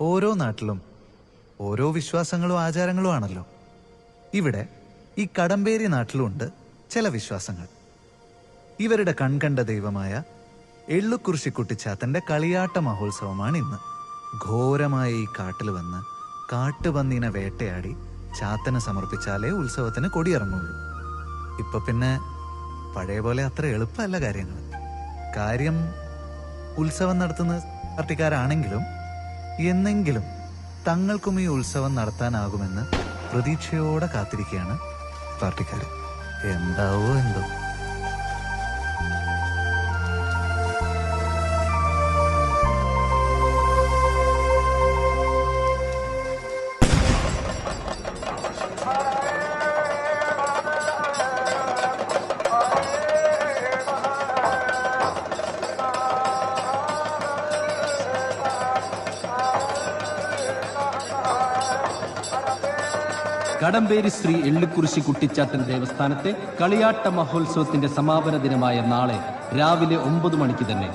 ഓരോ നാട്ടിലും ഓരോ വിശ്വാസങ്ങളും ആചാരങ്ങളും ആണല്ലോ. ഇവിടെ ഈ കടമ്പേരി നാട്ടിലുമുണ്ട് ചില വിശ്വാസങ്ങൾ. ഇവരുടെ കൺകണ്ട ദൈവമായ എള്ളുക്കുറിശിക്കുട്ടിച്ചാത്തന്റെ കളിയാട്ട മഹോത്സവമാണ് ഇന്ന്. ഘോരമായ ഈ കാട്ടിൽ വന്ന് കാട്ടുപന്നീനെ വേട്ടയാടി ചാത്തന് സമർപ്പിച്ചാലേ ഉത്സവത്തിന് കൊടിയിറങ്ങുള്ളൂ. ഇപ്പൊ പിന്നെ പഴയ പോലെ അത്ര എളുപ്പമല്ല കാര്യങ്ങൾ. കാര്യം ഉത്സവം നടത്തുന്ന പാർട്ടിക്കാരാണെങ്കിലും എന്നെങ്കിലും തങ്ങൾക്കും ഈ ഉത്സവം നടത്താനാകുമെന്ന് പ്രതീക്ഷയോടെ കാത്തിരിക്കുകയാണ് പാർട്ടിക്കാർ. എന്താവോ എന്തോ. കടമ്പേരി ശ്രീ എള്ളുക്കുറിശി കുട്ടിച്ചാത്തൻ ദേവസ്ഥാനത്തെ കളിയാട്ട മഹോത്സവത്തിന്റെ സമാപന ദിനമായ നാളെ രാവിലെ 9 മണിക്ക് തന്നെ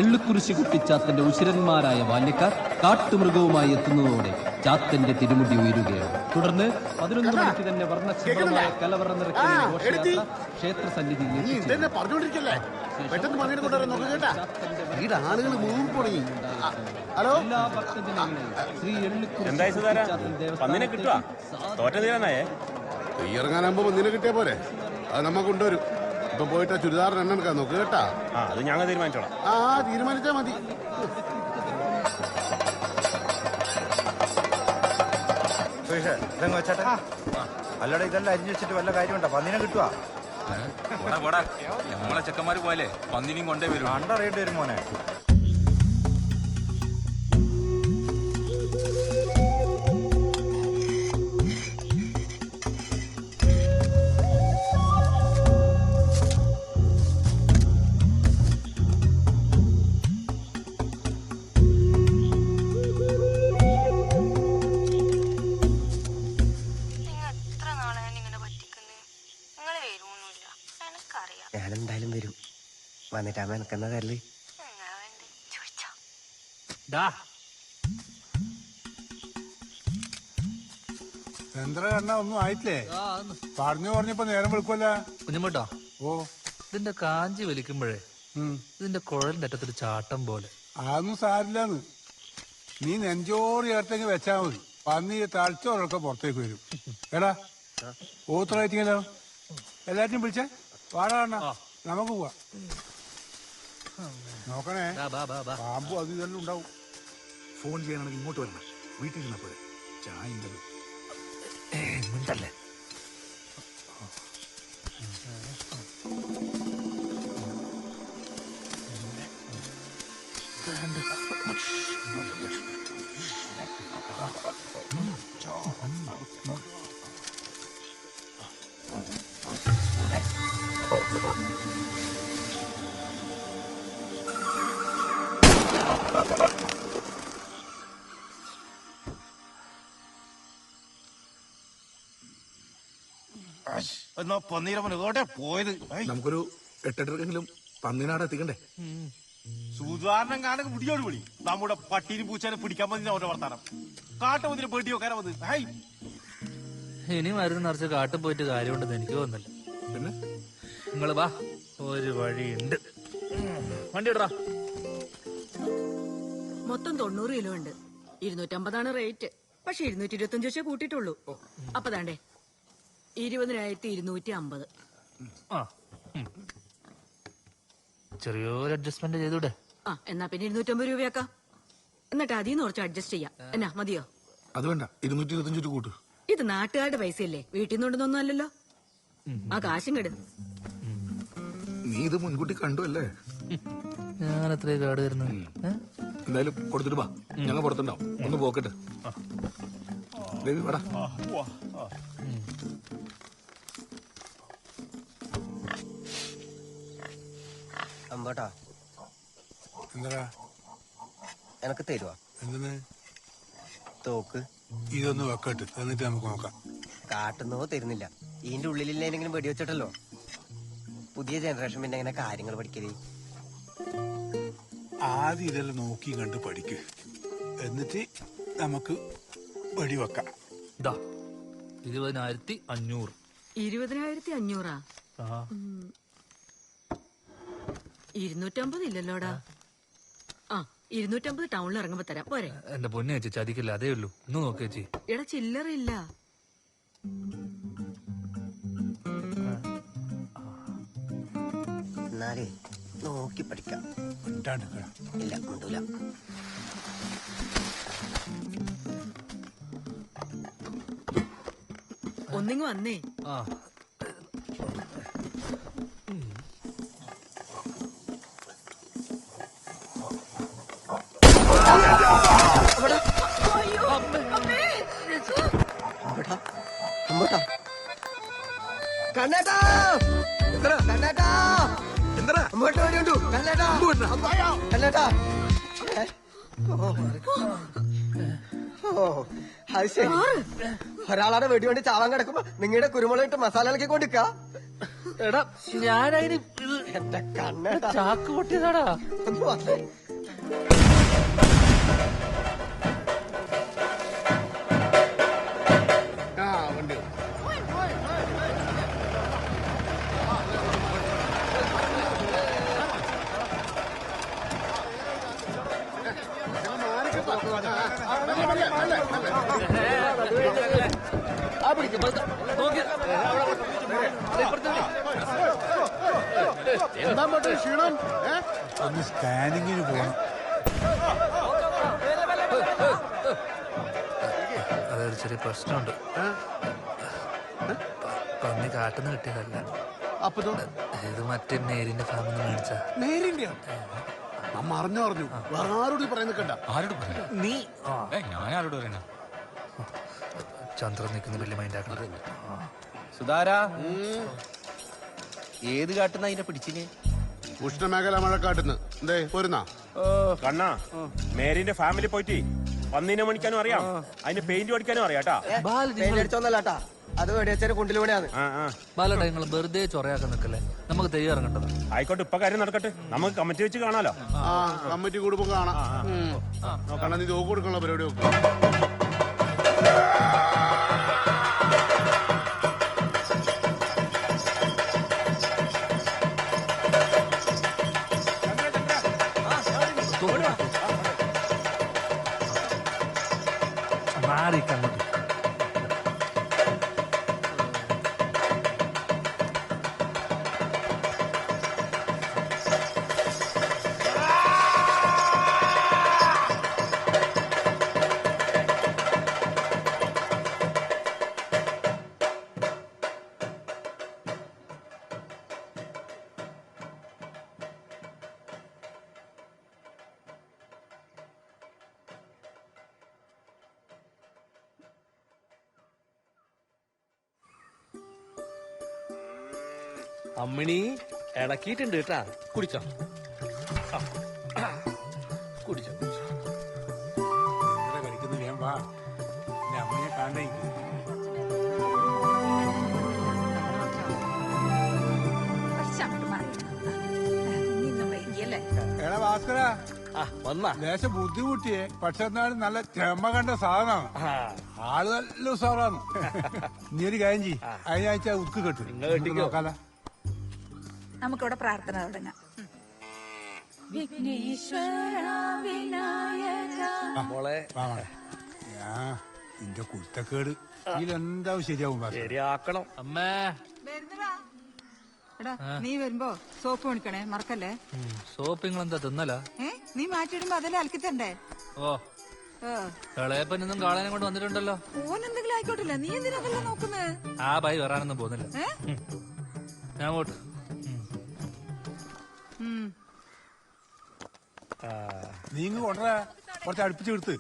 എള്ളുക്കുറിശി കുട്ടിച്ചാത്തന്റെ ഉശിരന്മാരായ ബാല്യക്കാർ കാട്ടുമൃഗവുമായി എത്തുന്നതോടെ ചാത്തന്റെ തിരുമുടി ഉയരുകയാണ്. തുടർന്ന് 11 മണിക്ക് തന്നെ വർണ്ണശബളമായ കലവറ നിറയ്ക്കുന്ന ഘോഷയാത്ര ക്ഷേത്ര സന്നിധിയിൽ എല്ലാ ഭക്തജനങ്ങളെയും ശ്രീ ഇറങ്ങാനാകുമ്പോ ഒന്നിനെ കിട്ടിയ പോരെ, അത് നമ്മ കൊണ്ടുവരും. ഇപ്പൊ പോയിട്ട് ചുരിദാറിന് എണ്ണ എടുക്കാൻ നോക്ക് കേട്ടാ. അത് ഞങ്ങൾ തീരുമാനിച്ചോളാം. തീരുമാനിച്ചാ മതി. അല്ലടാ, ഇതെല്ലാം അരിഞ്ഞു വെച്ചിട്ട് വല്ല കാര്യമുണ്ടോ? പന്നിനെ കിട്ടുവാ? നമ്മളെ ചെക്കന്മാര് പോലെ പന്നിനും കൊണ്ടേ വരും. കണ്ടറിയേണ്ടി വരും മോനെ. ഞാനെന്തായാലും വരും. വന്നിട്ട് അമ്മ എനക്കെന്നാ തരല്? ചന്ദ്ര കണ്ണ ഒന്നും ആയിട്ടില്ലേ? പറഞ്ഞപ്പോ നേരം വിളിക്കുമല്ല. കുഞ്ഞമ്മട്ടോ, ഇതിന്റെ കാഞ്ചി വലിക്കുമ്പോഴേ ഇതിന്റെ കുഴലിന്റെ അറ്റത്തൊരു ചാട്ടം പോലെ. അതൊന്നും സാരില്ലാന്ന്. നീ നെഞ്ചോറ് ചേർത്തെങ്കിൽ വെച്ചാ മതി. പന്നി തളിച്ചോറൊക്കെ പുറത്തേക്ക് വരും. എടാ ഓത്തറായിട്ടിങ്ങല്ലോ, എല്ലാറ്റിനും വിളിച്ചേ വാടാ, നമുക്ക് പോവാ. നോക്കണേ, പാമ്പും അത് ഇതെല്ലാം ഉണ്ടാവും. ഫോൺ ചെയ്യാനാണെങ്കിൽ ഇങ്ങോട്ട് വരണം. വീട്ടിൽ ഇരുന്ന പോലെ ചായ ഉണ്ടല്ലോ. മിണ്ടല്ലേ. നമുക്കൊരു 8:30 പന്നിനാട് എത്തിക്കണ്ടേ? സുധാരണം കാണാൻ മുടിയോട് വിളി. നമ്മുടെ പട്ടീന് പൂച്ചാനെ പിടിക്കാൻ മതി അവരുടെ വർത്താനം. കാട്ടുമതിന് പേട്ടി വെക്കാനാ വന്ന്. ഇനി മരുന്ന് നിറച്ച് കാട്ടിൽ പോയിട്ട് കാര്യമുണ്ടെന്ന് എനിക്ക് തോന്നുന്നില്ല. പിന്നെ നിങ്ങള് വാ, ഒരു വഴിയുണ്ട്. വണ്ടി ഇടറാ. മൊത്തം 90 കിലോ ഉണ്ട്. 250 റേറ്റ്. പക്ഷെ 225 വെച്ചേ കൂട്ടിയിട്ടുള്ളൂ. അപ്പൊ താണ്ടേ 20,250. ചെറിയൊരു അഡ്ജസ്റ്റ്മെന്റ് ചെയ്തൂടെ? എന്നാ പിന്നെ 250 രൂപയാക്കാം. എന്നിട്ട് അതിന്ന് കുറച്ച് അഡ്ജസ്റ്റ് ചെയ്യാം. എന്നാ മതിയോ? അത് വേണ്ട, 225 കൂട്ട്. ഇത് നാട്ടുകാരുടെ പൈസയല്ലേ, വീട്ടിൽ നിന്നുകൊണ്ടൊന്നും അല്ലല്ലോ. ആ കാശും കെട്. നീ ഇത് മുൻകൂട്ടി കണ്ടു അല്ലേ? ഞാൻ എത്രയോ കാട് വരുന്നു. എന്തായാലും കൊടുത്തിട്ട് വാ, ഞങ്ങൾ പുറത്തുണ്ടാവും. ഒന്ന് പോക്കട്ടെ. ദേവി വാടാ. അമ്പോട്ടാ, എന്താ എനക്ക് തരുവാ? എന്തിന്? തോക്ക്. ഇതൊന്ന് വെക്കട്ട്, എന്നിട്ട് നമുക്ക് നോക്കാം. കാട്ടുന്നോ തരുന്നില്ല. ഇതിന്റെ ഉള്ളിലില്ലെങ്കിലും വെടിവെച്ചിട്ടല്ലോ. പുതിയ ജനറേഷൻ പിന്നെ എങ്ങനെ കാര്യങ്ങൾ പഠിക്കല്? ആദ്യം ഇതെല്ലാം നോക്കി കണ്ട് പഠിക്ക്. എന്നിട്ട് നമുക്ക് വെടിവെക്കാം. ഇതാ 20,500. 20,500 250 ഇല്ലല്ലോടാ. ആ 250 ടൗണിൽ ഇറങ്ങുമ്പോ തരാം പോരെ. എന്റെ പൊന്നെ ചേച്ചി ചതിക്കില്ല, അതേ ഉള്ളൂ. ഒന്ന് നോക്ക് ചേച്ചി. എടാ ചില്ലറില്ല. എന്നാലേ നോക്കി പഠിക്കാം. ഇല്ല മുണ്ടൂല. ഒന്നിങ്ങ് വന്നേ. ആ കണ്ണേട്ടാ കണ്ണേട്ടാ അങ്ങോട്ട് വരണ്ടു. കണ്ണേട്ടാ കണ്ണേട്ടാ. അത് ശരി. ഒരാളാടെ വെടികൊണ്ട് ചാവാൻ കിടക്കുമ്പോ നിങ്ങളുടെ കുരുമുളക് ഇട്ട് മസാല ഇളക്കി കൊണ്ടിക്ക. എടാ ഞാനതിന് എന്റെ കണ്ണേട്ടാ ചാക്ക് പൊട്ടിയതാടാ. ഒന്ന് വന്നേ. ഒന്ന് സ്കാനിങ്ങിന് പോകണം. അതൊരു ചെറിയ പ്രശ്നമുണ്ട്. പന്നി കാട്ടുന്ന കിട്ടിയതല്ല. ഇത് മറ്റേ നേരിന്റെ ഫാമിൽ നിന്ന് മേടിച്ച. നേരിന്റെ നമ്മ അറിഞ്ഞു വേറെ ആരോട് പറയുന്ന ആരോട് പറയാ? നീ ഞാൻ ആരോട് പറയണ? ചന്ദ്രൻ നിൽക്കുന്ന വലിയ മൈൻഡാക്കണം. സുധാരാ ഏത് കാട്ടുന്ന അതിനെ പിടിച്ചിന്? ഉഷ്ണമേഖല മഴക്കാട്ടുന്ന് എന്തേ പോരുന്നാ? കണ്ണാ മേരിന്റെ ഫാമിലി പോയിട്ട് പന്നീനെ മണിക്കാനും അറിയാം, അതിന് പെയിന്റ് പഠിക്കാനും അറിയാട്ടാ. അടിച്ചോന്നല്ലാട്ടാ, അത് വെടിവെച്ചൊരു കുണ്ടിലൂടെയാണ്. ബാലട്ട നിങ്ങൾ വെറുതെ ചൊറയാക്കാൻ നിൽക്കല്ലേ, നമുക്ക് തെയ്യം ഇറങ്ങേണ്ടത്. ആയിക്കോട്ടെ, ഇപ്പൊ കാര്യം നടക്കട്ടെ, നമുക്ക് കമ്മിറ്റി വെച്ച് കാണാലോ. കമ്മിറ്റി കൂടുമ്പോ കാണാം. നോക്കണ്ട, നീ തോക്ക് കൊടുക്കണ പരിപാടി നോക്കും. മാറിക്കങ്ങോട്ട്. അമ്മിണി ഇളക്കിയിട്ടുണ്ട് കേട്ടാ, കുടിച്ചോ കുടിച്ചോ. കളിക്കുന്ന ഞാൻ വാ, എന്റെ അമ്മയെ കാണേ. എടാ ഭാസ്കര, ദേശം ബുദ്ധിമുട്ടിയേ, പക്ഷെ എന്നാലും നല്ല ചെമ്മ കണ്ട സാധനമാണ്. ആള് നല്ല ഉസാറാണ്. നീ ഒരു കാര്യം ചെയ്യ്, അതിനാഴ്ച ഉക്ക് കെട്ടു നോക്കാല. നമുക്കിവിടെ പ്രാർത്ഥന തുടങ്ങാം. മോളെ ഞാൻ നിന്റെ കുരുത്തക്കേട് ഇതിലെന്താവും ശരിയാവും. ശരിയാക്കണം. അമ്മേ എടാ, നീ വരുമ്പോ സോപ്പ് മേടിക്കണേ, മറക്കല്ലേ. സോപ്പ് നിങ്ങൾ എന്താ തിന്നല? നീ മാറ്റിയിടുമ്പോ അതെല്ലാം അലക്കിത്തണ്ടേ. ഓ ഇളയപ്പനൊന്നും കാണാനും കൊണ്ട് വന്നിട്ടുണ്ടല്ലോ. ഓൻ എന്തെങ്കിലും ആയിക്കോട്ടില്ല, നീ എന്തിനാ അതെല്ലാം നോക്കുന്നത്? ആ ബൈ വരാനൊന്നും പോകുന്നില്ല. ഞാൻ പോട്ട്. നീ ഇങ്ങ് കൊണ്ടുവരാ, കുറച്ച് അടുപ്പിച്ച് എടുത്ത്.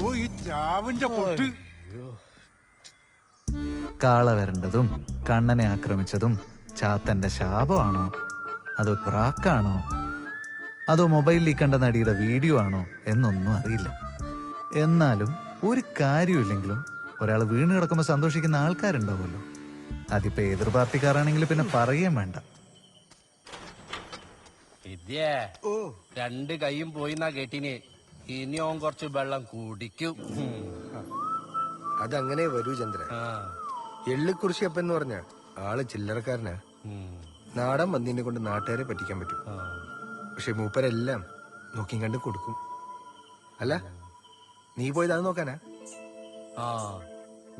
ഓ ഈ ചാവിന്റെ പൊട്ട്. കാള വരണ്ടതും കണ്ണനെ ആക്രമിച്ചതും ചാത്തന്റെ ശാപമാണോ അതോ പ്രാക്കാണോ അതോ മൊബൈലിൽ കണ്ട നടിയുടെ വീഡിയോ ആണോ എന്നൊന്നും അറിയില്ല. എന്നാലും ഒരു കാര്യമില്ലെങ്കിലും ഒരാൾ വീണ് കിടക്കുമ്പോൾ സന്തോഷിക്കുന്ന ആൾക്കാരുണ്ടാവുമല്ലോ. അതിപ്പോ എതിർ പാർട്ടിക്കാരാണെങ്കിൽ പിന്നെ പറയുകയും വേണ്ട. വിദ്യേ രണ്ട് കൈയും പോയിന്നാ കേട്ടിന്. ഇനിയും കുറച്ച് വെള്ളം കുടിക്കും. അതങ്ങനെ വരൂ ചന്ദ്ര. എള്ളിക്കുറിശിയപ്പൻ എന്ന് പറഞ്ഞ ആള് ചില്ലറക്കാരനാ. നാടൻ പന്നീനെ കൊണ്ട് നാട്ടുകാരെ പറ്റിക്കാൻ പറ്റും. പക്ഷെ മൂപ്പരെല്ലാം നോക്കി കണ്ട് കൊടുക്കും. അല്ല നീ പോയത് അത് നോക്കാനാ?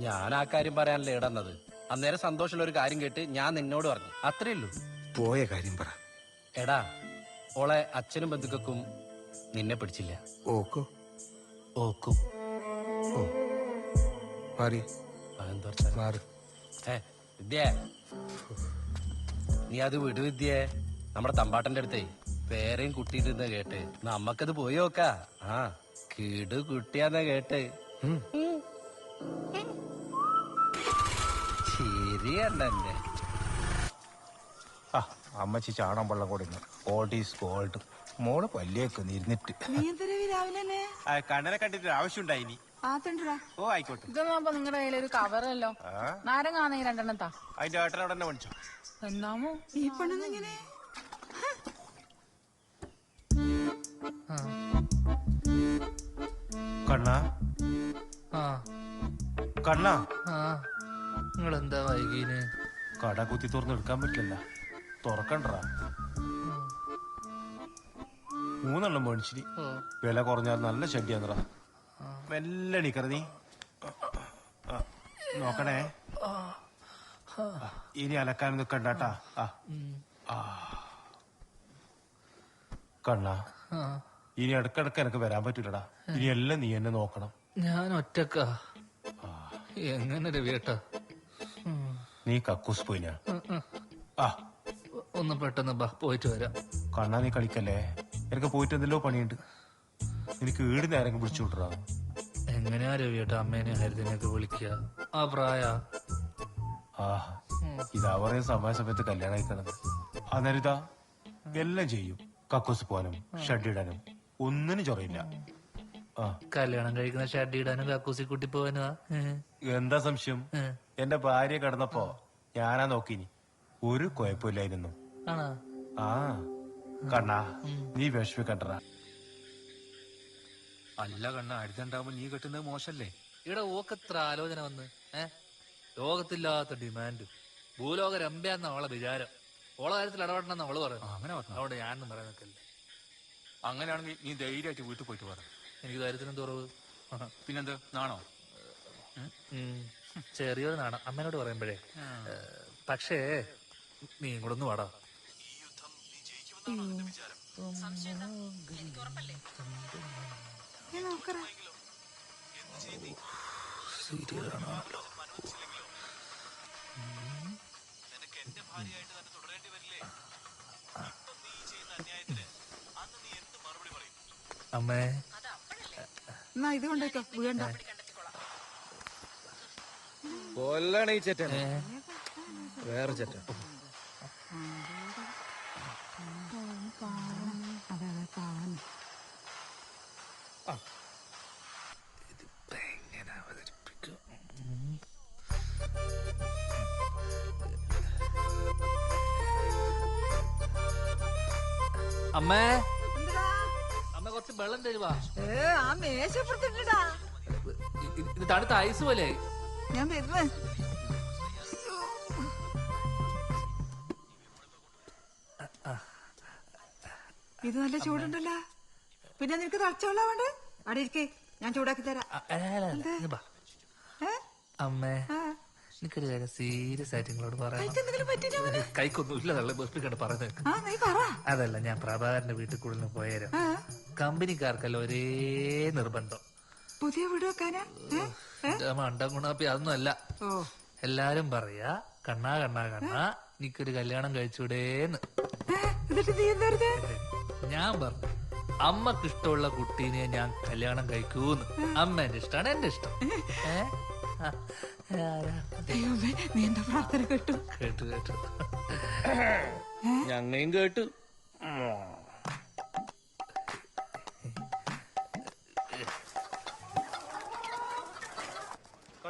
ഞാൻ ആ കാര്യം പറയാനല്ലേ ഇടന്നത്. അന്നേരം സന്തോഷമുള്ള ഒരു കാര്യം കേട്ട് ഞാൻ നിന്നോട് പറഞ്ഞു, അത്രേ ഉള്ളൂ. പോയ കാര്യം പറ. എടാ, ഓളെ അച്ഛനും ബന്ധുക്കൾക്കും നിന്നെ പിടിച്ചില്ല. ഓക്കോ? ഓക്കും. മാറി മാറി. വിദ്യേ, നീ അത് വിടു വിദ്യേ. നമ്മുടെ തമ്പാട്ടന്റെ അടുത്തേ പേരെയും കുട്ടിയിരുന്ന കേട്ട് നമ്മക്കത് പോയി നോക്കാ. കിടു കുട്ടിയാന്നാ കേട്ട്. ശരിയല്ലേ? അമ്മച്ചി ചാണം വെള്ളം കൊടുക്കുന്നു. Gold is gold. മോള് പല്ലിയേക്കൊന്ന് ഇരുന്നിട്ട് കണ്ണനെ കണ്ടിട്ട് ആവശ്യമുണ്ടായിനി. ഓ ആയിക്കോട്ടെ. ഇതൊന്നും നിങ്ങളുടെ കയ്യിലൊരു കവറല്ലോ. നാരങ്ങാണെങ്കിൽ രണ്ടെണ്ണം താ. അതിന്റെ ഏട്ടൻ അവിടെ തന്നെ മേടിച്ചോ. എന്നാമോ ഈ പെണ്ണെന്നിങ്ങനെ കണ്ണാ കണ്ണാ, നിങ്ങളെന്താ വൈകീന്? കട കുത്തി തുറന്ന് എടുക്കാൻ പറ്റില്ല. തുറക്കണ്ടാ. 3 എണ്ണം മേടിച്ചിരി. വില കുറഞ്ഞാൽ നല്ല ശല്യാന്നറ. മെല്ലെ എണീക്കറ നീ. നോക്കണേ, ഇനി അലക്കാൻ നിക്കണ്ടാട്ടാ. കണ്ണാ, ഇനി ഇടക്കിടക്ക് എനിക്ക് വരാൻ പറ്റൂലടാ. ഇനി എല്ലാം നീ എന്നെ നോക്കണം. ഞാൻ ഒറ്റക്കാ. എങ്ങനെ രവിയേട്ടാ? നീ കക്കൂസ് പോയിനാ? ഒന്ന് പെട്ടെന്ന് ബാ, പോയിട്ട് വരാം. കണ്ണാ, നീ കളിക്കല്ലേ. എനിക്ക് പോയിട്ട് എന്തെല്ലോ പണിയുണ്ട്. എനിക്ക് വീട് നേരം പിടിച്ചു വിട്ടറാ. എങ്ങനെയാ രവിയേട്ടാ അമ്മേനെ ഹരിതനെയൊക്കെ വിളിക്കുക? ആ പ്രായ ഇതാ പറയുന്ന സമയത്ത് കല്യാണം കഴിക്കണത്. അന്നേരം ഇതാ എല്ലാം ചെയ്യും. കക്കൂസ് പോകാനും ഷഡ് ഇടാനും ഒന്നിനും ചൊറയില്ല. കല്യാണം കഴിക്കുന്ന ഷഡ് ഇടാനും കക്കൂസി കൂട്ടി പോവാനുവാ. എന്താ സംശയം? എന്റെ ഭാര്യ കിടന്നപ്പോ ഞാനാ നോക്കിനി. ഒരു കുഴപ്പമില്ലായിരുന്നു. കണ്ണാ, നീ വിഷമിക്കണ്ട. അല്ല കണ്ണ, അടുത്തുണ്ടാവുമ്പോ നീ കെട്ടുന്നത് മോശല്ലേ? ഇവിടെ ഓക്കെത്ര ആലോചന വന്ന്. ലോകത്തില്ലാത്ത ഡിമാൻഡ്. ഭൂലോക രമ്യാന്ന അവളെ വിചാരം. ഓളെ കാര്യത്തിൽ ഇടപെടണമെന്ന് അവള് പറയുന്നു. അങ്ങനെ പറഞ്ഞു. അവിടെ ഞാനൊന്നും പറയാൻ നിൽക്കല്ലേ. അങ്ങനെയാണെങ്കിൽ നീ ധൈര്യമായിട്ട് വീട്ടിൽ പോയിട്ട് പറ. എനിക്ക് ധൈര്യത്തിനും തുറവ്. പിന്നെന്ത് നാണോ? ചെറിയൊരു നാണം അമ്മേനോട് പറയുമ്പോഴേ. പക്ഷേ നീ കൂടെ ഒന്ന് വാടാ. അമ്മേ, എന്നാ ഇത് കൊണ്ടേക്കോ. വീണ്ട കൊല്ലാണ് ഈ ചേട്ടൻ. വേറെ ചേട്ടൻ. അമ്മേ, അമ്മ കുറച്ച് വെള്ളം തരുവാ. ആ മേശപ്പുറത്തിട്ടാ. ഇത് തണുത്ത ഐസ് പോലെ. ഞാൻ വരുന്നേ. ഇത് നല്ല ചൂടുണ്ടല്ലോ. പിന്നെ നിനക്ക് തളച്ചോളാ വേണ്ട. അവിടെ ഇരിക്കേ, ഞാൻ ചൂടാക്കി തരാം. അമ്മേ, എനിക്കൊരു കാര്യം സീരിയസ് ആയിട്ട് നിങ്ങളോട് പറയാം. കൈക്കൊന്നുമില്ല നല്ല ബസ്സിക്കണ്ട് പറയുന്നത്. അതല്ല, ഞാൻ പ്രഭാകരന്റെ വീട്ടിൽ കൂടുതൽ പോയാലും കമ്പനിക്കാർക്കല്ല ഒരേ നിർബന്ധം. പുതിയ വീട് വെക്കാനാ? മണ്ടം ഗുണാപ്പി അതൊന്നും അല്ല. എല്ലാരും പറയാ, കണ്ണാ കണ്ണാ കണ്ണാ എനിക്കൊരു കല്യാണം കഴിച്ചൂടേന്ന്. ഞാൻ പറഞ്ഞു, അമ്മക്ക് ഇഷ്ടമുള്ള കുട്ടീനെ ഞാൻ കല്യാണം കഴിക്കൂന്ന്. അമ്മേന്റെ ഇഷ്ടമാണ് എന്റെ ഇഷ്ടം. നീ എന്താ പ്രാർത്ഥന കേട്ടു? കേട്ടു കേട്ടു, ഞങ്ങയും കേട്ടു.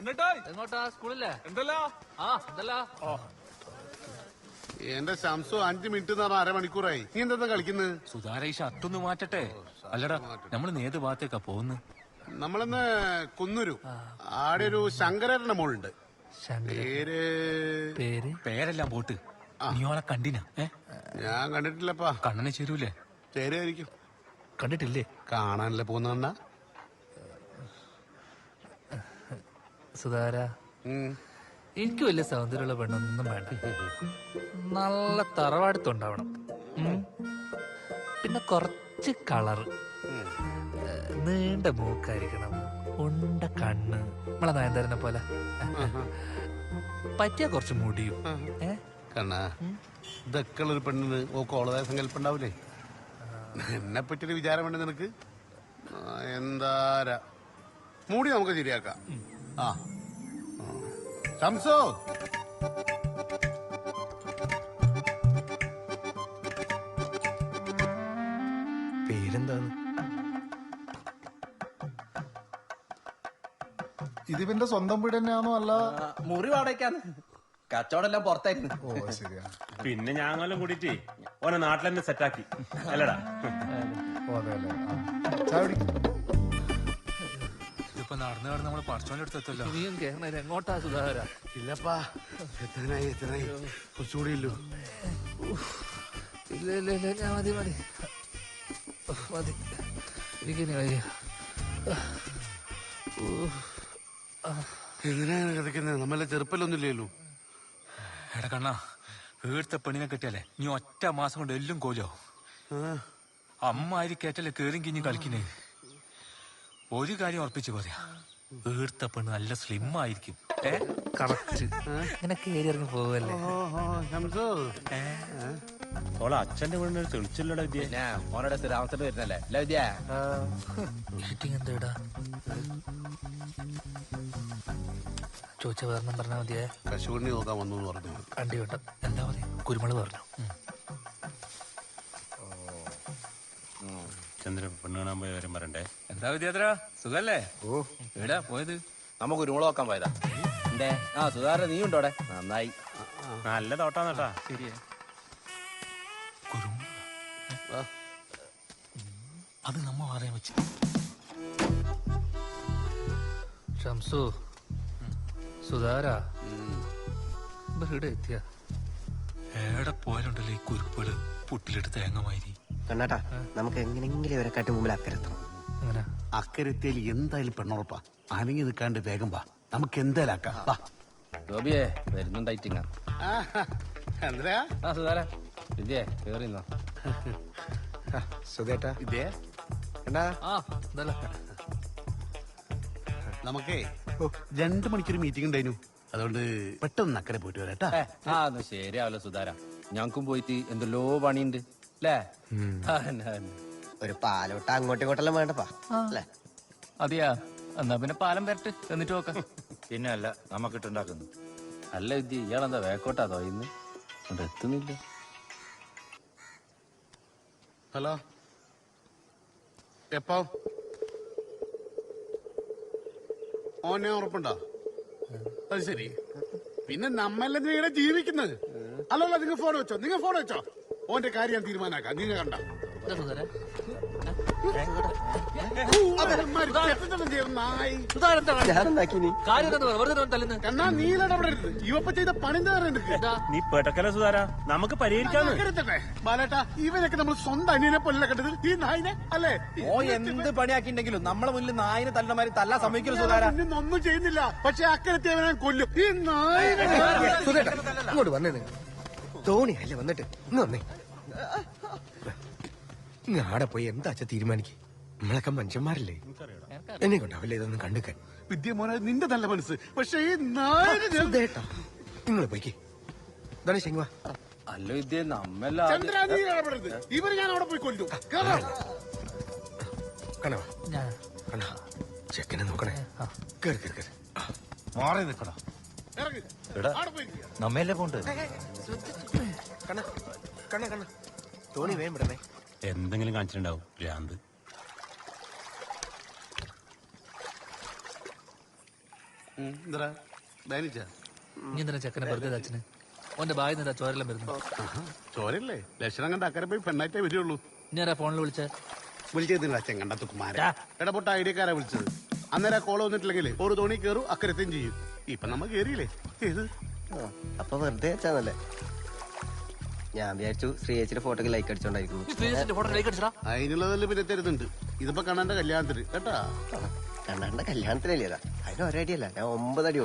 എങ്ങോട്ടാ? സ്കൂളില്ലേ? എന്തല്ല? എന്റെ ശംസു 5 മിനിറ്റ് എന്ന് പറഞ്ഞാൽ അരമണിക്കൂറായി. നീ എന്താ കളിക്കുന്നത്? സുധാര ഈ ഷർട്ടൊന്ന് മാറ്റട്ടെ. അല്ലടാ നമ്മൾ ഏത് ഭാഗത്തേക്കാ പോകുന്നത്? നമ്മളിന്ന് കുന്നൂരു ആടെ ഒരു ശങ്കരന്റെ മോളുണ്ട്. പേരെല്ലാം പോട്ട്. നീ ഓളെ കണ്ടിനാ? ഞാൻ കണ്ടിട്ടില്ലപ്പാ. കണ്ണനെ ചേരൂലേ? ചേരായിരിക്കും. കണ്ടിട്ടില്ലേ? കാണാനല്ലേ പോകുന്ന സുധാര, എനിക്ക് വലിയ സൗന്ദര്യമുള്ള പെണ്ണൊന്നും വേണ്ട. നല്ല തറവാടുത്തുണ്ടാവണം. പിന്നെ കുറച്ച് കളറ്, നീണ്ട മൂക്കായിരിക്കണം, ഉണ്ട കണ്ണ്, നമ്മളെ നയൻതാരനെ പോലെ. പറ്റിയ കുറച്ച് മുടിയും. കണ്ണാ, ഇതൊക്കെ ഉള്ളൊരു പെണ്ണിന് ഓക്കോളതായ സങ്കല്പം ഉണ്ടാവില്ലേ? എന്നെ പറ്റിയൊരു വിചാരം വേണ്ട നിനക്ക്? എന്താ മൂടി നമുക്ക് ശരിയാക്കാം. ആ ശംസോ, പേരെന്താണ്? ഇതിവന്റെ സ്വന്തം വീട് തന്നെയാണോ? അല്ല മുറി വാടകയ്ക്കാന്ന്. കച്ചവടം പുറത്തായിരുന്നു. ഓ ശരിയാ. പിന്നെ ഞാങ്ങെല്ലാം കൂടിയിട്ട് ഓനെ നാട്ടിൽ തന്നെ സെറ്റാക്കി അല്ലടാ. ഇതിപ്പോ നടന്നു നടന്ന് നമ്മള് പഠിച്ചോന്റെ അടുത്തെത്തല്ലോ. ഇനിയും കേരള എങ്ങോട്ടാ സുധാകര? ഇല്ലപ്പാ, എത്രനായി കുറച്ചുകൂടി ഇല്ലു. ഇല്ല ഞാൻ മതി മതി. എനിക്കിനി വയ്യ. എന്തിനാണ് കിടക്കുന്നത്? നമ്മളെ ചെറുപ്പല്ലൊന്നുമില്ലല്ലോ. എടാ കണ്ണാ, വീഴ്ത്ത പെണ്ണിനെ കെട്ടിയാലേ നീ ഒറ്റ മാസം കൊണ്ട് എല്ലാം കോലോ. അമ്മ ആരി കേട്ടല്ലേ കേറിയും കിഞ്ഞ് കളിക്കുന്നേ. ഒരു കാര്യം ഉറപ്പിച്ചു പറയാ, വീഴ്ത്ത പെണ്ണ് നല്ല സ്ലിം ആയിരിക്കും. കറക്റ്റ്. ഇങ്ങനെ കേറി ഇറങ്ങി പോവല്ലേ? ഓളെ അച്ഛന്റെ വീടിന് തെളിച്ചില്ലടാ വിദ്യ. ഓനോടെ സ്ഥിരാമത്തോട് വരുന്നല്ലേ അല്ല വിദ്യ? മീറ്റിംഗ് എന്താ ചോദിച്ച വേറെ പറഞ്ഞാ മതിയേ. കശുവണ്ണി നോക്കാൻ വന്നു പറഞ്ഞു. അണ്ടി വേണ്ട, എന്താ പറയാ, കുരുമുളക് പറഞ്ഞു. ചന്ദ്രൻ പെണ്ണ് കാണാൻ പോയ കാര്യം പറയണ്ടേ? എന്താ വിദ്യാധര, സുഖല്ലേ? ഓ, എവിടാ പോയത്? നമ്മ കുരുമുളക് നോക്കാൻ പോയതാ. എന്തേ? ആ സുധാര നീ ഉണ്ടോടെ? നന്നായി. നല്ല തോട്ടാന്നേട്ടാ. ശരിയാ. അത് നമ്മ പറയാൻ വെച്ച്. ഷംസു, സുധാര ഇവിടെ എത്തിയ എവിടെ പോയാലുണ്ടല്ലോ ഈ കുരുപ്പുകള് പുട്ടിലിട്ട് തേങ്ങമാതിരി. കണ്ണാട്ടാ, നമുക്ക് എങ്ങനെങ്കിലും ഇവരെ കാട്ടി മുമ്പിൽ അക്കരെത്തണം. അങ്ങനെ അക്കരത്തേൽ എന്തായാലും പെണ്ണുറപ്പാ. അനങ്ങി നിൽക്കാണ്ട് വേഗം വാ, നമുക്ക് എന്തായാലും ആക്കാം. വാ ഗോപിയെ വരുന്നുണ്ടായിട്ടിങ്ങ. എന്താ ആ സുധാര വിദ്യേ കേറിന്നോ. സുധേട്ടാ, ഇതേ എന്താ? ആ എന്തല്ല നമുക്കേ 2 മണിക്കൊരു മീറ്റിംഗ് ഉണ്ടായിരുന്നു. അതുകൊണ്ട് പെട്ടെന്ന് അക്കരെ പോയിട്ട് വരാട്ടാ. ആ ഒന്ന് ശരിയാവല്ലോ സുധാര, ഞങ്ങൾക്കും പോയിട്ട് എന്തെല്ലോ പണിയുണ്ട് അല്ലേ? ഒരു പാലോട്ട അങ്ങോട്ടും ഇങ്ങോട്ടെല്ലാം വേണ്ടപ്പാ അല്ലേ? അതെയാ, എന്നാ പിന്നെ പാലം വരട്ട് എന്നിട്ട് നോക്കാം. പിന്നെ അല്ല നമുക്കിട്ടുണ്ടാക്കുന്നു. അല്ല വിദ്യ, ഇയാളെന്താ വേക്കോട്ടാ തോന്നുന്നു, അവിടെ എത്തുന്നില്ല. ഹലോ, എപ്പോ ഓനെ ഉറപ്പുണ്ടോ? അത് ശരി. പിന്നെ നമ്മളെന്തിനാ ഇവിടെ ജീവിക്കുന്നത്? അല്ലല്ല, നിങ്ങൾ ഫോൺ വെച്ചോ. ഓന്റെ കാര്യം ഞാൻ തീരുമാനാക്കാം. നിങ്ങൾ കണ്ട സുധാര കണ്ണാ, നീലടപെടരുത്. ഇവപ്പ ചെയ്ത പണി നീ പെട്ടക്കല സുധാര, നമുക്ക് പരിഹരിക്കാന്ന്. ബാലേട്ടാ, ഇവനൊക്കെ നമ്മൾ സ്വന്തം അനിയനെ പോലെ കണ്ടത്, ഈ നായിനെ അല്ലേ? ഓ എന്ത് പണിയാക്കിണ്ടെങ്കിലും നമ്മളെ മുന്നിൽ നായിനെ തല്ലമാരി തല്ലാ സമ്മതിക്കലും സുധാര. ഒന്നും ചെയ്യുന്നില്ല, പക്ഷെ അക്കരത്തെ അവനെ കൊല്ലും ഈ നായിനെ. സുധേട്ടാ, ഇങ്ങോട്ട് വന്നേ. നിങ്ങൾ തോണി അല്ലേ വന്നിട്ട് ഇന്ന് വന്നേ. ആടെ പോയി എന്താ അച്ഛ തീരുമാനിക്കേ? നമ്മളൊക്കെ മനുഷ്യന്മാരല്ലേ, എന്നെ കൊണ്ടാവില്ല ഇതൊന്നും കണ്ടുക്കാൻ. വിദ്യ മോനെ, നിന്റെ നല്ല മനസ്സ്, പക്ഷെ ഈ നായിനെ. നിങ്ങൾ പോയിക്കേ. ഇതാണ് ശരിവാ. അല്ല വിദ്യ, നമ്മെല്ലാം ചന്ദ്ര, നീ ഇടപെടരുത്. ഇവര് ഞാൻ അവിടെ പോയി കൊല്ലും. കണവാ കണ ചെക്കനെ നോക്കണേ. കേറി കേറി കേറി മാറി നിൽക്കടാ. നമ്മയല്ലേ പോണ്ട്. കണ്ണ കണ്ണ കണ്ണ തോണി വേഗം വിടണേ. എന്തെങ്കിലും കാണിച്ചിട്ടുണ്ടാവും ഭ്രാന്ത്. നീ എന്തിനാ ചെക്കനെ വെറുതെ അച്ഛന് ഓന്റെ ബായി നിന്നാ ചോരെല്ലാം വരുന്നു. ചോരല്ലേ ലക്ഷണം കണ്ട അക്കരെ പോയി പെണ്ണായിട്ടേ വരുള്ളൂ. ഞാനാ ഫോണിൽ വിളിച്ചതില്ല ചെങ്കണ്ടത്ത് കുമാര ഇടപെട്ട ഐഡിയക്കാരാ വിളിച്ചത്. അന്നേരം കോള് വന്നിട്ടില്ലെങ്കിൽ ഒരു തോണി കയറും അക്കരത്തെയും ചെയ്യും. ഇപ്പൊ നമ്മ കേറിയില്ലേ ഏത് അപ്പൊ വെറുതെ വെച്ചാന്നല്ലേ. ഞാൻ വിചാരിച്ചു ശ്രീയേച്ചിയുടെ ഫോട്ടോക്ക് ലൈക്ക് അടിച്ചോണ്ടായിരിക്കും. അതിനുള്ളതല്ലേ പിന്നെ തരുന്നുണ്ട്. ഇതിപ്പോ കണ്ണന്റെ കല്യാണത്തിന് കേട്ടാ. കണ്ണന്റെ കല്യാണത്തിനല്ലേ അതിന് ഒരടിയല്ല, ഞാൻ 9 അടി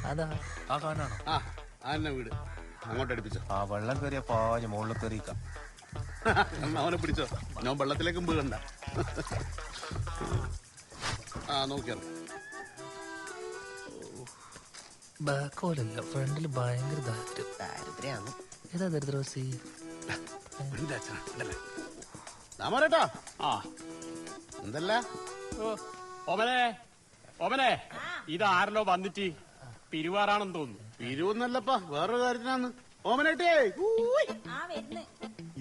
അതാ ആ കാണാണോ? ആ എന്നെ വീട് അങ്ങോട്ട് അടുപ്പിച്ചോ. ആ വെള്ളം കയറിയ പാഞ്ഞ മുകളിൽ കയറിയിക്കാം. അവനെ പിടിച്ചോ, ഞാൻ വെള്ളത്തിലേക്കും വീഴണ്ട. ആ നോക്കിയാലോ. ബാക്കോലല്ല ഫ്രണ്ടില് ഭയങ്കര ദാരിദ്ര്യാണ്. ഏതാ ദരിദ്രോസി? രാമേട്ടാ എന്തല്ല ഓമനെ ഇതാരല്ലോ വന്നിട്ട് പിരിവാറാണെന്ന് തോന്നുന്നു. പിരിവൊന്നല്ലപ്പാ, വേറൊരു കാര്യത്തിനാന്ന്. ഓമനേട്ടേ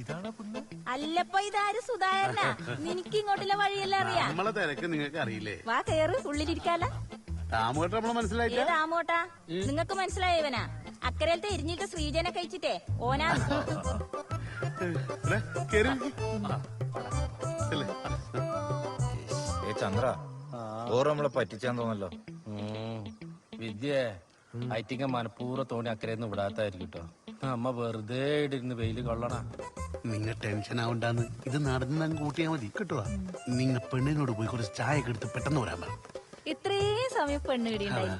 ഇതാണ് കുഞ്ഞ്. അല്ലപ്പോ ഇതാര് സുധാകരനാ? നിനക്ക് ഇങ്ങോട്ടുള്ള വഴിയെല്ലാം അറിയാം. നമ്മളെ തിരക്ക് നിങ്ങൾക്ക് അറിയില്ലേ? വാ കേറ്, ഉള്ളിലിരിക്കാല. രാമേട്ട നമ്മളെ മനസ്സിലായില്ല. രാമോട്ടാ നിങ്ങക്ക് മനസ്സിലായവനാ? അക്കരയിലത്തെ എരിഞ്ഞിട്ട് ശ്രീജനെ കഴിച്ചിട്ടേ ഓനാ. ചന്ദ്ര ഓർ നമ്മളെ പറ്റിച്ചാന്ന് തോന്നല്ലോ. വിദ്യേ ഐറ്റിങ്ങ മനഃപൂർവ്വം തോണി അക്കരയൊന്നും വിടാത്തായിരിക്കും കേട്ടോ. അമ്മ വെറുതെ ഇടിരുന്ന് വെയില് കൊള്ളണ. നിങ്ങൾ ടെൻഷൻ ആവണ്ടാന്ന്, ഇത് നടന്ന് കൂട്ടിയാ മതി കേട്ടോ. നിങ്ങ പെണ്ണിനോട് പോയി കുറച്ച് ചായ ഒക്കെ എടുത്ത് പെട്ടെന്ന് വരാൻ പറ. ഇത്രയും സമയം പെണ്ണ് കിടിയുണ്ടായി.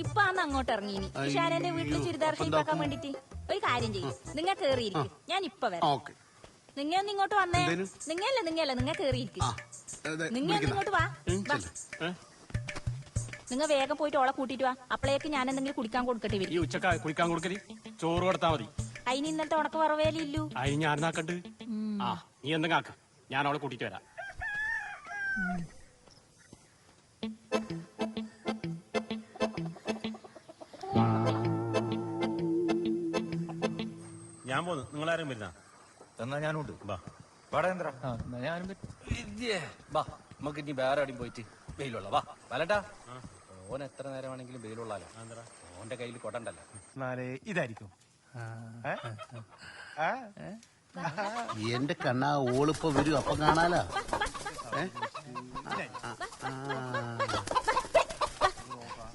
ഇപ്പൊ അന്ന് അങ്ങോട്ട് ഇറങ്ങിനി ഇഷാനെ വീട്ടിൽ ചുരിദാർ ഷേപ്പാക്കാൻ വേണ്ടിട്ട്. ഒരു കാര്യം ചെയ്യും, നിങ്ങ കേറിയിരിക്കും, ഞാൻ ഇപ്പൊ വരാം. നിങ്ങ ഒന്ന് ഇങ്ങോട്ട് വന്നേ. നിങ്ങ കേറിയിരിക്കും. നിങ്ങ ഇങ്ങോട്ട് വാ. നിങ്ങ വേഗം പോയിട്ട് ഓളെ കൂട്ടിട്ട് വാ. അപ്പളേക്ക് ഞാൻ എന്തെങ്കിലും കുടിക്കാൻ കൊടുക്കട്ടെ വരും. ഈ ഉച്ചക്ക കുടിക്കാൻ കൊടുക്കല് ചോറ് കൊടുത്താ മതി. അതിന് ഇന്നലത്തെ ഉണക്ക് വറവേലില്ലു. അതിന് ഞാൻ നാക്കണ്ട്. ആ നീ എന്തെങ്കിലും ആക്ക്, ഞാൻ അവളെ കൂട്ടിട്ട് വരാം. ഞാൻ പോന്നു, നിങ്ങളാരും വരുന്ന എന്നാ ഞാനുണ്ട്. ഞാനും വാ, നമുക്ക് ഇനി വേറെ അടിയും പോയിട്ട് വെയിലുള്ള വാ. വലട്ടാ ഓൻ എത്ര നേരം വേണമെങ്കിലും വെയിലുള്ളാലോ. ഓന്റെ കയ്യിൽ കൊടണ്ടല്ലോ. ഇതായിരിക്കും എന്റെ കണ്ണാ ഓളിപ്പോ വരും, അപ്പൊ കാണാലോ.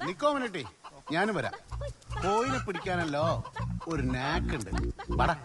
നിക്കോമനട്ടെ, ഞാനും വരാം. കോയിനെ പിടിക്കാനല്ലോ ഒരു നാക്കുണ്ട്. പടാ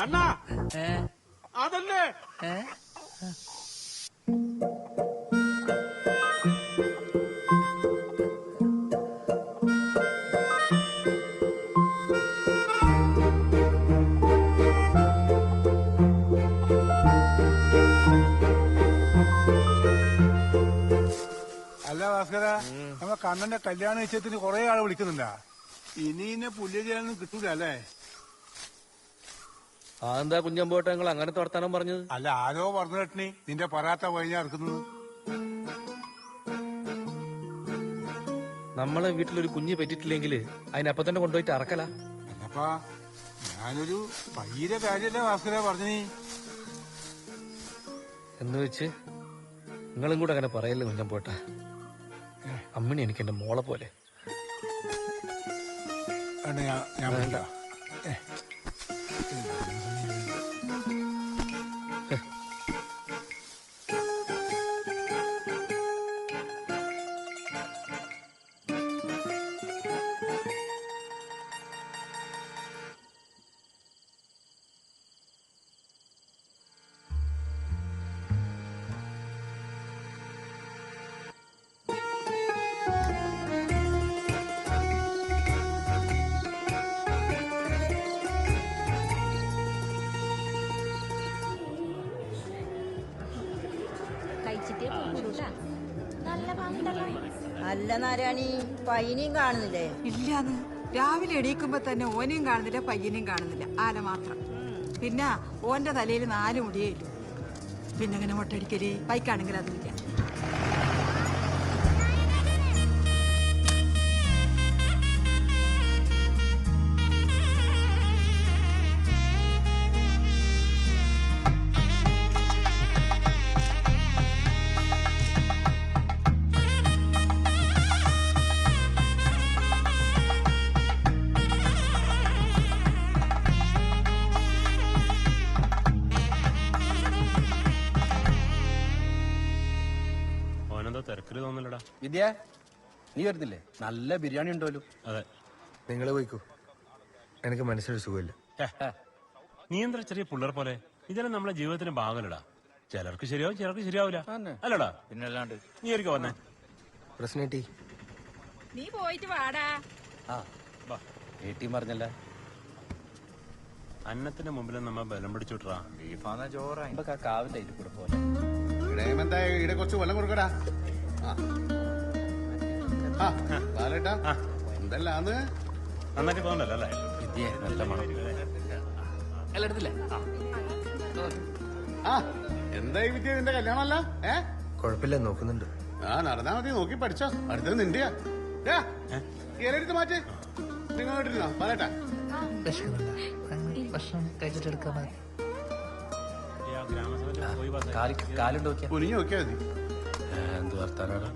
അണ്ണാ അതല്ലേ അല്ല ഭാസ്കര, നമ്മ കണ്ണന്റെ കല്യാണ നിശ്ചയത്തിന് കുറെ ആള് വിളിക്കുന്നുണ്ടാ. ഇനി ഇന്നെ പുല്ല് ചെയ്യാനൊന്നും കിട്ടൂല അല്ലേ? അതെന്താ കുഞ്ഞമ്പോട്ടെ നിങ്ങൾ അങ്ങനെ വർത്താനം പറഞ്ഞത്? അല്ല, ആരോ പറഞ്ഞു കേട്ടിനി നിന്റെ പറാത്ത വഴിഞ്ഞാ ഇറക്കുന്നത്. നമ്മളെ വീട്ടിലൊരു കുഞ്ഞ് പറ്റിയിട്ടില്ലെങ്കിൽ അതിനപ്പം തന്നെ കൊണ്ടുപോയിട്ട് അറക്കല. അല്ലപ്പാ, ഞാനൊരു പയ്യന്റെ കാര്യല്ലേ ഭാസ്കര പറഞ്ഞു. എന്ന് വെച്ച് നിങ്ങളും കൂടെ അങ്ങനെ പറയല്ലേ കുഞ്ഞമ്പോട്ടെ. അമ്മിണി എനിക്ക് എന്റെ മോളെ പോലെ. ഞാൻ വേണ്ട. അല്ല നാരായണി പൈനിയും കാണുന്നില്ലേ? ഇല്ലാന്ന്. രാവിലെ എണീക്കുമ്പോ തന്നെ ഓനെയും കാണുന്നില്ല പയ്യനെയും കാണുന്നില്ല, ആല മാത്രം. പിന്നെ ഓന്റെ തലയിൽ 4 മുടിയേ ഇല്ലു. പിന്നെ അങ്ങനെ മുട്ടടിക്കല് പൈക്കാണെങ്കിൽ അതുമില്ല. തിരക്കില് തോന്നില്ലടാ. വിദ്യ, നീ വരുന്നില്ലേ? നല്ല ബിരിയാണി ഉണ്ടല്ലോ. അതെ, നിങ്ങൾ പോയിക്കോ, എനിക്ക് മനസ്സിലൊരു സുഖമില്ല. നീ എന്താ ചെറിയ പിള്ളേർ പോലെ? ഇതെല്ലാം നമ്മളെ ജീവിതത്തിന് ഭാഗമല്ലടാ. ചിലർക്ക് ശരിയാവും, ചിലർക്ക് ശരിയാവില്ല. അല്ലടാ? പിന്നല്ലാണ്ട്. നീ ഒരിക്കൽ വന്നേ. പ്രശ്നേട്ടി നീ പോയിട്ട് വാടാ. പറഞ്ഞല്ല, അന്നത്തിന്റെ മുമ്പിൽ നമ്മ ബലം പിടിച്ചോട്ടാ. കാവിന്റെ കൂടെ പോലെ ഇവിടെ കുറച്ച് വെള്ളം കൊടുക്കടാ. എന്തെല്ലാന്ന് നന്നായിട്ട് തോന്നല്ലോ അല്ലേ? നല്ല മണം. എന്തായി വിദ്യ, നിന്റെ കല്യാണമല്ല? കുഴപ്പമില്ല, നോക്കുന്നുണ്ട്. നടന്നാ മതി, നോക്കി പഠിച്ചോ. അടുത്തത് നിന്റെയാ. ഇലടുത്ത് മാറ്റ്. നിങ്ങൾ കേട്ടിരുന്നോ? പറയട്ടെ. കുനിഞ്ഞു നോക്കിയാ മതി. എന്ത് വർത്താനാണ്?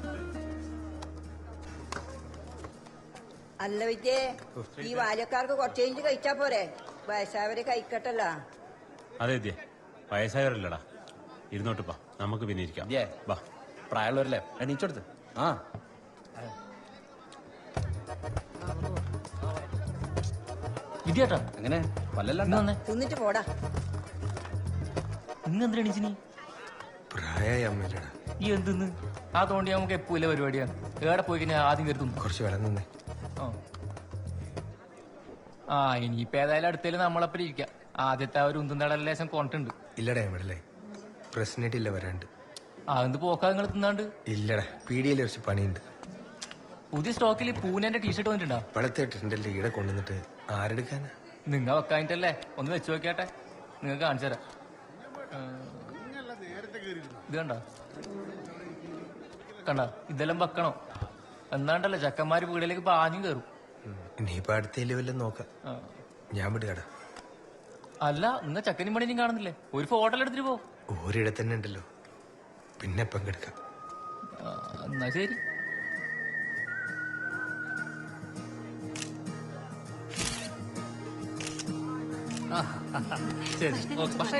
അല്ല വിദ്യേ, ഈ ബാല്യക്കാർക്ക് കുറച്ച് കഴിഞ്ഞ് കഴിച്ചാ പോരെ? വയസ്സായവരെ കഴിക്കട്ടല്ല. അതെ വിദ്യ, വയസ്സായവരല്ലടാ. ഇരുന്നോട്ടിപ്പാ, നമുക്ക് പിന്നെ ഇരിക്കാം. വാ, പ്രായമുള്ളവരല്ലേ, എണീച്ചെടുത്ത്. വിദ്യാട്ടാ എങ്ങനെ പല്ലല്ല തിന്നിട്ട് പോടാ. ഇന്ന് എന്തിനാ എണീച്ചു നീ? പ്രായമായ അമ്മയിലടാ. ഈ എന്തെന്ന് ആ തോണ്ടി നമുക്ക് എപ്പോഴും പരിപാടിയാണ്. ഏടെ പോയി കഴിഞ്ഞാൽ ആദ്യം കരുതും. കുറച്ച് വെള്ളം നിന്നേ. ഇനിയിപ്പോ ഏതായാലും അടുത്തേലും നമ്മളപ്പം ഇരിക്കാം. ആദ്യത്തെ ഒരു ഉന്തുന്നട ലേശം കൊണ്ടിട്ടുണ്ട്. ഇല്ലടാ ഇവിടെ പ്രശ്നമായിട്ടില്ല, വരാണ്ട്. എന്ത് പോക്കാ നിങ്ങൾ തിന്നാണ്ട്? ഇല്ലടാ, പീടിയയിൽ കുറച്ച് പണിയുണ്ട്. പുതിയ സ്റ്റോക്കിൽ പൂനെന്റെ ടീഷർട്ട് വന്നിട്ടുണ്ടോ? പഴത്തേട്ടിട്ടുണ്ടല്ലേ, ഇവിടെ കൊണ്ടുവന്നിട്ട് ആരെടുക്കാനാ? നിങ്ങൾ വെക്കാനിട്ടല്ലേ, ഒന്ന് വെച്ച് നോക്കിയാട്ടെ, നിങ്ങൾക്ക് കാണിച്ചു തരാം. ഇത് കണ്ട കണ്ട, ഇതെല്ലാം വെക്കണം. എന്നാണ്ടല്ലേ ചക്കന്മാര് വീടിലേക്ക് പാഞ്ഞും കയറും. ഇനിയിപ്പോ അടുത്തേലും വല്ലതും നോക്കാം. ഞാൻ വിടുകടാ. അല്ല, നിങ്ങൾ ചക്കനും പണിയും കാണുന്നില്ലേ? ഒരു ഫോട്ടോ എടുത്തിട്ട് പോ. ഒരിടത്ത് തന്നെ ഉണ്ടല്ലോ, പിന്നെ പങ്കെടുക്കാം. എന്നാ ശരി. ശരി, പക്ഷേ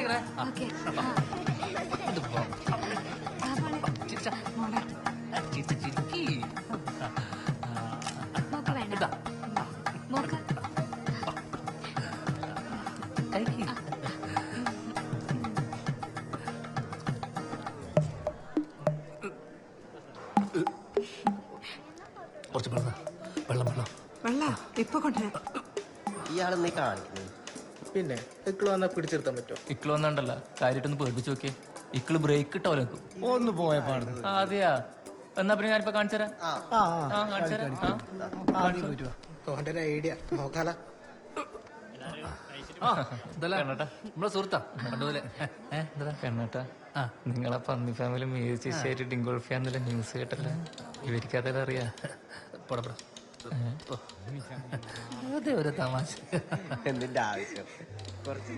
കുറച്ച് വെള്ളം വെള്ളം ഇപ്പൊ കൊണ്ടുവരാം. ഇയാളെന്നീ കാണിക്കുന്നത്. പിന്നെ ഇക്കള് വന്നാ പിടിച്ചെടുത്താൻ പറ്റുമോ? ഇക്കള് വന്നാണ്ടല്ല, കാര്യമായിട്ടൊന്ന് പേടിപ്പിച്ച് നോക്കിയേ. ഇക്കള് ബ്രേക്ക് ഇട്ടോലെ ഒന്ന് പോയ പാടുന്നു. അതെയാ? എന്നാ പിന്നെ ഞാനിപ്പോ കാണിച്ചു തരാം. ഒരു ഐഡിയ നോക്കാല. നമ്മളെ സുഹൃത്താ കണ്ടുപോലെ കണ്ണേട്ടാ. നിങ്ങളെ പന്നി ഫാമിലി മ്യൂസിഷ്യമായിട്ട് ഡിങ്കോൾഫിയ എന്നുള്ള ന്യൂസ് കേട്ടല്ലേ? ഇവർക്ക് അതെല്ലാം അറിയാ. അതെ, ഒരു തമാശ. എന്തിന്റെ ആവശ്യം? കുറച്ച്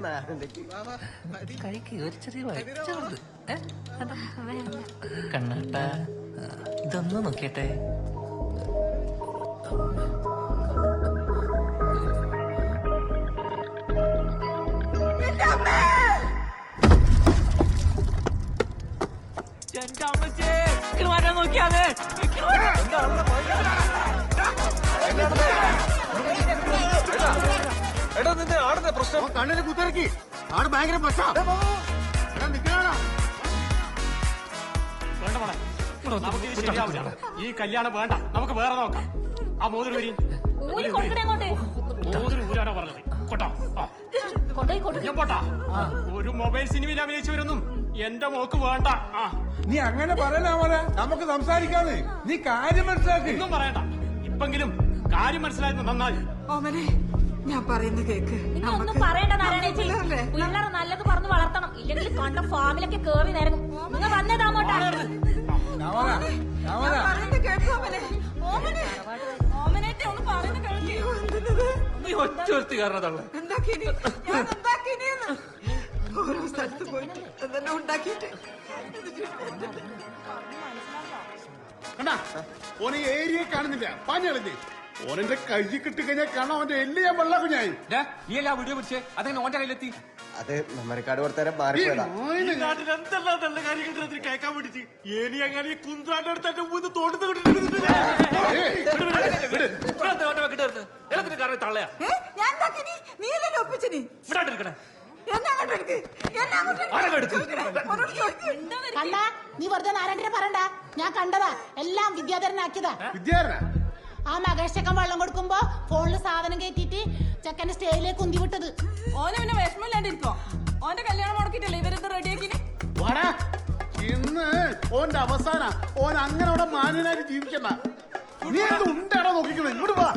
കഴിക്ക്, ഒരു ചെറിയ വയറ്റുണ്ട്. കണ്ണാട്ടാ, ഇതൊന്ന് നോക്കിയട്ടെ. നോക്കിയാതെ എടാ, നിന്റെ ആടിന്റെ പ്രശ്നം കണ്ണിന് കുത്തിറക്കി. ആട് ഭയങ്കര പ്രശ്നം. ഈ കല്യാണം വേണ്ട, നമുക്ക് വേറെ നോക്കാം. ആ മോതിരം വരി. ഊരി കൊടുക്കണേ അങ്ങോട്ട്. ഒരു മൊബൈൽ സിനിമയിൽ അഭിനയിച്ചവരൊന്നും എന്റെ മോക്ക് വേണ്ട. നീ അങ്ങനെ പറയണ മോനെ, നമുക്ക് സംസാരിക്കാന്ന്. നീ കാര്യം മനസ്സിലാക്കി. ഒന്നും പറയണ്ട. ഇപ്പെങ്കിലും കാര്യം മനസ്സിലായത് നന്നായി. ഓമനെ, ഞാൻ പറയുന്നത് കേക്ക്. നിങ്ങൾ ഒന്നും പറയണ്ട നാരായണേച്ചി. പിള്ളേരെ നല്ലത് പറഞ്ഞു വളർത്തണം, ഇല്ലെങ്കിൽ കണ്ട ഫാമിലൊക്കെ കേറി നിരങ്ങും. നിങ്ങൾ വന്നേതാ അങ്ങോട്ടാ. നീ ഒറ്റ ഒരുത്തി കാരണതള്ളേ. ഓരോ സ്ഥലത്ത് പോയിട്ട് എന്തെല്ലാം ഉണ്ടാക്കിയിട്ട് കണ്ടാ ഓനെ ഏരിയ കാണുന്നില്ല, പാഞ്ഞളിഞ്ഞ് ഓനെന്റെ കൈ കിട്ടി കഴിഞ്ഞാൽ കാണാൻ അവന്റെ എല്ല് ഞാൻ വെള്ള കുഞ്ഞായി. നീ എല്ലാ വീഡിയോ പിടിച്ചേ അതെങ്ങനെ ഓന്റെ കയ്യിലെത്തി? അത് നമ്മരക്കാട് പുറത്തേരെ മാറിപ്പോയതാ. എന്തെല്ലാം നല്ല കാര്യങ്ങൾ കേൾക്കാൻ വേണ്ടിട്ട് ഏനി അങ്ങനെ കുന്ത്രാന്റെ അടുത്ത് മുന്ന് തോട്ടത്ത് തള്ളയാ. കണ്ടാ, നീ വെറുതെ നാരായണനെ പറയണ്ട. ഞാൻ കണ്ടതാ, എല്ലാം വിദ്യാധരനാക്കിയതാ. ആ മകേഷ് ചെക്കൻ വെള്ളം കൊടുക്കുമ്പോ ഫോണില് സാധനം കയറ്റിട്ട് ചെക്കന്റെ സ്റ്റേജിലേക്ക് ഉന്തി വിട്ടത്. ഓനെ പിന്നെ വിഷമില്ലാണ്ടിരിക്കോ? ഓന്റെ കല്യാണം മുടക്കിട്ടല്ലേ ഇവരെന്ത് റെഡിയാക്കിന്? ഇന്ന് ഓന്റെ അവസാന ഓൻ അങ്ങനെ അവിടെ മാന്യനായിട്ട് ജീവിക്കണ്ട. നീ എന്ത് ഉണ്ടാണോ നോക്കിക്കുന്നത്? ഇങ്ങോട്ട് വാ.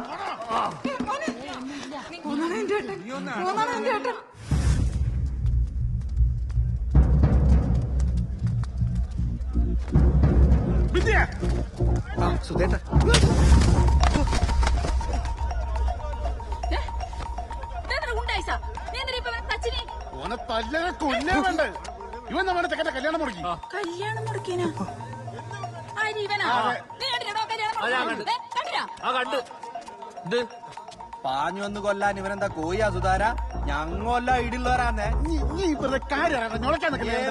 വിദ്യ സുധേട്ട, ഓനെ തല്ലനെ കൊല്ലാൻ വേണ്ട. ഇവൻ നമ്മുടെ ചെക്കന്റെ കല്യാണം മുടക്കി. കല്യാണം മുടക്കിനാ? പാഞ്ഞു വന്ന് കൊല്ലാൻ ഇവരെന്താ കോയാ സുധാര? ഞങ്ങല്ല ഇടുള്ളവരാന്നേ.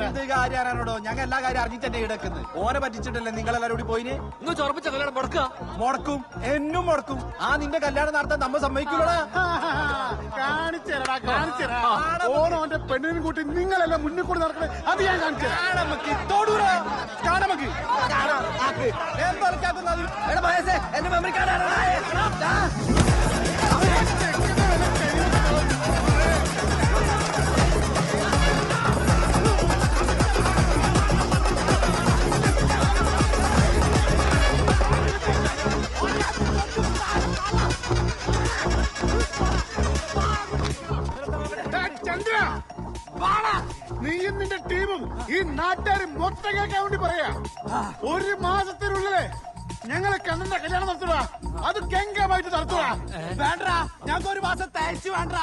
എന്ത് കാര്യം അറിയാനോടോ? ഞങ്ങൾ എല്ലാ കാര്യം അറിഞ്ഞിട്ടെന്നെ ഇടക്കുന്നത്. ഓനെ പറ്റിച്ചിട്ടല്ലേ നിങ്ങളെല്ലാരും കൂടി പോയിന്? നിങ്ങൾ ചൊറപ്പിച്ച കല്യാണം മുടക്കുക. മുടക്കും, എന്നും മുടക്കും. ആ നിന്റെ കല്യാണം നടത്താൻ നമ്മ സമ്മതിക്കൂടാ. കാണിച്ചേരടാ, കാണിച്ചേരാ. ഓനോന്റെ പെണ്ണിനും കൂട്ടി നിങ്ങളെല്ലാം മുന്നിൽ കൂടി നടക്കണേ. അത് ഞാൻ കാണിച്ചു എന്റെ മെമ്മറി കാർഡ് ചന്ദ്ര, നീയും നിന്റെ ടീമും ഈ നാട്ടുകാർ മൊത്തം കേൾക്കാൻ വേണ്ടി പറയാ. ഒരു മാസത്തിനുള്ളില് ഞങ്ങളെ കണ്ണന്റെ കല്യാണം നടത്തുക. അത് ഗംഗമായിട്ട് നടത്തുക. വേണ്ട, ഞങ്ങൾക്ക് ഒരു മാസം തയ്ച്ചു വേണ്ട.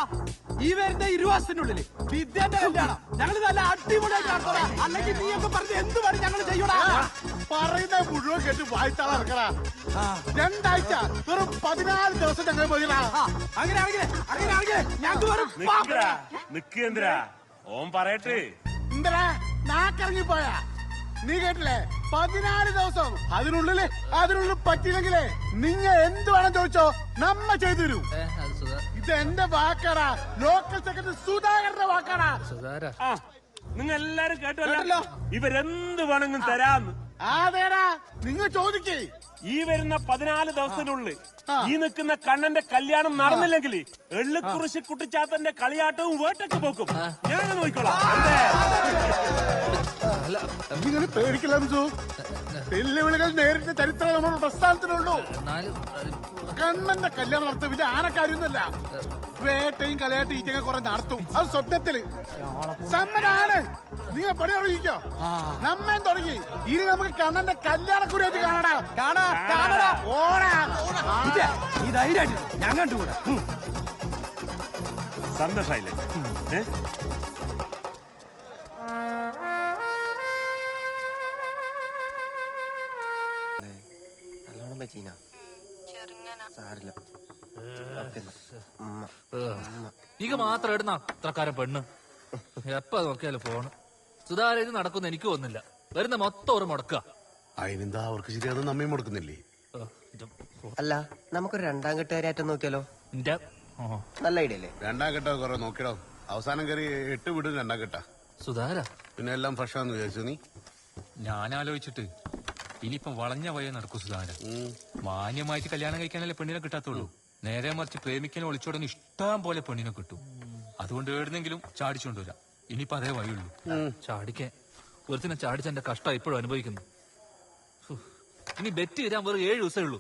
ഈ വരുന്ന 20 ദിവസത്തിനുള്ളിൽ വിദ്യന്റെ കല്യാണം ഞങ്ങൾ നല്ല അടിപൊളിയായിട്ട് നടത്തണം. അല്ലെങ്കിൽ നീയൊക്കെ പറഞ്ഞ് എന്ത് പണി ഞങ്ങൾ ചെയ്യൂടാ? പറയുന്ന മുഴുവൻ കേട്ട് വായിച്ചാളെ ഇറക്കടാ. 2 ആഴ്ച വെറും 14 ദിവസം ഞങ്ങൾ പോയിടാ. അങ്ങനെയാണെങ്കിൽ ഞങ്ങൾക്ക് വെറും നിക്കേന്ദ്രാ ഓൻ പറയട്ടെ. എന്തരാ നാക്കിറങ്ങി പോയാ? നീ കേട്ടില്ലേ? 14 ദിവസം. അതിനുള്ളിൽ പറ്റില്ലെങ്കിലേ നിങ്ങ എന്ത് വേണം ചോദിച്ചോ, നമ്മ ചെയ്തു തരൂ. ഇത് എന്റെ വാക്കാടാ, ലോക്കൽ സെക്രട്ടറി സുധാകരന്റെ വാക്കാടാ. നിങ്ങൾ എല്ലാരും കേട്ടല്ലോ, ഇവരെന്ത് വേണമെങ്കിലും തരാന്ന്. അതേടാ, നിങ്ങൾ ചോദിക്കേ. ഈ വരുന്ന 14 ദിവസത്തിനുള്ളിൽ ഈ നിൽക്കുന്ന കണ്ണന്റെ കല്യാണം നടന്നില്ലെങ്കിൽ എള്ളുക്കുറിശി കുട്ടിച്ചാത്തന്റെ കളിയാട്ടവും വേട്ടൊക്കെ പോക്കും. ഞാൻ നോക്കിക്കോളാം. നിങ്ങൾ പേടിക്കില്ല. വെല്ലുവിളികൾ നേരിട്ട് ചരിത്രം നമ്മുടെ പ്രസ്ഥാനത്തിനുള്ളൂ. കണ്ണന്റെ കല്യാണം നടത്തും. ഇത് ആനക്കാര്യൊന്നുമല്ല. വേട്ടയും കലയാട്ടും ഈറ്റൊക്കെ കുറെ നടത്തും. അത് സ്വപ്നത്തില് സമ്മനാണ്. നിങ്ങൾ പണി തുടങ്ങിക്കോ. നമ്മൻ തുടങ്ങി. ഇനി നമുക്ക് കണ്ണന്റെ കല്യാണക്കുറിയായിട്ട് കാണാടാ. ഓടാ ഈ ധൈര്യമായിട്ട് ഞാൻ കണ്ടുകൂടാ. സന്തോഷായില്ലേ? നല്ലോണം പറ്റീന സാരില്ല. ഇക മാത്രം ഇടുന്ന അത്രക്കാരൻ പെണ്ണ്. എപ്പ നോക്കിയാലും ഫോണ്. സുധാര ഇത് നടക്കുന്ന എനിക്ക് തോന്നുന്നില്ല. വരുന്ന മൊത്തം ഒരു മുടക്കുക. അതിനെന്താ അവർക്ക് ശരിയാതെ നമ്മയും മുടക്കുന്നില്ലേ? അല്ല, നമുക്കൊരു 2ാം കെട്ടുകാരായിട്ട് നോക്കിയാലോ? നല്ല ഐഡിയ അല്ലേ? 2ാം കെട്ടോ കുറെ നോക്കിടോ. അവസാനം കയറി 8 വീടും 2ാം കെട്ടാ. സുധാര പിന്നെ എല്ലാം ഫ്രഷാന്ന് വിചാരിച്ചു നീ? ഞാൻ ആലോചിച്ചിട്ട് ഇനിയിപ്പം വളഞ്ഞ വഴി നടക്കൂ സുധാര. മാന്യമായിട്ട് കല്യാണം കഴിക്കാനല്ലേ പെണ്ണിനെ കിട്ടാത്തുള്ളൂ. നേരെ മറിച്ച് പ്രേമിക്കാൻ ഒളിച്ചോടുന്ന ഇഷ്ടം പോലെ പെണ്ണിനെ കിട്ടും. അതുകൊണ്ട് എവിടുന്നെങ്കിലും ചാടിച്ചോണ്ടുവരാം. ഇനിയിപ്പോ അതേ വഴിയുള്ളൂ. ചാടിക്കാൻ ഒരുത്തിനെ ചാടിച്ച എന്റെ കഷ്ടം ഇപ്പോഴും അനുഭവിക്കുന്നു. ഇനി ബെറ്റ് വരാൻ വേറെ 7 ദിവസമേ ഉള്ളൂ.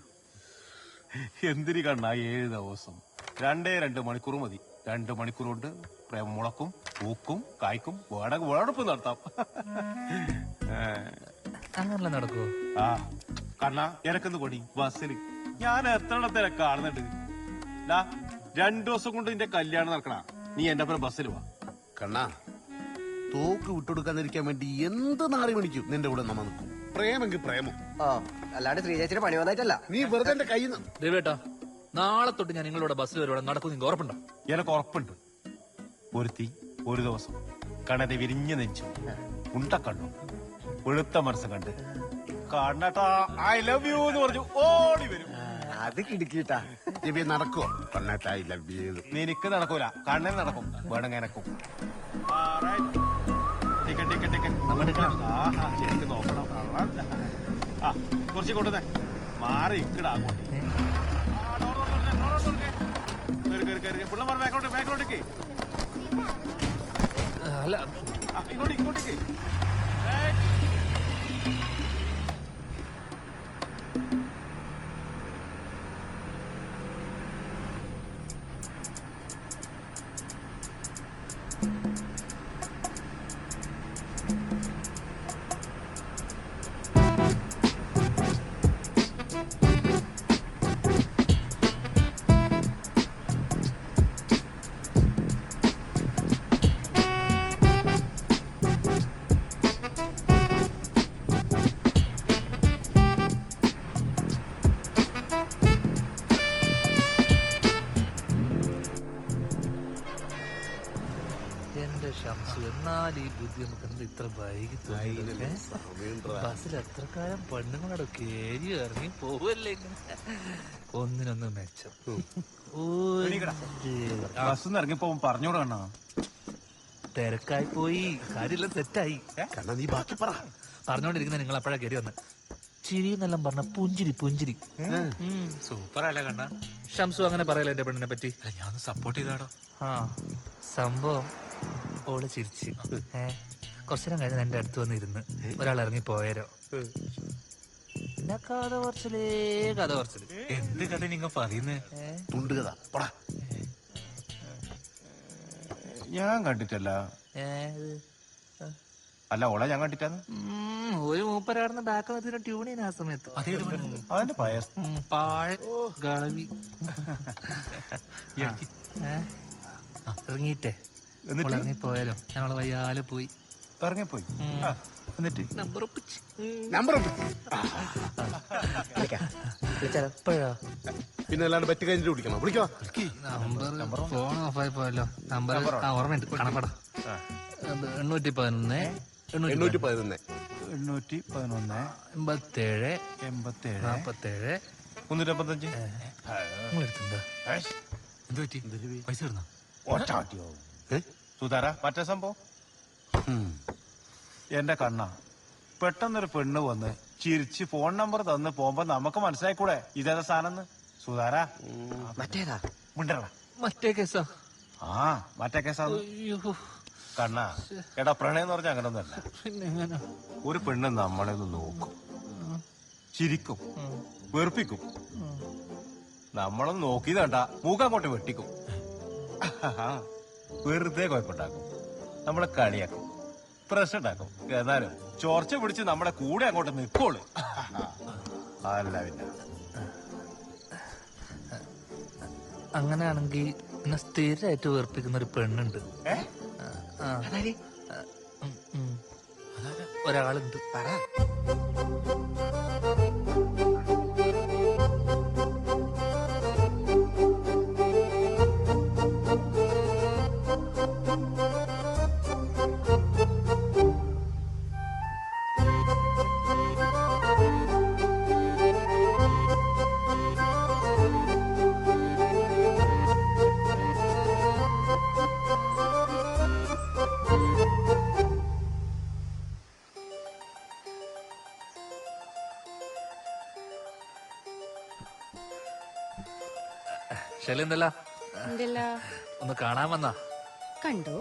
എന്തിരി കണ്ണ 7 ദിവസം? 2 മണിക്കൂർ മതി. 2 മണിക്കൂർ കൊണ്ട് പ്രേമം മുളക്കും, പൂക്കും, കായ്ക്കും, വേടപ്പ് നടത്താം. അങ്ങനല്ല നടക്കുവോ? ആ കണ്ണ എനക്കെന്ന് കൊടി ബസ്സിൽ ഞാൻ എത്രയിടത്തിനെ കാണുന്നുണ്ട്. 2 ദിവസം കൊണ്ട് നിന്റെ കല്യാണം നടക്കണ. നീ എന്റെ അപ്പുറം ബസ്സിൽ വാ. കണ്ണാ, തോക്ക് വിട്ടുകൊടുക്കാതിരിക്കാൻ വേണ്ടി എന്ത് നാറി മണിക്കും നിന്റെ കൂടെ നമ്മ നിൽക്കും. പ്രേമെങ്കിൽ പ്രേമം. അല്ലാണ്ട് ശ്രീചേച്ചിയുടെ പണി വന്നിട്ടല്ല. നീ വെറുതെ എന്റെ കയ്യിൽ നിന്ന്. ദേവേട്ടാ, നാളെ തൊട്ട് ഞാൻ നിങ്ങളുടെ ബസ്സിൽ വരുവാടെ നടക്കും. നിങ്ങൾക്ക് ഉറപ്പുണ്ടോ? എനിക്ക് ഉറപ്പുണ്ട്. ഒരുത്തി ഒരു ദിവസം കണ്ണന്റെ വിരിഞ്ഞ നെഞ്ചു ഉണ്ടക്കണ്ണു വെളുത്ത മനസ്സ് കണ്ട് കണ്ണട്ടാ ഐ ലവ് യു എന്ന് പറഞ്ഞു ഓടി വരും. അത് കിടക്കിട്ടാ നടക്കുവോ? കണ്ണേട്ടാ ഐ ലവ് യു. നിനക്ക് നടക്കൂല, കണ്ണൻ നടക്കും. വേണമെങ്കിൽ എനക്കും. ശരിക്ക് നോക്കണം. ആ കുറച്ച് കൊണ്ടുവന്നേ. മാറി ഇക്കടാ അങ്ങോട്ട്. പിള്ളമാർ ബാക്കോട്ടേക്ക് അല്ല ഇങ്ങോട്ടേക്ക്. എന്നാൽ ഈ ബുദ്ധി നമുക്ക് എന്താ ഇത്ര വൈകി തോന്നിയില്ലേ? ബസ്സിൽ എത്ര കാലം പെണ്ണുങ്ങളോട് കേരി ഇറങ്ങി പോവല്ലേ ഇങ്ങനെ. ഒന്നിനൊന്ന് മെച്ചം. ബസ് ഇറങ്ങിപ്പോ പറഞ്ഞോടാ. തിരക്കായി പോയി, കാര്യമെല്ലാം സെറ്റായി. നീ ബാക്കി പറ. പറഞ്ഞോണ്ടിരിക്കുന്ന നിങ്ങൾ അപ്പോഴാ കയറി വന്ന് ചിരി എന്നെല്ലാം പറഞ്ഞ പുഞ്ചിരി പുഞ്ചിരി. സൂപ്പർ അല്ലേ കണ്ണ? ഷംസു അങ്ങനെ പറയല എന്റെ പെണ്ണിനെ പറ്റി. ഞാൻ സപ്പോർട്ട് ചെയ്താടോ. ആ സംഭവം ഓള് ചിരിച്ച് കുറച്ചു നേരം കഴിഞ്ഞ് എന്റെ അടുത്ത് വന്നിരുന്ന് ഒരാൾ ഇറങ്ങി പോയാരോ. പിന്നെ കഥ കുറച്ചിലേ കഥ കുറച്ചില്. എന്ത് കഥ നിങ്ങൾ പറയുന്നേ? തുണ്ട് കഥ. ഞാൻ കണ്ടിട്ടല്ല. അല്ല ഓളെ ഞാൻ കണ്ടിട്ടാന്ന്. ഒരു മൂപ്പരാടുന്ന ബാക്ക് വന്നിട്ട് ട്യൂൺ ചെയ്യുന്ന ആ സമയത്ത് അതിന്റെ പാഴ കളവി ഇറങ്ങിയിട്ടേ ഇറങ്ങി പോയാലോ. ഞങ്ങള് വയ്യാലെ പോയി ഇറങ്ങിപ്പോയി. എന്നിട്ട് നമ്പർ എപ്പോഴാ പിന്നെ അല്ലാണ്ട് പറ്റി കഴിഞ്ഞിട്ട് വിളിക്കണം. വിളിക്കോ നമ്പർ ഫോൺ ഓഫായി പോയല്ലോ. നമ്പർ ഓർമ്മയുണ്ട്. കണക്കട 811 811 87 47 355. എന്ത് പറ്റി? പൈസ ഇടുന്ന സുധാര മറ്റേ സംഭവം എന്റെ കണ്ണ പെട്ടെന്നൊരു പെണ്ണ് വന്ന് ചിരിച്ച് ഫോൺ നമ്പർ തന്ന് പോകുമ്പോ നമുക്ക് മനസ്സിലായിക്കൂടെ ഇതേതാ സാധനം? സുധാര മറ്റേതാ മുണ്ടറ മറ്റേ കേസാ. ആ മറ്റേ കേസാണ് കണ്ണ. എടാ പ്രണയം എന്ന് പറഞ്ഞാൽ അങ്ങനൊന്നല്ല. ഒരു പെണ്ണ് നമ്മളെ ഒന്ന് നോക്കും, ചിരിക്കും, വെറുപ്പിക്കും. നമ്മളൊന്ന് നോക്കിയത് കണ്ട മൂക്ക് അങ്ങോട്ട് വെട്ടിക്കും. വെറുതെ കുഴപ്പമുണ്ടാക്കും, നമ്മളെ കളിയാക്കും, പ്രശ്നം ഉണ്ടാക്കും. എന്നാലും ചോർച്ച പിടിച്ച് നമ്മുടെ കൂടെ അങ്ങോട്ട് നിൽക്കോളൂ. അല്ല പിന്നെ അങ്ങനെയാണെങ്കിൽ എന്നെ സ്ഥിരമായിട്ട് വെറുപ്പിക്കുന്ന ഒരു പെണ്ണുണ്ട്. ഒരാളുണ്ട്. ശരി എന്തല്ല എന്തല്ല ഒന്ന് കാണാൻ വന്നാ. കണ്ടോ?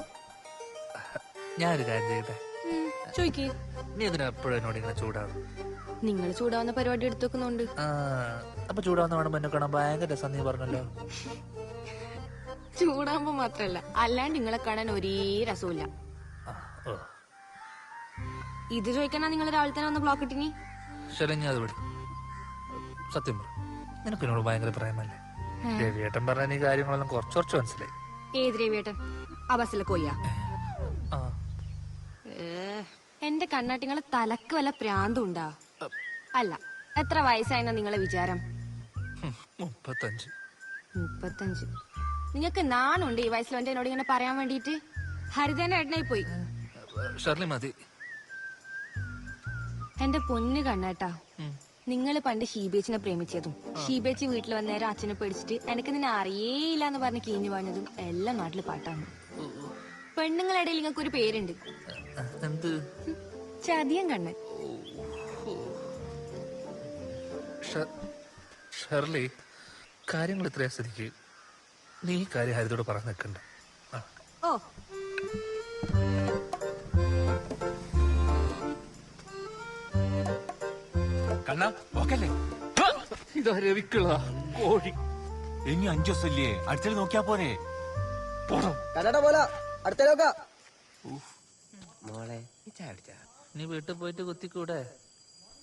ഞാനൊരു കാര്യം ചെയ്യട്ടെ? ചോയ്ക്ക്. നീ ഇതിന് എപ്പോഴും എന്നോട് ഇങ്ങനെ ചൂടാവും? നിങ്ങൾ ചൂടാവുന്ന പരിപാടി എടുത്തു വെക്കുന്നുണ്ട്. അപ്പൊ ചൂടാവുന്ന വേണം എന്നെ കാണാൻ ഭയങ്കര രസം നീ പറഞ്ഞല്ലോ. ചൂടാവുമ്പോ മാത്രല്ല, അല്ലാണ്ട് നിങ്ങളെ കാണാൻ ഒരേ രസമില്ല. ഇത് ചോദിക്കണ നിങ്ങൾ രാവിലെ തന്നെ ഒന്ന് ബ്ലോക്ക് ഇട്ടിനി. ശരി, ഞാൻ അത് വിടും. സത്യം പറ, നിനക്ക് എന്നോട് ഭയങ്കര പ്രേമല്ലേ? രവിയേട്ടൻ പറഞ്ഞ നീ കാര്യങ്ങളെല്ലാം കുറച്ച് മനസ്സിലായി. ഏത് രവിയേട്ടൻ? ആ ബസ്സിലെ കൊയ്യ. എന്റെ കണ്ണാട്ടിങ്ങളെ തലക്ക് വല്ല പ്രാന്തുണ്ടാ? അല്ല, എത്ര വയസ്സായെന്ന നിങ്ങളെ വിചാരം? 35. നിങ്ങൾക്ക് നാണുണ്ട് ഈ വയസ്സിൽ എന്നോട് ഇങ്ങനെ പറയാൻ വേണ്ടിട്ട്? ഹരിതേന്റെ ഏട്ടനായി പോയി. മതി. എന്റെ പൊന്ന് കണ്ണാട്ടാ, നിങ്ങൾ പണ്ട് ഷീബേച്ചിനെ പ്രേമിച്ചതും ഷീബേച്ചി വീട്ടിൽ വന്നേരം അച്ഛനെ പേടിച്ചിട്ട് എനിക്ക് നിന്നെ അറിയേയില്ല എന്ന് പറഞ്ഞ് കീഞ്ഞു പറഞ്ഞതും എല്ലാം നാട്ടില് പാട്ടാണ്. പെണ്ണുങ്ങളുടെ ഇടയിൽ നിങ്ങൾക്ക് ഒരു പേരുണ്ട്, ചതിയൻ കണ്ണൻ. ഷെർലി, കാര്യങ്ങൾ ഇത്രയും സ്ഥിതിക്ക് നീ ഈ കാര്യം ഹരിതോട് പറഞ്ഞു നിൽക്കണ്ട. ഓ, കണ്ണാ ഓക്കല്ലേ? ഇതാ രവിക്കുള്ള കോഴി. ഇനി 5 ദിവസമില്ലേ, അടുത്തത് നോക്കിയാ പോരെ? മോളെ നീ വീട്ടിൽ പോയിട്ട് കുത്തിക്കൂടെ?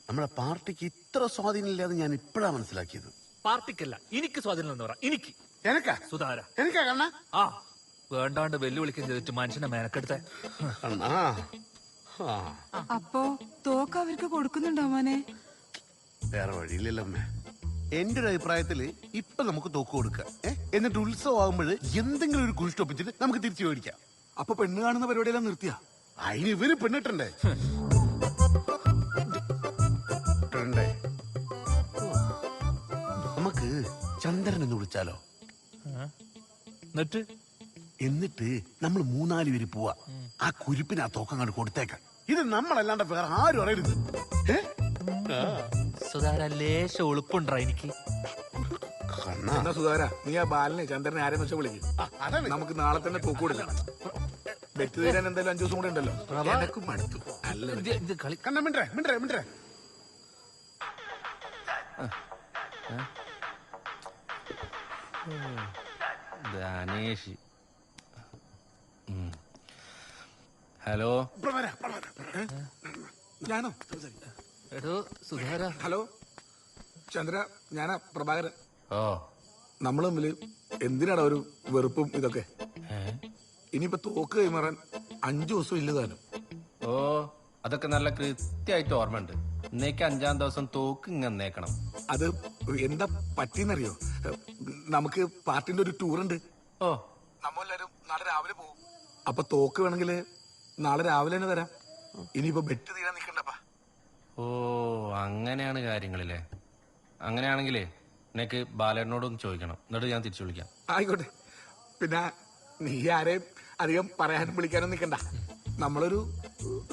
നമ്മുടെ പാർട്ടിക്ക് ഇത്ര സ്വാധീനമില്ലാതെ ഞാൻ ഇപ്പോഴാ മനസ്സിലാക്കിയത്. പാർട്ടിക്കല്ല, എനിക്ക് സ്വാധീനം എന്ന് പറ. എനിക്ക് എനക്കാ സുധാര എനിക്കാ കണ്ണ. ആ വേണ്ടാണ്ട് വെല്ലുവിളിക്കാൻ ചെയ്തിട്ട് മനുഷ്യനെ മേനക്കെടുത്ത. അപ്പോ തോക്ക് അവർക്ക് കൊടുക്കുന്നുണ്ടോ മോനെ? വേറെ വഴിയില്ലല്ലോ അമ്മേ. എന്റെ ഒരു അഭിപ്രായത്തില് ഇപ്പൊ നമുക്ക് തോക്ക് കൊടുക്കാം. എന്നിട്ട് ഉത്സവം ആകുമ്പോൾ എന്തെങ്കിലും ഒരു കുഴിസ്റ്റൊപ്പിച്ചിട്ട് നമുക്ക് തിരിച്ചു മേടിക്കാം. അപ്പൊ പെണ്ണ് കാണുന്ന പരിപാടിയെല്ലാം നിർത്തിയ? അതിന് ഇവര് പെണ്ണിട്ടണ്ടേ? നമുക്ക് ചന്ദ്രൻ എന്ന് വിളിച്ചാലോ? എന്നിട്ട് നമ്മൾ 3-4 പേര് പോവാ. ആ കുരിപ്പിന് ആ തോക്കങ്ങാണ്ട് കൊടുത്തേക്കാം. ഇത് നമ്മളല്ലാണ്ട് വേറെ ആരും അറിയരുത്. സുധാര ലേശം ഉളുപ്പുണ്ടാ എനിക്ക്? എന്നാ സുധാര, നീ ആ ബാലനെ ചന്ദ്രനെ ആരെന്ന് വെച്ചാൽ വിളിക്കും. നമുക്ക് നാളെ തന്നെ തോക്ക് കൊടുക്കാം. വെറ്റ് തീരാൻ എന്തായാലും 5 ദിവസം കൂടെ ഉണ്ടല്ലോ. ധനേഷ്. ഹലോ. ഞാനോ? സുധാര. ഹലോ ചന്ദ്ര, ഞാനാ പ്രഭാകരൻ. ഓ, നമ്മൾ തമ്മില് എന്തിനാണ് ഒരു വെറുപ്പും ഇതൊക്കെ? ഇനിയിപ്പോ തോക്ക് കൈമാറാൻ 5 ദിവസം ഇല്ലതാനും. ഓ, അതൊക്കെ നല്ല കൃത്യമായിട്ട് ഓർമ്മയുണ്ട്. ഇന്നേക്ക് 5-ാം ദിവസം തോക്ക് ഇങ്ങന്നേക്കണം. അത് എന്താ പറ്റിയെന്നറിയോ? നമുക്ക് പാർട്ടിന്റെ ഒരു ടൂർ ഉണ്ട്. ഓ, നമ്മളെല്ലാരും നാളെ രാവിലെ പോകും. അപ്പൊ തോക്ക് വേണമെങ്കിൽ നാളെ രാവിലെ തന്നെ തരാം. ഇനിയിപ്പോ ബെറ്റ് തീരാൻ നിക്കണ്ടപ്പാ. ഓ, അങ്ങനെയാണ് കാര്യങ്ങളില്ലേ? അങ്ങനെയാണെങ്കിലേ എനിക്ക് ബാലേട്ടനോടൊന്ന് ചോദിക്കണം, എന്നിട്ട് ഞാൻ തിരിച്ചു വിളിക്കാം. ആയിക്കോട്ടെ. പിന്നെ നീ ആരെയും അധികം പറയാനും വിളിക്കാനും നിക്കണ്ട. നമ്മളൊരു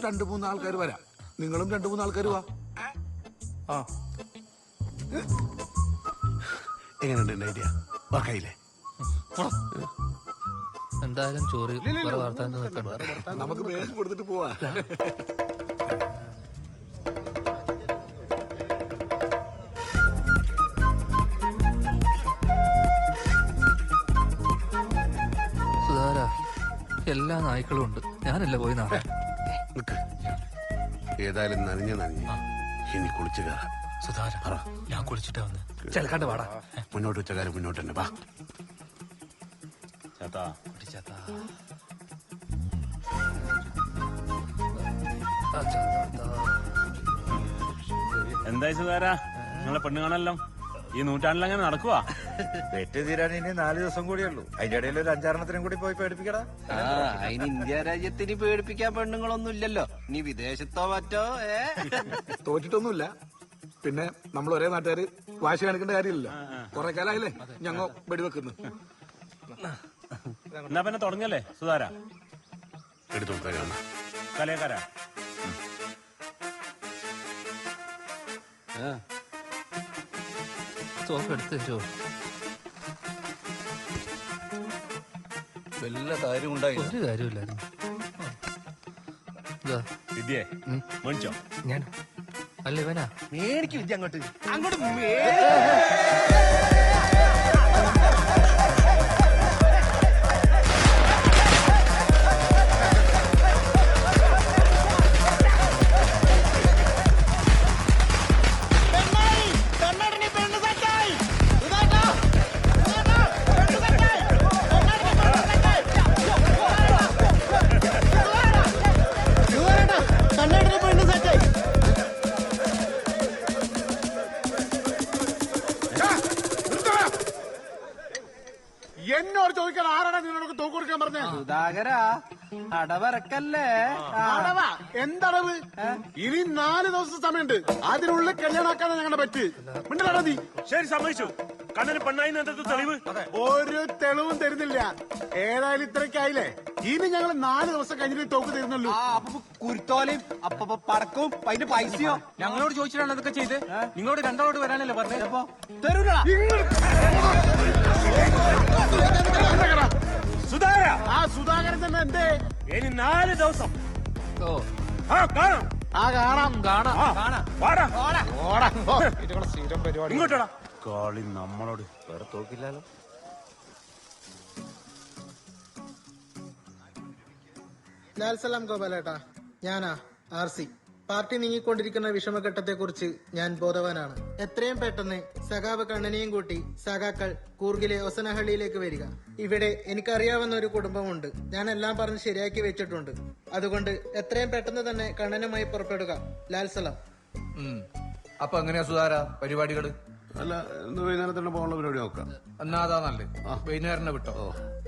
2-3 ആൾക്കാർ വരാം. നിങ്ങളും 2-3 ആൾക്കാർ വാ. എങ്ങനെയുണ്ട് ഐഡിയ? വാക്കായില്ലേ? എന്തായാലും ചോറി നമുക്ക് വേഷം കൊടുത്തിട്ട് പോവാ. സുധാര, എല്ലാ നായ്ക്കളും ഉണ്ട്, ഞാനല്ല പോയി നാളെ. ഏതായാലും നനഞ്ഞ് ഇനി കുളിച്ചു കയറാം. സുധാര, ഞാൻ കുളിച്ചിട്ടാ വന്ന്. ചെലക്കാണ്ട് വാടാ. മുന്നോട്ട് വെച്ച കാര്യം മുന്നോട്ട് തന്നെ വാ. എന്തായി സുധാര, നിങ്ങളെ പെണ്ണ് കാണല്ലോ? ഈ നൂറ്റാണ്ടിൽ അങ്ങനെ നടക്കുവാ? വെറ്റ് തീരാൻ ഇനി 4 ദിവസം കൂടിയുള്ളൂ. അതിന്റെ ഇടയിൽ ഒരു 5-6 കൂടി പോയി പേടിപ്പിക്കടാ. അതിന് ഇന്ത്യ രാജ്യത്തിന് പേടിപ്പിക്കാൻ പെണ്ണുങ്ങളൊന്നും ഇല്ലല്ലോ. നീ വിദേശത്തോ മറ്റോ? തോറ്റിട്ടൊന്നുമില്ല. പിന്നെ നമ്മൾ ഒരേ നാട്ടുകാര് വാശി കാണിക്കേണ്ട കാര്യമില്ലല്ലോ. കുറെ കാലായില്ലേ ഞങ്ങ വെടിവെക്കുന്നു. എന്നാ പിന്നെ തുടങ്ങല്ലേ സുധാര? എടുത്തു കലയക്കാരാ. തോക്കെടുത്ത് വല്ല കാര്യം ഉണ്ടായി ഒരു കാര്യമില്ലായിരുന്നു. വിദ്യേ മേടിച്ചോ? ഞാൻ അല്ല ഇവനാ മേടിക്കും വിദ്യ അങ്ങോട്ട് അങ്ങോട്ട് എന്നോട് ചോദിക്കാൻ ആരാണ് നിന്നോട് തോക്ക് കൊടുക്കാൻ പറഞ്ഞത്? സുധാകരാ അടവറക്കല്ലേ. അടവ എന്തടവ്? ഇനി 4 ദിവസം സമയമുണ്ട്. അതിനുള്ളിൽ കല്യാണാക്കാതെ ഞങ്ങളുടെ പറ്റ്. മിണ്ടടാ നീ. ശരി സമ്മതിച്ചു. കണ്ണന് പെണ്ണായി തെളിവ് ഒരു തെളിവും തരുന്നില്ല. ഏതായാലും ഇത്രയ്ക്കായില്ലേ? ഇനി ഞങ്ങൾ 4 ദിവസം കഴിഞ്ഞിട്ട് തോക്ക് തരുന്നുള്ളൂ. അപ്പൊ കുരുത്തോലയും അപ്പൊ പടക്കവും അതിന്റെ പൈസയോ ഞങ്ങളോട് ചോദിച്ചിട്ടാണ് അതൊക്കെ ചെയ്ത്. നിങ്ങളോട് രണ്ടാളോട് വരാനല്ലേ പറഞ്ഞത്? അപ്പൊ തരൂല. സുധാകര ആ സുധാകരൻ തന്നെ എന്തേ? ഇനി 4 ദിവസം കാണാം. ഇങ്ങോട്ടാ കളി നമ്മളോട് വേറെ തോക്കില്ലാലോ. ലാൽസലാം ഗോപാലേട്ടാ, ഞാനാ RC. പാർട്ടി നീങ്ങിക്കൊണ്ടിരിക്കുന്ന വിഷമഘട്ടത്തെക്കുറിച്ച് ഞാൻ ബോധവാനാണ്. എത്രയും പെട്ടെന്ന് സഖാവ് കണ്ണനെയും കൂട്ടി സഖാക്കൾ കൂർഗിലെ ഒസനഹള്ളിയിലേക്ക് വരിക. ഇവിടെ എനിക്കറിയാവുന്ന ഒരു കുടുംബമുണ്ട്. ഞാൻ എല്ലാം പറഞ്ഞ് ശരിയാക്കി വെച്ചിട്ടുണ്ട്. അതുകൊണ്ട് എത്രയും പെട്ടെന്ന് തന്നെ കണ്ണനുമായി പുറപ്പെടുക. ലാൽസലാം. അപ്പൊ എങ്ങനെയാ സുധാര പരിപാടികള്? അല്ല, ഇന്ന് വൈകുന്നേരം തന്നെ പോകാനുള്ള പരിപാടി നോക്കാം. എന്നാ അതാ നല്ലത്. വൈകുന്നേരം വിട്ടോ.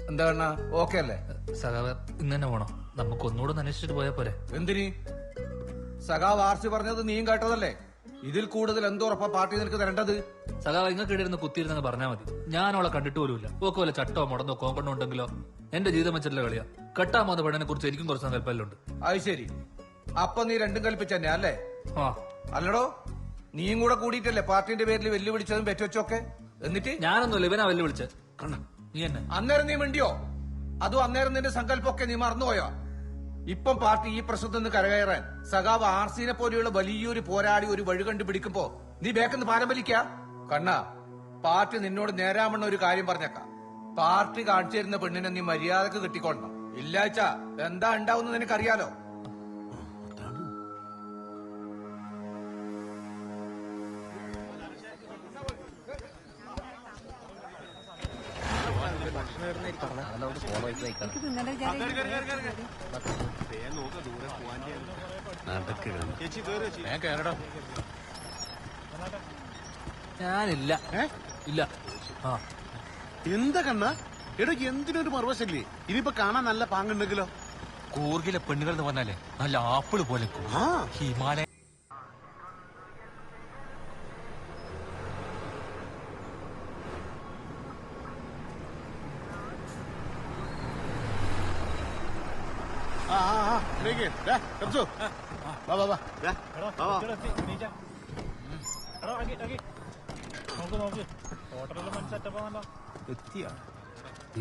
എന്താ കണ്ണ ഓക്കെ അല്ലേ? സഖാവ് ഇന്ന് തന്നെ പോണോ? നമുക്ക് ഒന്നുകൂടെ അന്വേഷിച്ചിട്ട് പോയാ പോരെ? എന്തിന്? സഖാവ് RC പറഞ്ഞത് നീയും കേട്ടതല്ലേ? ഇതിൽ കൂടുതൽ എന്തോറപ്പാ പാർട്ടി നിനക്ക് തരേണ്ടത്? സഖാവ് നിങ്ങൾക്ക് ഇടയിരുന്ന് കുത്തിയിരുന്നെന്ന് പറഞ്ഞാൽ മതി. ഞാൻ അവളെ കണ്ടിട്ട് പോലുമില്ല. ഓക്കെ വല്ല ചട്ടോ മുടന്നോ കോങ്കണ്ണോ ഉണ്ടെങ്കിലോ എന്റെ ജീവിതം വെച്ചിട്ടുള്ള കളിയാ. കെട്ടാമോന്ന പെണ്ണിനെ കുറിച്ച് എനിക്കും കുറച്ച് സങ്കല്പമുണ്ട്. അത് ശരി. അപ്പൊ നീ രണ്ടും കൽപ്പിച്ചന്നെ അല്ലേ? ആ അല്ലടോ, നീയും കൂടെ കൂടിയിട്ടല്ലേ പാർട്ടിന്റെ പേരിൽ വെല്ലുവിളിച്ചതും പെറ്റുവച്ചൊക്കെ? എന്നിട്ട് ഞാനൊന്നുമില്ല, ഇവനാ വെല്ലുവിളിച്ചത്. നീ എന്നെ അന്നേരം നീ മിണ്ടിയോ? അതും അന്നേരം നിന്റെ സങ്കല്പമൊക്കെ നീ മറന്നുപോയോ? ഇപ്പം പാർട്ടി ഈ പ്രശ്നത്തിൽ നിന്ന് കരകയറാൻ സഖാവ് RCനെ പോലെയുള്ള വലിയൊരു പോരാളി ഒരു വഴി കണ്ടുപിടിക്കുമ്പോ നീ ബേക്കെന്ന് പാരം വലിക്ക. കണ്ണ, പാർട്ടി നിന്നോട് നേരാമണ്ണ ഒരു കാര്യം പറഞ്ഞേക്കാം. പാർട്ടി കാണിച്ചു തരുന്ന പെണ്ണിനെ നീ മര്യാദക്ക് കിട്ടിക്കൊള്ളണം. ഇല്ലാച്ച എന്താ ഉണ്ടാവുന്ന നിനക്കറിയാലോ. ഞാനില്ല. ഇല്ല. എന്താ കണ്ണ? എടാ എന്തിനൊരു മറുവശല്ലേ? ഇനിയിപ്പോ കാണാൻ നല്ല പാങ്ങുണ്ടെങ്കിലോ? കൂർഗിലെ പെണ്ണുകൾ എന്ന് പറഞ്ഞാലേ നല്ല ആപ്പിള് പോലെ ഹിമാലയ.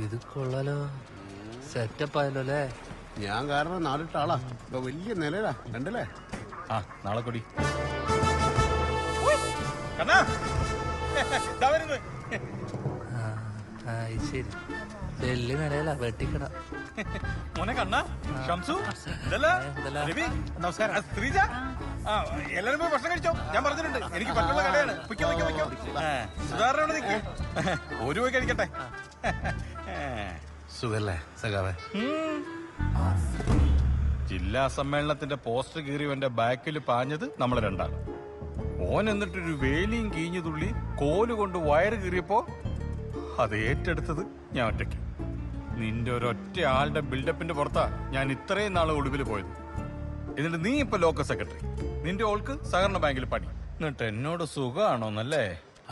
ഇത് കൊള്ളാലോ, സെറ്റപ്പ് ആയല്ലോ അല്ലേ? ഞാൻ കാരണം നാലിട്ട ആളാ. ഇപ്പൊ വലിയ നിലയിലാ, കണ്ടല്ലേ? നാളെ കൂടി ശരി. വലിയ നിലയില വെട്ടിക്കട. മോനെ കണ്ണ, ഷംസു, നമസ്കാരം. ശ്രീജ, എല്ലാരും പോയി ഭക്ഷണം കഴിച്ചോ? ഞാൻ പറഞ്ഞിട്ടുണ്ട് എനിക്ക് പറ്റുള്ള കടയാണ്. സുധാരണ ഒരു പോയി കഴിക്കട്ടെ. സുഖല്ലേ സഖാവേ? ജില്ലാ സമ്മേളനത്തിന്റെ പോസ്റ്റർ കീറിയവന്റെ ബാക്കിൽ പാഞ്ഞത് നമ്മളെ രണ്ടാണ്. ഓൻ എന്നിട്ടൊരു വേലിയും കീഞ്ഞു തുള്ളി കോലുകൊണ്ട് വയറ് കീറിയപ്പോ അത് ഏറ്റെടുത്തത് ഞാൻ ഒറ്റയ്ക്ക്. നിന്റെ ഒരൊറ്റ ആളുടെ ബിൽഡപ്പിന്റെ പുറത്താ ഞാൻ ഇത്രയും നാളെ ഒളിവിൽ പോയത്. എന്നിട്ട് നീ ഇപ്പൊ ലോക്കൽ സെക്രട്ടറി, നിന്റെ ഓൾക്ക് സഹകരണ ബാങ്കിൽ പണി. എന്നിട്ട് എന്നോട് സുഖമാണോന്നല്ലേ?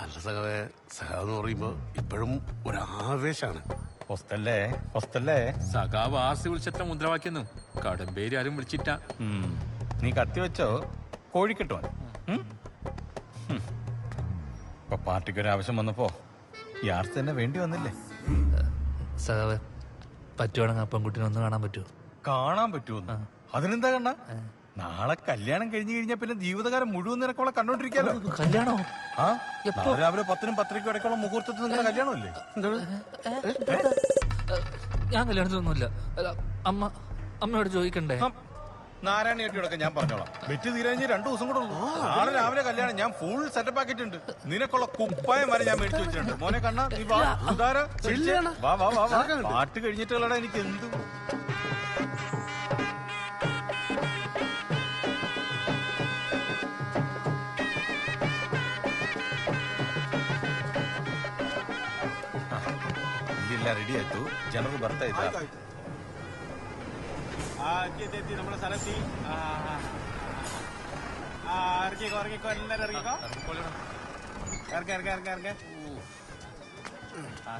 അല്ല സഖാവേ, സഖാവ് എന്ന് പറയുമ്പോ ഇപ്പോഴും ഒരാവേശാണ്. ഹോസ്റ്റല്ലേ ഹോസ്റ്റല്ലേ? സഖാവ് RC വിളിച്ചത്ര മുദ്രാവാക്യൊന്നും കടമ്പേരി ആരും വിളിച്ചിട്ട. നീ കത്തി വെച്ചോ കോഴിക്കെട്ടുവാൻ. ഇപ്പൊ പാർട്ടിക്ക് ഒരു ആവശ്യം വന്നപ്പോ ഈ RC തന്നെ വേണ്ടി വന്നില്ലേ? സഖാവ് പറ്റുവാണെങ്കിൽ ആ പെൺകുട്ടിനെ ഒന്ന് കാണാൻ പറ്റുമോ? കാണാൻ പറ്റുമോ? അതിനെന്താ കണ്ണ? നാളെ കല്യാണം കഴിഞ്ഞു കഴിഞ്ഞാൽ പിന്നെ ജീവിതകാലം മുഴുവൻ നിനക്കോളെ കണ്ടോണ്ടിരിക്കാലോ. കല്യാണോ? ആ രാവിലെ 10-നും 10:30 ഇടയ്ക്കുള്ള മുഹൂർത്തത്തിൽ നിങ്ങളുടെ കല്യാണമല്ലേ? ഞാൻ കല്യാണത്തിനൊന്നുമില്ല. അമ്മയോട് ചോദിക്കണ്ടേ? നാരായണിയൊക്കെ ഞാൻ പറഞ്ഞോളാം. വെറ്റ് തീരാഞ്ഞ് 2 ദിവസം കൂടെ ഉള്ളൂ. നാളെ രാവിലെ കല്യാണം. ഞാൻ ഫുൾ സെറ്റപ്പ് ആക്കിയിട്ടുണ്ട്. നിനക്കുള്ള കുപ്പായം വരെ ഞാൻ മേടിച്ചു വെച്ചിട്ടുണ്ട്. മോനെ കണ്ണ നീ വാ. സുധാര വാ വാ വാ വാ. പാട്ട് കഴിഞ്ഞിട്ടുള്ളടാ എനിക്ക് എന്ത്. ഇല്ല റെഡി ആയിട്ടു. ಜನರು ಬರ್ತಾ ಇದ್ದಾರೆ. നമ്മുടെ സ്ഥലത്തി ഇറങ്ങിക്കോ ഇറങ്ങിക്കോ എല്ലാരും ഇറങ്ങിക്കോ. ഇറങ്ങ ഇറങ്ങ ഇറങ്ങ ഇറങ്ങ.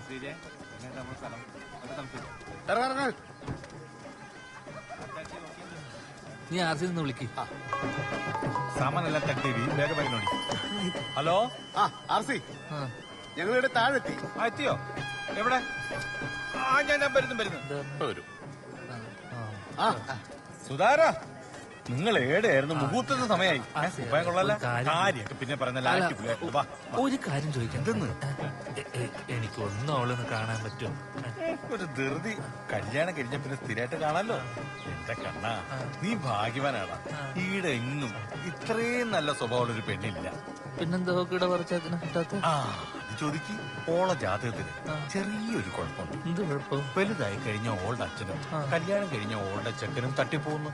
ശ്രീജെ നമ്മുടെ സ്ഥലം നീ ആർസി നിന്ന് വിളിക്ക്. സാമാനെല്ലാം തട്ടീരി വേഗം വേഗം നോടി. ഹലോ ആർസി, ഞങ്ങളിവിടെ താഴെത്തി. എത്തിയോ? എവിടെ? ഞാൻ വരുന്നു വരും. സുധാര നിങ്ങൾ ഏടെയായിരുന്നു? മുഹൂർത്തത്തിന് സമയമായി. കൊള്ളല്ല കാര്യമൊക്കെ പിന്നെ പറഞ്ഞ ഒരു കാര്യം ചോദിക്കാം. എനിക്ക് ഒന്നും അവളൊന്ന് കാണാൻ പറ്റുമോ? ഒരു ധൃതി. കല്യാണം കഴിഞ്ഞ പിന്നെ സ്ഥിരമായിട്ട് കാണാലോ. എന്റെ കണ്ണ നീ ഭാഗ്യവാനാണ്. ഈടെ എങ്ങും ഇത്രയും നല്ല സ്വഭാവമുള്ള ഒരു പെണ്ണില്ല. പിന്നെന്താ ഇവിടെ പറിച്ചതിന് കിട്ടാത്ത? ചോദിക്ക്. ഓള ജാതകത്തിന് ചെറിയൊരു കുഴപ്പമുണ്ട്. എന്ത് കുഴപ്പം? വലുതായി കഴിഞ്ഞ ഓളുടെ അച്ഛനും കല്യാണം കഴിഞ്ഞ ഓളുടെ ചെക്കനും തട്ടിപ്പോകുന്നു.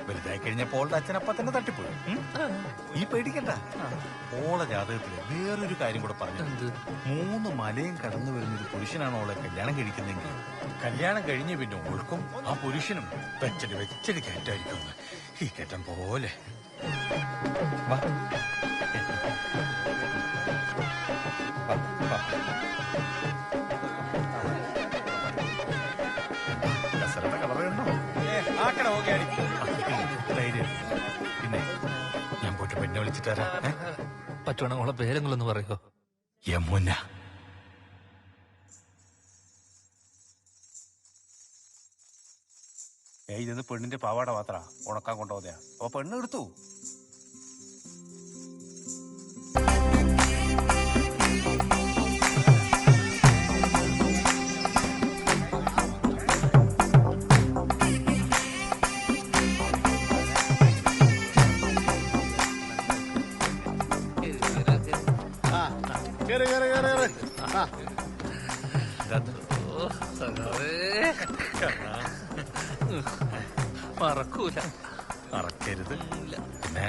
വലുതായി കഴിഞ്ഞപ്പോ ഓളുടെ അച്ഛൻ അപ്പ തന്നെ തട്ടിപ്പോയി. ഈ പേടിക്കണ്ട. ഓള ജാതകത്തില് വേറൊരു കാര്യം കൂടെ പറഞ്ഞു. 3 മലയും കടന്നു വരുന്നൊരു പുരുഷനാണ് ഓളെ കല്യാണം കഴിക്കുന്നെങ്കിൽ കല്യാണം കഴിഞ്ഞ് പിന്നെ ഓൾക്കും ആ പുരുഷനും വെച്ചടി കയറ്റായിരിക്കും. ഈ കയറ്റം പോലെ പിന്നെ ഞാൻ പോയിട്ട് പെണ്ണെ വിളിച്ചിട്ട് തരാം. പറ്റുവാണെങ്കിൽ അവളെ പേരെങ്കിലൊന്ന് പറയോ? യമുന. ഇതെന്ന് പെണ്ണിന്റെ പാവാട മാത്ര ഉണക്കാൻ കൊണ്ടുപോകുന്നയാ. അപ്പൊ പെണ്ണ് എടുത്തു. മറക്കൂല. മറക്കരുത്. പിന്നെ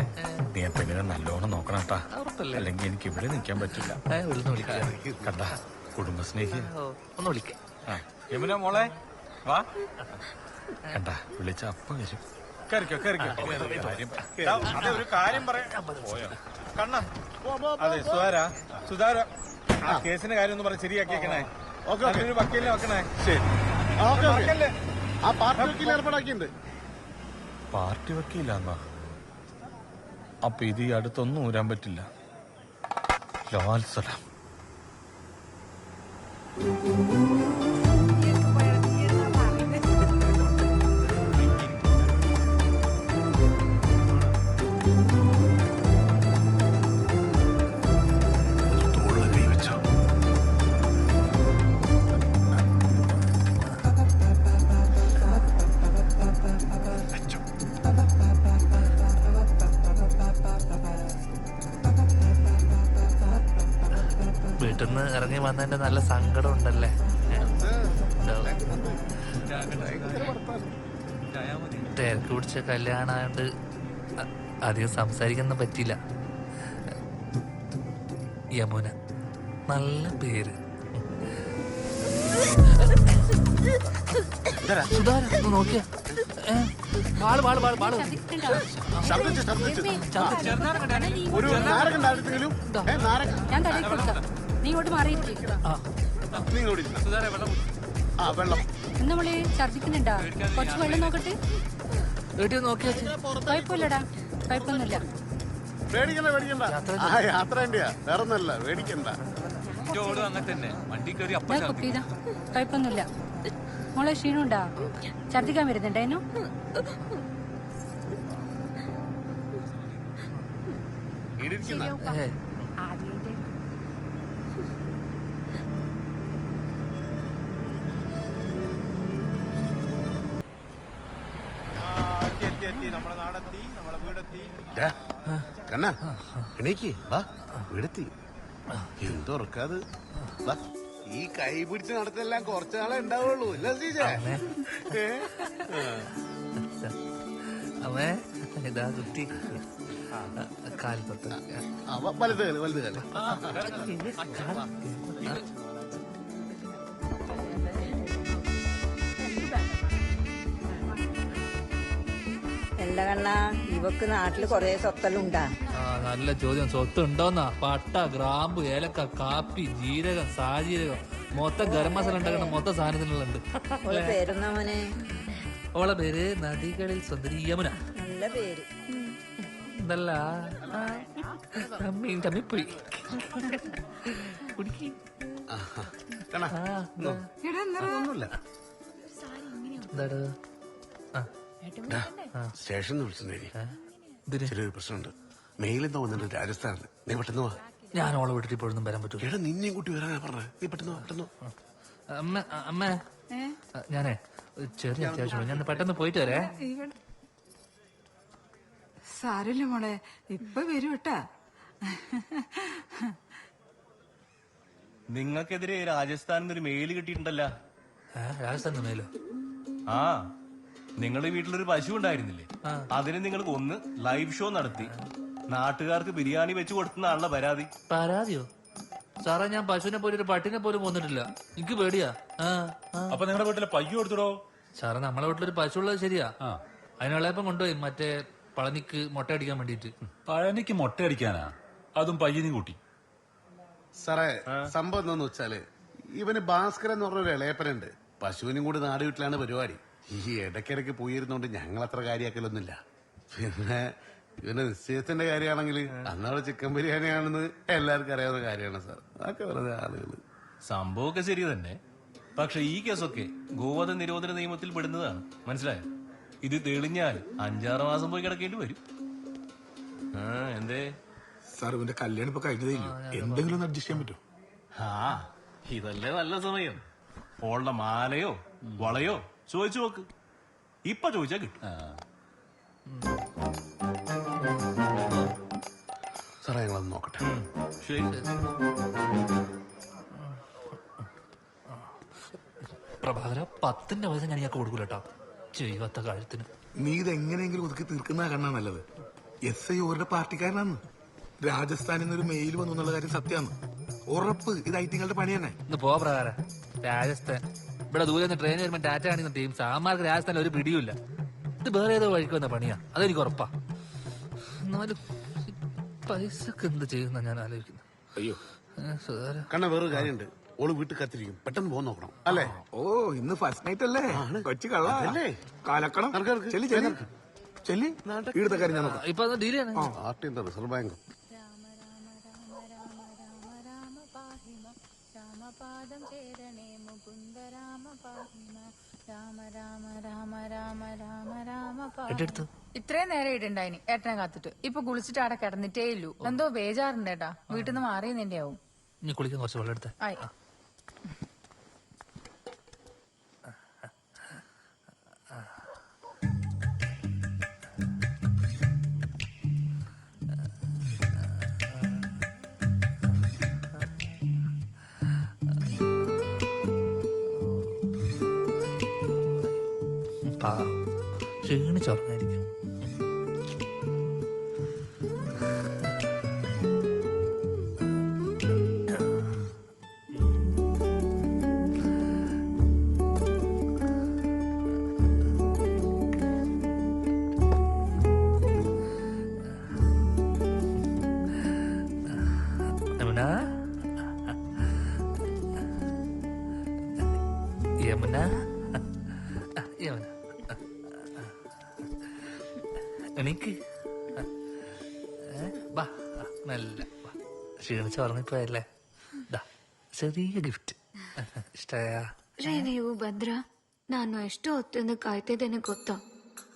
നീ പെണ്ണിനെ നല്ലോണം നോക്കണം കേട്ടാ. അല്ലെങ്കിൽ എനിക്ക് ഇവിടെ നിൽക്കാൻ പറ്റില്ല. കണ്ട കുടുംബസ്നേഹി. ഒന്ന് വിളിക്കാം. യമുന മോളെ വാ. കണ്ട വിളിച്ച അപ്പ വരും. ഒരു കാര്യം പറയാം. പോയോ കണ്ണ? അതെ സുധാര ആ കേസിന്റെ കാര്യം ഒന്ന് പറഞ്ഞ് ശരിയാക്കിയേക്കണേ. ഒരു വക്കീലിനെ വെക്കണേ. ശരി. ആ പാർട്ടി വക്കീൽ ഏർപ്പാടാക്കിയിട്ടുണ്ട്. പാർട്ടി വക്കീലാന്നാ? അപ്പൊ ഇത് ഈ അടുത്തൊന്നും ഊരാൻ പറ്റില്ല. ലാൽ സലാം. വീട്ടിൽ നിന്ന് ഇറങ്ങി വന്നതിന്റെ നല്ല സങ്കടം ഉണ്ടല്ലേ? തിരക്ക് പിടിച്ച കല്യാണമായോണ്ട് അധികം സംസാരിക്കാൻ പറ്റില്ല. യമുന നല്ല പേര്. സുധാര നോക്കിയ ഒരു നാരകണ്ടായിരുന്നെങ്കിലും ഞാൻ തലയിൽ കൊടുക്കാം. നീ ഇങ്ങോട്ട് മാറിയിരിക്കും. ആ വെള്ളം നമ്മള് ഛർദിക്കുന്നുണ്ടാ? കുറച്ച് വെള്ളം നോക്കട്ടെ. കുഴപ്പമില്ലടാ, കുഴപ്പമൊന്നുമില്ല. പേടിക്കണ്ട. ആ യാത്ര എന്റെയാ, വേറൊന്നല്ല. പേടിക്കണ്ട. കുഴപ്പമൊന്നുമില്ല. മോളെ ക്ഷീണുണ്ടാ? ഛർദിക്കാൻ വരുന്നുണ്ടായിരുന്നു? കണ്ണാ എണീക്ക് വാ വീടെത്തി എന്തുറക്കാത് ഈ കൈ പിടിച്ച് നടത്തെല്ലാം കുറച്ചു നാളെ ഉണ്ടാവുള്ളൂ ഇല്ല സീജേ അവേ ഇതാ കുട്ടി കാൽപത്ത് വലുത് കാല് വലുത് കാല് അല്ല കണ്ണാ ഇവക്ക് നാട്ടില് കൊറേ സ്വത്തെല്ലാം ഉണ്ടാ? നല്ല ചോദ്യം. സ്വത്ത് ഉണ്ടോന്നാ? പട്ട, ഗ്രാമ്പു, ഏലക്ക, കാപ്പി, ജീരകം, സാജീരകം, മൊത്തം ഗരം മസാല ഉണ്ടാക്കണം. മൊത്തം സാധനത്തിനുള്ളുണ്ട്. പേരെന്നാ മോനെ? ഓളെ പേര് നദികളിൽ സുന്ദരി യമുന. നല്ല പേര്. എന്തല്ല ചമ്മിപ്പോയി. സ്റ്റേഷൻ വിളിച്ചേ ചെറിയൊരു പ്രശ്നമുണ്ട്. മെയിലെന്തോ വന്നിട്ടുണ്ട് രാജസ്ഥാനിൽ. നീ പെട്ടെന്ന് വാ. ഞാൻ ഓളെ വിട്ടിട്ട് ഇപ്പോഴൊന്നും വരാൻ പറ്റൂല. എടാ നിന്നെയും കൂട്ടി വരാനാ പറഞ്ഞത്. നീ പെട്ടെന്ന് വാ പെട്ടെന്ന്. അമ്മ ഞാനേ ചെറിയ അത്യാവശ്യം ഞാൻ പെട്ടെന്ന് പോയിട്ട് വരേ. സാരല്ല മോളെ, ഇപ്പൊ വരും കേട്ടാ. നിങ്ങൾക്കെതിരെ രാജസ്ഥാനിൽ ഒരു മെയിൽ കിട്ടിയിട്ടുണ്ടല്ലോ. രാജസ്ഥാനിൽ മെയിലോ? ആ, നിങ്ങളുടെ വീട്ടിലൊരു പശു ഉണ്ടായിരുന്നില്ലേ? അതിന് നിങ്ങൾ കൊന്ന് ലൈവ് ഷോ നടത്തി നാട്ടുകാർക്ക് ബിരിയാണി വെച്ച് കൊടുത്തുന്നാണല്ലോ പരാതി. പരാതിയോ? സാറേ, ഞാൻ പശുവിനെ പോലും ഒരു പട്ടിനെ പോലും കൊന്നിട്ടില്ല. എനിക്ക് പേടിയാ. അപ്പൊ നിങ്ങളുടെ വീട്ടിലെ പയ്യ കൊടുത്തിടോ? സാറേ, നമ്മളെ വീട്ടിലൊരു പശു ഉള്ളത് ശരിയാ. അതിനുള്ളപ്പം കൊണ്ടുപോയി മറ്റേ പളനിക്ക് മുട്ട അടിക്കാൻ വേണ്ടിട്ട്. പഴനിക്ക് മുട്ട അടിക്കാനാ? അതും പയ്യനും കൂട്ടി? സാറേ, സംഭവം എന്താന്ന് വെച്ചാല് ഇവന് ഭാസ്കരൻ എന്ന് പറഞ്ഞൊരു ഇളയപ്പനുണ്ട്. പശുവിനും കൂടി നാട് വീട്ടിലാണ് പരിപാടി. ഈ ഇടയ്ക്കിടയ്ക്ക് പോയിരുന്നോണ്ട് ഞങ്ങൾ അത്ര കാര്യമാക്കലൊന്നുമില്ല. പിന്നെ ഇവന്റെ നിശ്ചയത്തിന്റെ കാര്യമാണെങ്കിൽ അന്നവിടെ ചിക്കൻ ബിരിയാണിയാണെന്ന് എല്ലാവർക്കും അറിയാവുന്ന കാര്യമാണ് സാർ. അതൊക്കെ വെറുതെ ആളുകള്. സംഭവമൊക്കെ ശരി തന്നെ. പക്ഷെ ഈ കേസൊക്കെ ഗോവധ നിരോധന നിയമത്തിൽ പെടുന്നതാണ്. മനസ്സിലായോ? ഇത് തെളിഞ്ഞാൽ 5-6 മാസം പോയി കിടക്കേണ്ടി വരും. എന്തേ സാർ, ഇവന്റെ കല്യാണം ഇപ്പൊ കഴിഞ്ഞതേ ഇല്ലൂ. എന്തെങ്കിലും അഡ്ജസ്റ്റ് ചെയ്യാൻ പറ്റുമോ? ഇതല്ലേ നല്ല സമയം. ഓളുടെ മാലയോ വളയോ ചോദിച്ചു നോക്ക്. ഇപ്പൊ ചോദിച്ചാ കിട്ടും. സാറേ, ഞങ്ങളൊന്ന് നോക്കട്ടെ. ശരി. പ്രഭാകര, 10ന്റെ പൈസ ഞാൻ ഇയാൾക്ക് കൊടുക്കൂലട്ടോ. ചെയ്വത്ത കാര്യത്തിന്. നീ ഇത് എങ്ങനെയെങ്കിലും ഒതുക്കി തീർക്കുന്ന കണ്ണാ നല്ലത്. SI അവരുടെ പാർട്ടിക്കാരനാണ്. രാജസ്ഥാനിൽ നിന്നൊരു മെയിൽ വന്നു എന്നുള്ള കാര്യം സത്യമാണ്. ഉറപ്പ് ഇത് ഐറ്റിങ്ങളുടെ പണി തന്നെ. ഇത് പോ പ്രകാരം. രാജസ്ഥാൻ ഇവിടെ ദൂരെ നിന്ന് ട്രെയിൻ വരുമ്പോൾ ടാറ്റ കാണിക്കുന്ന ടീം സാമാർക്ക് രാജസ്ഥാനിൽ ഒരു പിടിയുമില്ല. ഇത് വേറെ ഏതോ വഴിക്ക് വന്ന പണിയാ. അതെനിക്ക് ഉറപ്പാ. എന്നാലും പൈസക്ക് എന്ത് ചെയ്യുന്ന ഞാൻ ആലോചിക്കുന്നു. അയ്യോ കണ്ണ, വേറൊരു കാര്യമുണ്ട്. ഓള് വീട്ടിൽ കത്തിരിക്കും. പെട്ടെന്ന് പോകാൻ നോക്കണം അല്ലേ? ഓ, ഇന്ന് ഫസ്റ്റ് നൈറ്റ് അല്ലേ? കൊച്ചു കള്ളല്ലേ? കാലക്കണം. ചെല്ലി ചെല്ലി ചെല്ലി. ഇവിടുത്തെ കാര്യം ഞാൻ നോക്കാം. ഇപ്പൊ ഡീലാണ്. ആർട്ടിന്റെ റിസർവ് ബാങ്ക്. ഇത്രയും നേരം ഇടുണ്ടായിനി ഏട്ടനെ കാത്തിട്ട്. ഇപ്പൊ കുളിച്ചിട്ട് അവിടെ കിടന്നിട്ടേ ഇല്ലു. എന്തോ ബേജാറുണ്ട് ഏട്ടാ. വീട്ടിൽ നിന്ന് മാറിയെന്നെ ആവും. നീ കുളിക്കാൻ കുറച്ച് വെള്ളം എടുത്തേ. ആയി. ക്ഷീണിച്ചുറങ്ങായിരിക്കും. യമുന, യമുന എണീക്ക്. വാ, നല്ല ക്ഷീണിച്ച് ഉറങ്ങിപ്പോയല്ലേ? ചെറിയ ഗിഫ്റ്റ്. ഇഷ്ടമായ? ರೀ ನೀವು ಬಂದ್ರ ನಾನು ಎಷ್ಟು ಹೊತ್ತಿಂದ ಕಾಯ್ತಿದ್ದೇನೆ ಗೊತ್ತಾ?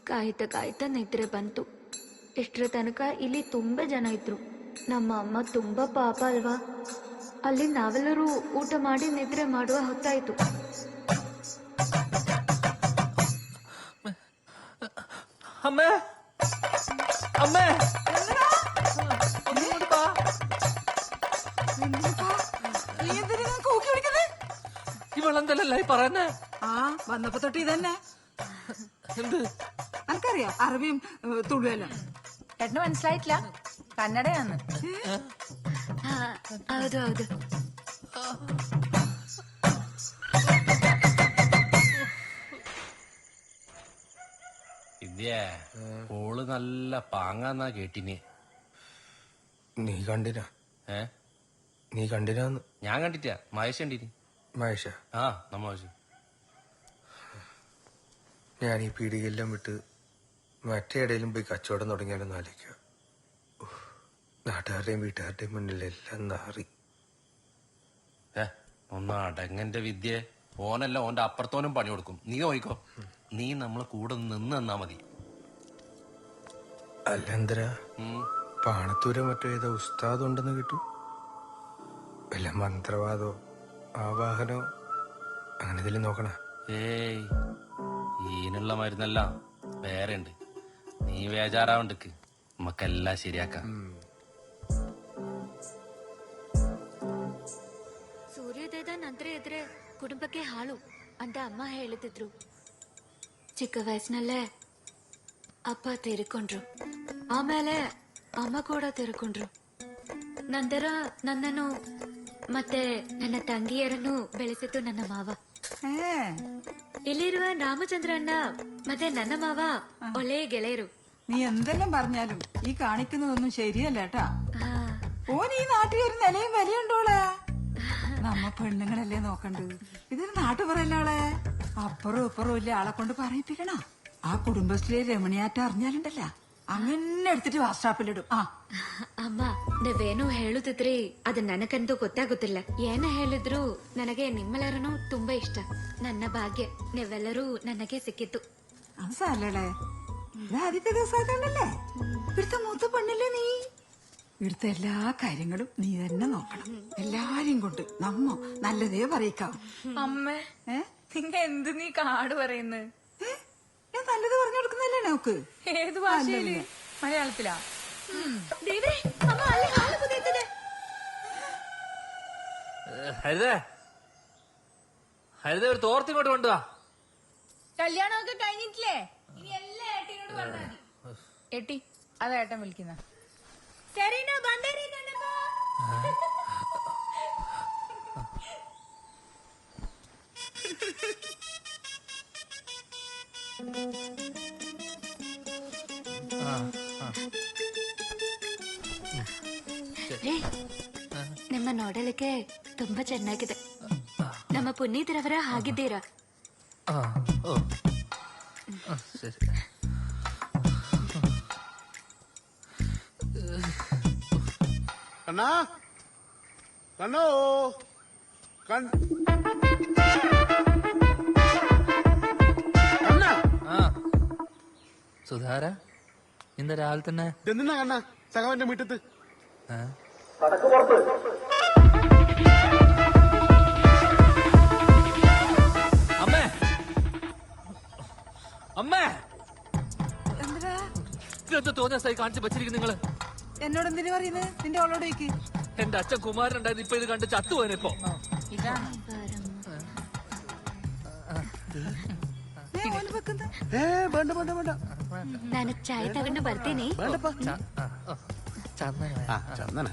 ಕಾಯ್ತಾ ನಿದ್ರೆ ಬಂತು. ಇಷ್ಟರ ತನಕ ಇಲ್ಲಿ ತುಂಬಾ ಜನ ಇದ್ರು. ನಮ್ಮ ಅಮ್ಮ ತುಂಬಾ ಪಾಪ ಅಲ್ವಾ? ಅಲ್ಲಿ ನಾವೆಲ್ಲರೂ ಊಟ ಮಾಡಿ ನಿದ್ರೆ ಮಾಡುವ ಹೊತ್ತಾಯ್ತು. അമ്മേ അമ്മേ ഇവളെന്തല്ലേ പറയുന്നേ? ആ വന്നപ്പോ തൊട്ട് ഇതന്നെ. എന്ത് എനിക്കറിയാം അറബിയും തുളുവല്ലോ. ഏട്ടന് മനസ്സിലായിട്ടില്ല, കന്നഡയാന്ന്. ಹೌದು. വിദ്യ ഓള് നല്ല പാങ്ങാന്നാ കേട്ടിന്. നീ കണ്ടിനാ? നീ കണ്ടിനാന്ന്? ഞാൻ കണ്ടിട്ടാ, മഹേഷ് കണ്ടിന്. മഹേഷ? ആ നമ്മ മഹേഷ്. ഞാൻ ഈ പീടികയെല്ലാം വിട്ട് മറ്റേ ഇടയിലും പോയി കച്ചവടം തുടങ്ങിയാലൊന്നും ആലോചിക്കുക. നാട്ടുകാരുടെയും വീട്ടുകാരുടെയും മുന്നിലെല്ലാം നാറി. ഒന്ന് അടങ്ങന്റെ വിദ്യ. ഓനല്ല ഓന്റെ അപ്പുറത്തോനും പണി കൊടുക്കും. നീ നോയിക്കോ, നീ നമ്മളെ കൂടെ നിന്ന് തന്നാ മതി. അല്ല എന്തരാ പാണത്തൂരോ മറ്റോ ഏതോ ഉസ്താദ് ഉണ്ടെന്ന് കിട്ടു. വല്ല മന്ത്രവാദോ ആവാഹനോ അങ്ങനെ ഇതിൽ നോക്കണ? ഏയ് ഈനുള്ള മരുന്നല്ല വേറെ ഉണ്ട്. നീ വേജാറാവണ്ടക്ക്, നമുക്കെല്ലാം ശരിയാക്കാം. ಸೂರ್ಯೋದಯದ ನಂತರ ಇದ್ರೆ ಕುಟುಂಬಕ್ಕೆ ಹಾಳು ಅಂತ ಅಮ್ಮ ಹೇಳುತ್ತಿದ್ರು. ಚಿಕ್ಕ ವಯಸ್ಸಿನಲ್ಲೇ ಅಪ್ಪ ತೀರಿಕೊಂಡ್ರು. ಆಮೇಲೆ ಅಮ್ಮ ಕೂಡ ತೀರಿಕೊಂಡ್ರು. ನಂತರ ನನ್ನನ್ನು ಮತ್ತೆ ನನ್ನ ತಂಗಿಯರನ್ನು ಬೆಳೆಸಿತು ನನ್ನ ಮಾವ. ಇಲ್ಲಿರುವ ರಾಮಚಂದ್ರ ಅಣ್ಣ ಮತ್ತೆ ನನ್ನ ಮಾವ ಒಳ್ಳೆಯ ಗೆಳೆಯರು. നീ എന്തെല്ലാം പറഞ്ഞാലും ഈ കാണിക്കുന്നതൊന്നും ശരിയല്ല കേട്ടാ. ഓൻ ഈ നാട്ടിൽ ഒരു നിലയും വിലയുണ്ടോളെ. നമ്മ പെണ്ണുങ്ങളല്ലേ നോക്കണ്ടത്. ഇതൊരു നാട്ടുപറയല്ലോളെ. അപ്പുറവും ഇപ്പുറവും ഇല്ല ആളെ കൊണ്ട് പറയിപ്പിക്കണ. ആ കുടുംബശ്രീ രമണിയാറ്റ അറിഞ്ഞാലുണ്ടല്ല അങ്ങനെ എടുത്തിട്ട് വാട്സാപ്പിലിടും. ಅಮ್ಮ ನೀವೇನು ಹೇಳುತ್ತಿದ್ರಿ ಅದು ನನಗಂತೂ ಗೊತ್ತಾಗುತ್ತಿಲ್ಲ. ಏನ ಹೇಳಿದ್ರು ನನಗೆ ನಿಮ್ಮೆಲ್ಲರನ್ನೂ ತುಂಬಾ ಇಷ್ಟ. ನನ್ನ ಭಾಗ್ಯ ನೀವೆಲ್ಲರೂ ನನಗೆ ಸಿಕ್ಕಿತ್ತು. അത് സാരല്ലേ, ഇത് ആദ്യത്തെ ദിവസമായിട്ടല്ലേ. ഇവിടുത്തെ മൂത്ത പെണ്ണല്ലേ നീ. ഇവിടുത്തെ എല്ലാ കാര്യങ്ങളും നീ തന്നെ നോക്കണം. എല്ലാരെയും കൊണ്ട് നമ്മ നല്ലതേ പറയിക്കാം. അമ്മേ നിങ്ങ എന്ത് നീ കാട് പറയുന്നത്? ഞാൻ നല്ലത് പറഞ്ഞു കൊടുക്കുന്നല്ലേ നോക്ക്. ഏത് ഭാഷയില്? മലയാളത്തിലാ? ഹരിതേ ഒരു തോർത്തിങ്ങോട്ട് കൊണ്ടുവാ. കല്യാണമൊക്കെ കഴിഞ്ഞിട്ടില്ലേ? ഇനി എല്ലാ ഏട്ടനോട് പറഞ്ഞാൽ മതി. ഏട്ടി അത് ഏട്ടൻ വിളിക്കുന്ന. ನಿಮ್ಮ ನೋಡಲಿಕ್ಕೆ ತುಂಬಾ ಚೆನ್ನಾಗಿದೆ. ನಮ್ಮ ಪುನೀತರವರ ಹಾಗಿದ್ದೀರಾ? ശരി. കണ്ണാ കണ്ണോ സുധാര ഇന്ന് രാവിലെ തന്നെ എന്തിനാ കണ്ണാ സഖാവിന്റെ വീട്ടത്ത്? അമ്മേ അമ്മേ എന്താ ഇതെന്ത് തോന്നിയ സൈ കാണിച്ച് വെച്ചിരിക്കും നിങ്ങള്? എന്നോട് എന്തിനു പറയുന്നത്? നിന്റെ അവളോടേക്ക് എന്റെ അച്ഛൻ കുമാരൻ ഉണ്ടായിരുന്നു. ഇപ്പൊ ഇത് കണ്ട് ചത്തുപോയനിപ്പോ. ನಾನು ಚಾಯ್ ತಗೊಂಡು ಬರ್ತೀನಿ. ചന്ദന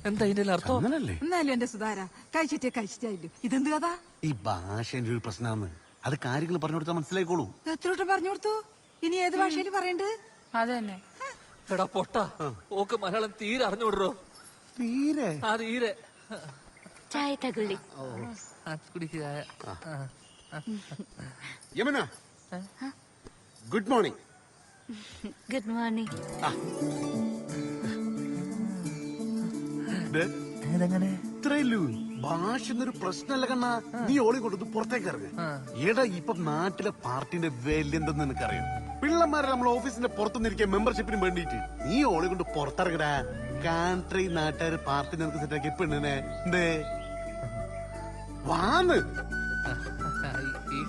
എന്താ ഇതിന്റെ അർത്ഥം? എന്നാലും എന്റെ സുധാര കഴിച്ചിട്ടായില്ലോ. ഇതെന്ത് കഥ? ഈ ഭാഷേന്റെ ഒരു പ്രശ്നമാണ്. അത് കാര്യങ്ങൾ പറഞ്ഞു കൊടുത്താൽ മനസ്സിലായിക്കോളൂ. എത്രോട്ട് പറഞ്ഞു കൊടുത്തു? ഇനി ഏത് ഭാഷയിൽ പറയണ്ട്? അതന്നെ. എടാ പൊട്ട, ഓക്ക് മലയാളം തീരെ അറിഞ്ഞുവിടറോ? തീരെ തീരെ. ಚಾಯ್ ತಗೊಳ್ಳಿ. കുടിക്കുക. Yamuna good morning. Good morning. ഇത്രയല്ലൂ ഭാഷ എന്നൊരു പ്രശ്നമല്ല കണ്ണാ. നീ ഓളി കൊടുത്ത് പുറത്തേക്ക് ഇറങ്ങ്. എടാ ഇപ്പൊ നാട്ടിലെ പാർട്ടിന്റെ വില എന്തെന്ന് നിനക്കറിയാം. പിള്ളമാരെ നമ്മളെ ഓഫീസിന്റെ പുറത്തുനിന്നിരിക്കാൻ മെമ്പർഷിപ്പിന് വേണ്ടിട്ട് നീ ഓളി കൊണ്ട് പുറത്തിറങ്ങടാ. കാൺട്രി നാട്ടുകാര് പാർട്ടി നിനക്ക് സെറ്റാക്കി പെണ്ണിനെ എന്തേ വാന്ന് ഈ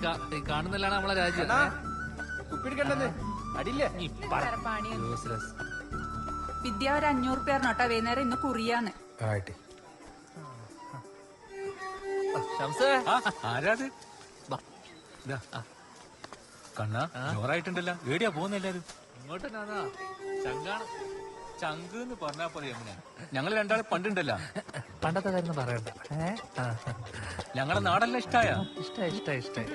കാണുന്നില്ലാണ് നമ്മളെ രാജ്യം. ഉപ്പിടിക്കണ്ടെന്ന് അടിയില്ലേ? വിദ്യ ഒരു 500 പേർ നോട്ടാ വൈകുന്നേരം ഇന്ന് കുറിയാന്ന്. ആരാത്? കണ്ണാ ജോറായിട്ടുണ്ടല്ലോ. ഏടിയാ പോകുന്ന എല്ലാരും? ഇങ്ങോട്ട് ചങ്കാണ്. ചങ്ക് എന്ന് പറഞ്ഞാ പറയാ. ഞങ്ങള് രണ്ടാളെ പണ്ടുണ്ടല്ലോ. പണ്ടത്തെ കാര്യം പറയണ്ട. ഞങ്ങളെ നാടെല്ലാം ഇഷ്ടായ? ഇഷ്ടായി.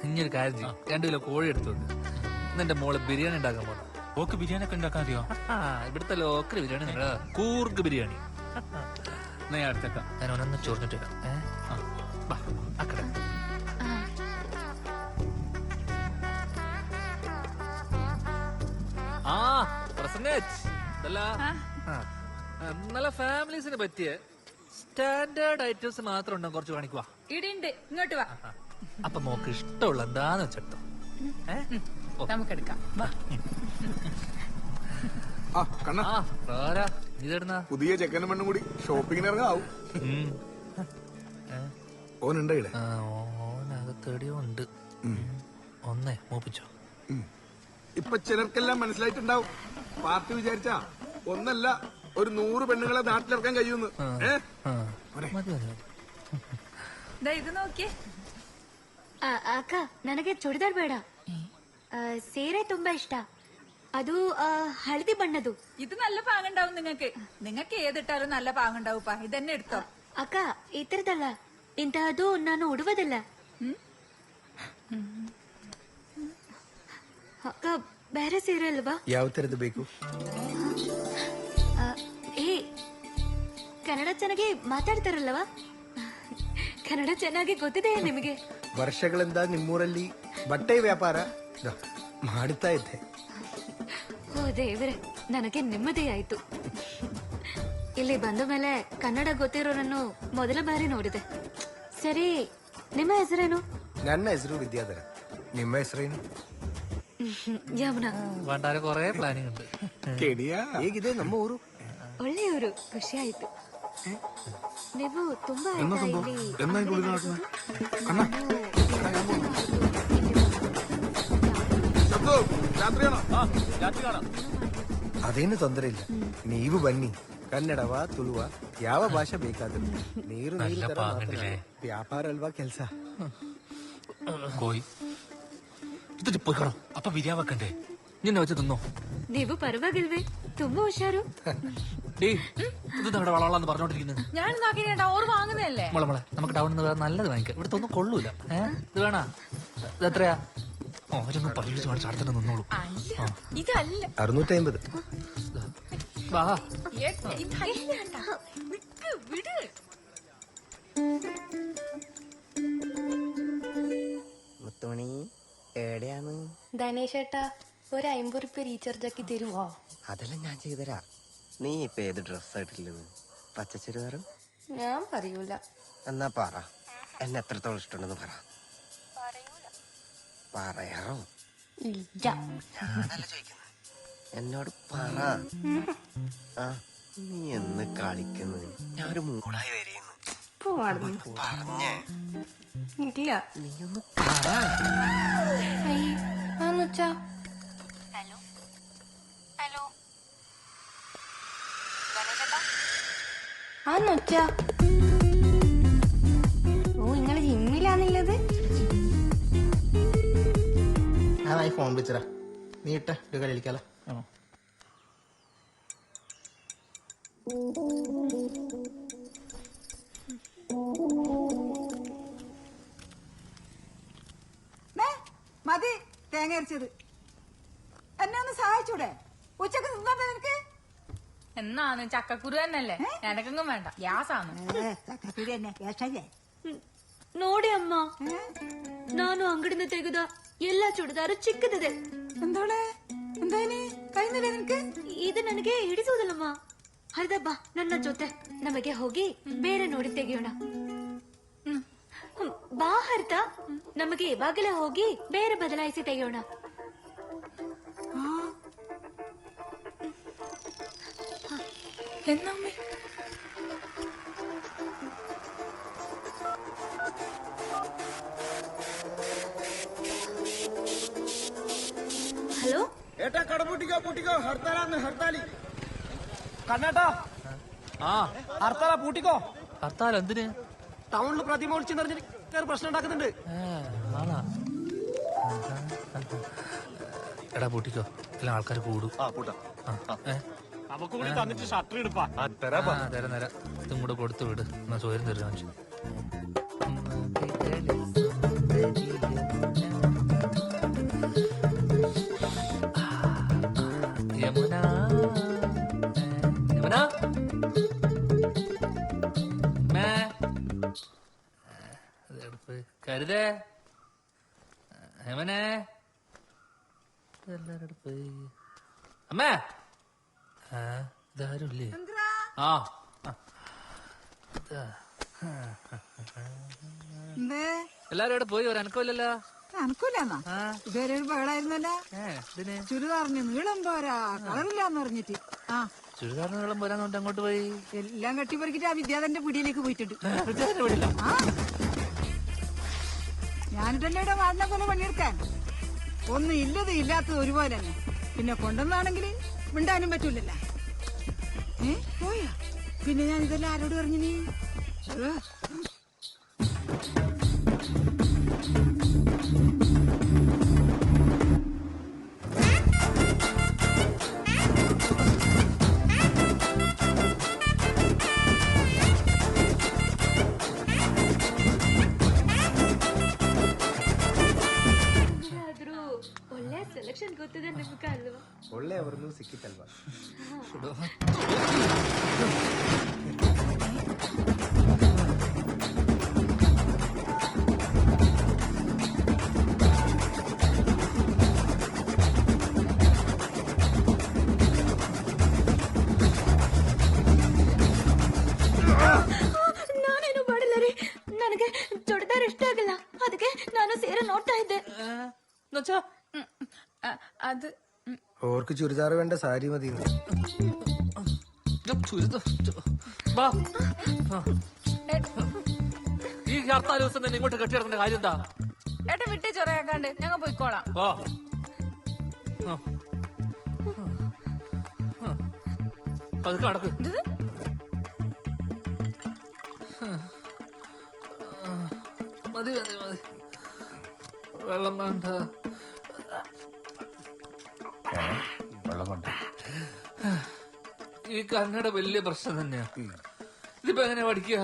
ഇനിയൊരു കാര്യം ചെയ്യും, 2 കിലോ കോഴി എടുത്തു വെക്ക്. എന്റെ മോള് ബിരിയാണി ഉണ്ടാക്കാൻ പോണം. ഓക്ക് ബിരിയാണി ഒക്കെ ഉണ്ടാക്കാൻ അറിയോ? ഇവിടുത്തെ ലോക്കൽ ബിരിയാണി, കൂർഗ് ബിരിയാണി. ഞാൻ അടുത്തേക്കാം. ഞാൻ ഒന്നൊന്ന് ചോറിഞ്ഞിട്ട് അക്കടെ. നല്ല ഫാമിലീസിന് പറ്റിയ സ്റ്റാൻഡേർഡ് ഐറ്റംസ് മാത്രം ഉണ്ടോ? കുറച്ച് കാണിക്കുവാ. ഇടിണ്ട്, ഇങ്ങോട്ട് വാ. അപ്പൊ മോക്ക് ഇഷ്ടമുള്ള എന്താന്ന് വെച്ചെടുത്തോ. നമുക്കെടുക്കാം. പുതിയ ചെക്കനും പെണ്ണും കൂടി ഷോപ്പിങ്ങിന് ഇറങ്ങാവും. ഓനുണ്ടോ ഇവിടെ? ഓനകത്തെടിയുണ്ട്. ഒന്നേ മൂപ്പിച്ചോ. ഇപ്പൊ ചിലർക്കെല്ലാം മനസ്സിലായിട്ടുണ്ടാവും. പാർട്ടി വിചാരിച്ചാ ഒന്നല്ല ഒരു 100 പെണ്ണുങ്ങളെ നാട്ടിലിറക്കാൻ കഴിയുമെന്ന്. ഇത് നോക്കിയേ. ಅಕ್ಕ ನನಗೆ ಚೂಡಿದಾರ್ ಬೇಡ, ಸೀರೆ ತುಂಬಾ ಇಷ್ಟ. ಅದು ಹಳದಿ ಬಣ್ಣದು. ഇത് നല്ല പാങ്ങുണ്ടാവും. നിങ്ങൾക്ക് ഏതിട്ടാലും നല്ല പാങ്ങുണ്ടാവുപ്പാ. ഇതന്നെ എടുത്തോ. ಅಕ್ಕ ಈ ತರದಲ್ಲ, ಇಂತಹದ್ದು ನಾನು ಉಡುವುದಿಲ್ಲ. ಅಕ್ಕ ಬೇರೆ ಸೀರೆ ಅಲ್ವಾ? ಯಾವ ತರದ್ದು ಬೇಕು? ಕನ್ನಡ ಚೆನ್ನಾಗಿ ಮಾತಾಡ್ತಾರಲ್ವಾ? ಕನ್ನಡ ಚೆನ್ನಾಗಿ ಗೊತ್ತಿದೆ ನಿಮಗೆ? ವರ್ಷಗಳಿಂದ ನಿಮ್ಮೂರಲ್ಲಿ ಬಟ್ಟೆ ವ್ಯಾಪಾರ ಮಾಡ್ತಾ ಇದ್ದೆ. ಓ ದೇವ್ರೆ, ನನಗೆ ನೆಮ್ಮದಿ ಆಯ್ತು. ಇಲ್ಲಿ ಬಂದ ಮೇಲೆ ಕನ್ನಡ ಗೊತ್ತಿರೋರನ್ನು ಮೊದಲ ಬಾರಿ ನೋಡಿದೆ. ಸರಿ, ನಿಮ್ಮ ಹೆಸರೇನು? ನನ್ನ ಹೆಸರು ವಿದ್ಯಾಧರ. ನಿಮ್ಮ ಹೆಸರೇನು? ಯಮುನಾ. കൊറേ പ്ലാനിങ് ഉണ്ട്. ಹೇಗಿದೆ ನಮ್ಮ ಊರು? ಒಳ್ಳೆ ಊರು, ಖುಷಿ ಆಯ್ತು. ನೀವು ತುಂಬಾ ಅದೇನು ತೊಂದರೆ ಇಲ್ಲ. ನೀವು ಬನ್ನಿ. ಕನ್ನಡವ ತುಳುವ ಯಾವ ಭಾಷೆ ಬೇಕಾದ್ರೂ ನೀರು ವ್ಯಾಪಾರ ಅಲ್ವಾ ಕೆಲ್ಸ. കോയി ഇതിട്ട് പോയിക്കണോ? അപ്പൊ ബിരിയാണി വെക്കണ്ടേ? നിന്നെ വെച്ച് തിന്നോ? ನೀವು ಪರವಾಗಿಲ್ವೇ? ತುಂಬಾ ಹುಷಾರು. ഇത് നമ്മുടെ വളവളാന്ന് പറഞ്ഞോണ്ടിരിക്കുന്നത്. ഞാൻ നോക്കിട്ടാ ഓർ വാങ്ങുന്നതല്ലേ. മോളെ നമുക്ക് ടൗണിൽ നിന്ന് നല്ലത് വാങ്ങിക്കാം. ഇവിടുത്തെ ഒന്നും കൊള്ളൂല. ഇത് വേണ? ഇത് എത്രയാ? ഓരോന്നും പരീക്ഷ കാണിച്ച് അടുത്തന്നെ നിന്നോളൂ. ഇതല്ല 650. വാ. വിട്. മുത്തുമണി എവിടെയാണ്? ധനേഷേട്ടാ, ഒരു 50 രൂപ റീചാർജ് ആക്കി തരുമോ? അതെല്ലാം ഞാൻ ചെയ്തരാ. നീ ഇപ്പൊ ഏത് ഡ്രസ്സായിട്ടില്ലെന്ന്? പച്ചച്ചെരുവാറും ഞാൻ പറയൂല. എന്നാ പറ, എന്നെ എത്രത്തോളം ഇഷ്ടമുണ്ടെന്ന് പറ. പറയാറോ? ഇല്ല. ഞാനല്ല ചോദിക്കുന്നത്, എന്നോട് പറ. ആ, നീ എന്ന് കളിക്കുന്നത്? ഞാൻ ഒരു മൂടായി വരെയുന്നു. പറഞ്ഞേ ഇല്ല. നീ ഒന്ന് പറ. ഓ, നിങ്ങള് ജിമ്മിലാണുള്ളത്? ഞാനായി ഫോൺ വിളിച്ചടാ. നീ ഇട്ട ഒരു കളി കളിക്കാലോ. മതി തേങ്ങ അരച്ചത്. എന്നെ ഒന്ന് സഹായിച്ചൂടെ? ഉച്ചക്ക് തിന്നോട്ടെ നിനക്ക്? എന്നാന്ന് ചക്കക്കുരു തന്നെയല്ലേ, എനക്കെങ്ങും വേണ്ട. ഗ്യാസാണ്. ചക്കക്കുരു തന്നെ ഗ്യാസല്ലേ? ನೋಡಿ ಅಮ್ಮ, ನಾನು ಅಂಗಡಿಯಿಂದ ತೆಗೆದ ಎಲ್ಲ ಚೂಡಿದಾರು ಚಿಕ್ಕದಿದೆ. എന്തോളെ? എന്തായാലും കഴിഞ്ഞില്ലേ നിനക്ക്? ಇದು ನನಗೆ ಹಿಡಿಸುವುದಿಲ್ಲಮ್ಮ. ಹರಿದಬ್ಬ ನನ್ನ ಜೊತೆ ನಮಗೆ ಹೋಗಿ ಬೇರೆ ನೋಡಿ ತೆಗೆಯೋಣ. ಬಾ ಹರಿತ, ನಮಗೆ ಇವಾಗಲೇ ಹೋಗಿ ಬೇರೆ ಬದಲಾಯಿಸಿ ತೆಗೆಯೋಣ. ഹലോ ഏട്ടാ കട പൂട്ടിക്കോ ഹർത്താലാന്ന് ഹർത്താലി. കണ്ണേട്ടാ ഹർത്താലാ പൂട്ടിക്കോ. ഹർത്താൽ എന്തിന്? ടൗണിൽ പ്രതിമ ഒളിച്ചു നിറഞ്ഞിട്ട് പ്രശ്നം ഉണ്ടാക്കുന്നുണ്ട്. എടാ പൂട്ടിക്കോ, എല്ലാം ആൾക്കാർ കൂടും. നമുക്ക് കൂടി തന്നിട്ട് ഷട്ടർ എടുപ്പാ. തരാം ഇതും കൂടെ കൊടുത്തു വിട്. എന്നാ ചോരം തരുന്ന യമുന യമുന കരുതേ യമനെ എല്ലാരും പോയി. അമ്മേ ഇതാരുല്ലേ? ആ എല്ലാരും ഇവിടെ പോയി. ഒരു അനക്കമില്ലല്ലോ. അനക്കൂലെന്നാ ഇതുവരെ ഒരു ബഹളായിരുന്നല്ലോ. ചുരിദാറിന് നീളം പോരാ, കളറില്ലാന്ന് പറഞ്ഞിട്ട്. ചുരിദാറിന് നീളം പോരാന്ന് അങ്ങോട്ട് പോയി. എല്ലാം കെട്ടിപ്പറിക്കിട്ട് ആ വിദ്യാധരന്റെ പിടിയിലേക്ക് പോയിട്ടുണ്ട്. ഞാനിട്ടല്ലേ ഇവിടെ വാടിനെ പോലെ പണിയെടുക്കാൻ. ഒന്നും ഇല്ലത് ഇല്ലാത്തത് ഒരുപോലെ തന്നെ. പിന്നെ കൊണ്ടുവന്നാണെങ്കിൽ മിണ്ടാനും പറ്റൂലല്ല. പോയാ പിന്നെ ഞാൻ ഇതെല്ലാം ആരോട് പറഞ്ഞു? നീ ಒಳ್ಳೆ ಸೆಲೆಕ್ಷನ್ ಗೊತ್ತಿದೆ ನಿಮ್ಗೆ ಅಲ್ವಾ? ಒಳ್ಳೆ ಅವ್ರನ್ನು ಸಿಕ್ಕಿತ್ತಲ್ವಾ? ನಾನೇನು ಮಾಡಿಲ್ಲ ರೀ. ನನಗೆ ಚೂಡಿದಾರ್ ಇಷ್ಟ ಆಗಿಲ್ಲ, ಅದಕ್ಕೆ ನಾನು ಸೀರೆ ನೋಡ್ತಾ ಇದ್ದೆ. അത് ഓർക്ക് ചുരിദാർ വേണ്ട, സാരി മതി. ഈ ഹർത്താൽ ദിവസം തന്നെ ഇങ്ങോട്ട് കെട്ടിയിടക്കേണ്ട കാര്യം എന്താ? ഏട്ടാ വിട്ടേ ചൊറയാക്കാണ്ട് ഞങ്ങൾ പോയിക്കോളാം. അത് കടക്ക്. മതി മതി മതി, വെള്ളം വേണ്ട. ഈ കന്നഡ വലിയ പ്രശ്നം തന്നെയാ. ഇതിപ്പോ എങ്ങനെ പഠിക്കുക?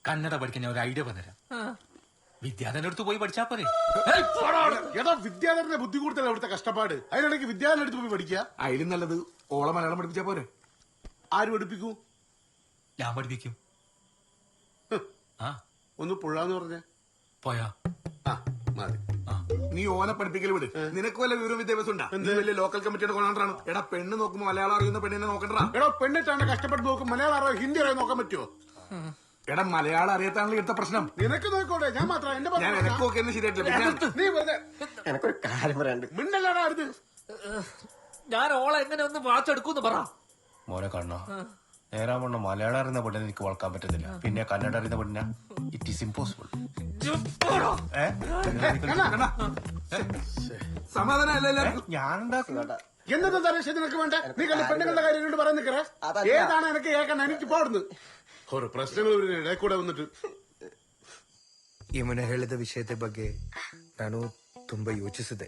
കന്നഡ പഠിക്കാൻ ഞാൻ ഒരു ഐഡിയ പറഞ്ഞുതരാം. വിദ്യാധരന്റെ അടുത്ത് പോയി പഠിച്ചാ പോരെ? ഏതാ വിദ്യാധരന്റെ ബുദ്ധി കൂടുതൽ അവിടുത്തെ കഷ്ടപ്പാട്. അതിനിടയ്ക്ക് വിദ്യാധരന്റെ അടുത്ത് പോയി പഠിക്കുക. അതിലും നല്ലത് ഓളെ മലയാളം പഠിപ്പിച്ചാ പോരെ. ആര് പഠിപ്പിക്കൂ? ഞാൻ പഠിപ്പിക്കും. ഒന്ന് പുഴാന്ന് പറഞ്ഞ പോയാ മതി. നീ ഓനെ പഠിപ്പിക്കൽ വിട്. നിനക്ക് വല്ല വിവരവും വിദ്യാഭ്യാസം ഉണ്ടാ? നീ വലിയ ലോക്കൽ കമ്മിറ്റിയുടെ കൊണ്ടാണ്. എടാ പെണ്ണ് നോക്കുമ്പോ മലയാളം അറിയുന്ന പെണ്ണിനെ നോക്കണ്ടാ. എടാ പെണ്ണിട്ടാണ് കഷ്ടപ്പെട്ട് നോക്കും. മലയാളം അറിയാം, ഹിന്ദി അറിയാൻ നോക്കാൻ പറ്റുമോ? എടാ മലയാളം അറിയാത്താണല്ലോ എടുത്ത പ്രശ്നം. നിനക്ക് നോക്കോട്ടെ, ഞാൻ മാത്രം ഞാൻ എനക്ക് നോക്കിയെന്ന് ശരിയായിട്ടില്ല. നീ വെറുതെ എനക്കൊരു കാര്യം പറയാണ്ട് മിണ്ടല്ലാടാ അടുത്ത്. ഞാൻ ഓളെ എങ്ങനെ ഒന്ന് വാച്ചെടുക്കൂന്ന് പറ. മോനെ കണ്ണോ, നേരാവണ്ണം മലയാളം അറിയുന്ന പെണ്ണിനെ എനിക്ക് വളക്കാൻ പറ്റത്തില്ല. പിന്നെ കന്നഡ അറിയുന്ന പെണ്ണിന ഇറ്റ് ഈസ് ഇമ്പോസിബിൾ. സമാധാനം ഞാൻ എന്നത്തെ തലശ്ശേരി നിനക്ക് വേണ്ട. നീ കണ്ട പെണ്ണുങ്ങളുടെ കാര്യം പറയാൻ നിൽക്കറ. ഏതാണ് എനിക്ക് കേൾക്കണം? എനിക്ക് പോടുന്നു ഒരു ಪ್ರಶ್ನೆಗಳು ಇಡೇ ಕೂಡ ಬಂದಿಟ್ಟು. ಯಮುನ ಹೇಳಿದ ವಿಷಯದ ಬಗ್ಗೆ ನಾನು ತುಂಬಾ ಯೋಚಿಸಿದೆ.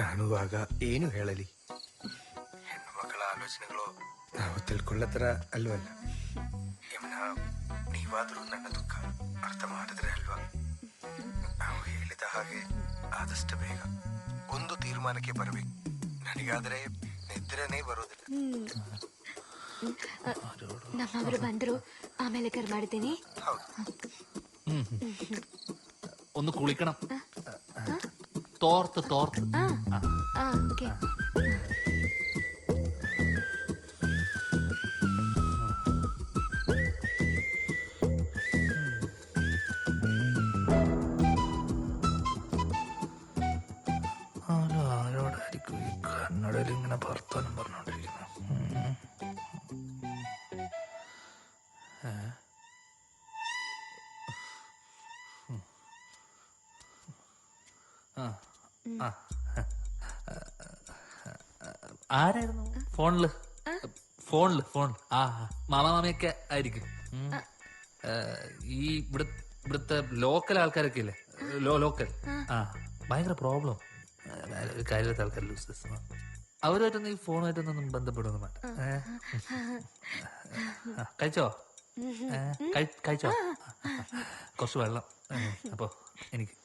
ನಾನು ಆಗ ಏನು ಹೇಳಲಿ? ಹೆಣ್ಣು ಮಕ್ಕಳ ಆಲೋಚನೆಗಳು ನಾವು ತಿಳ್ಕೊಳ್ಳತ್ರ ಅಲ್ವಲ್ಲ. ಯಮುನ, ನೀವಾದ್ರೂ ನನ್ನ ದುಃಖ ಅರ್ಥ ಮಾಡಿದ್ರೆ ಅಲ್ವಾ? ನಾವು ಹೇಳಿದ ಹಾಗೆ ಆದಷ್ಟು ಬೇಗ ಒಂದು ತೀರ್ಮಾನಕ್ಕೆ ಬರಬೇಕು. ನನಗಾದ್ರೆ ನಿದ್ರೆನೇ ಬರೋದಿಲ್ಲ. ನಮ್ಮವರು ಬಂದ್ರು, ಆಮೇಲೆ ಕರ್ ಮಾಡ್ತೀನಿ. ഒന്ന് കുളിക്കണം. തോർത്ത് തോർത്ത്. ഓക്കെ. ആരായിരുന്നു ഫോണില്? ഫോൺ മാമാമയൊക്കെ ആയിരിക്കും. ഈ ഇവിടുത്തെ ലോക്കൽ ആൾക്കാരൊക്കെ ഇല്ലേ, ലോക്കൽ ഭയങ്കര പ്രോബ്ലം. കാര്യത്തെ ആൾക്കാർ ലൂസ് അവരുമായിട്ടൊന്നും ഈ ഫോണുമായിട്ടൊന്നും ബന്ധപ്പെടുന്നു വേണ്ട. കഴിച്ചോ? കഴിച്ചോ? കുറച്ച് വെള്ളം. അപ്പോ എനിക്ക്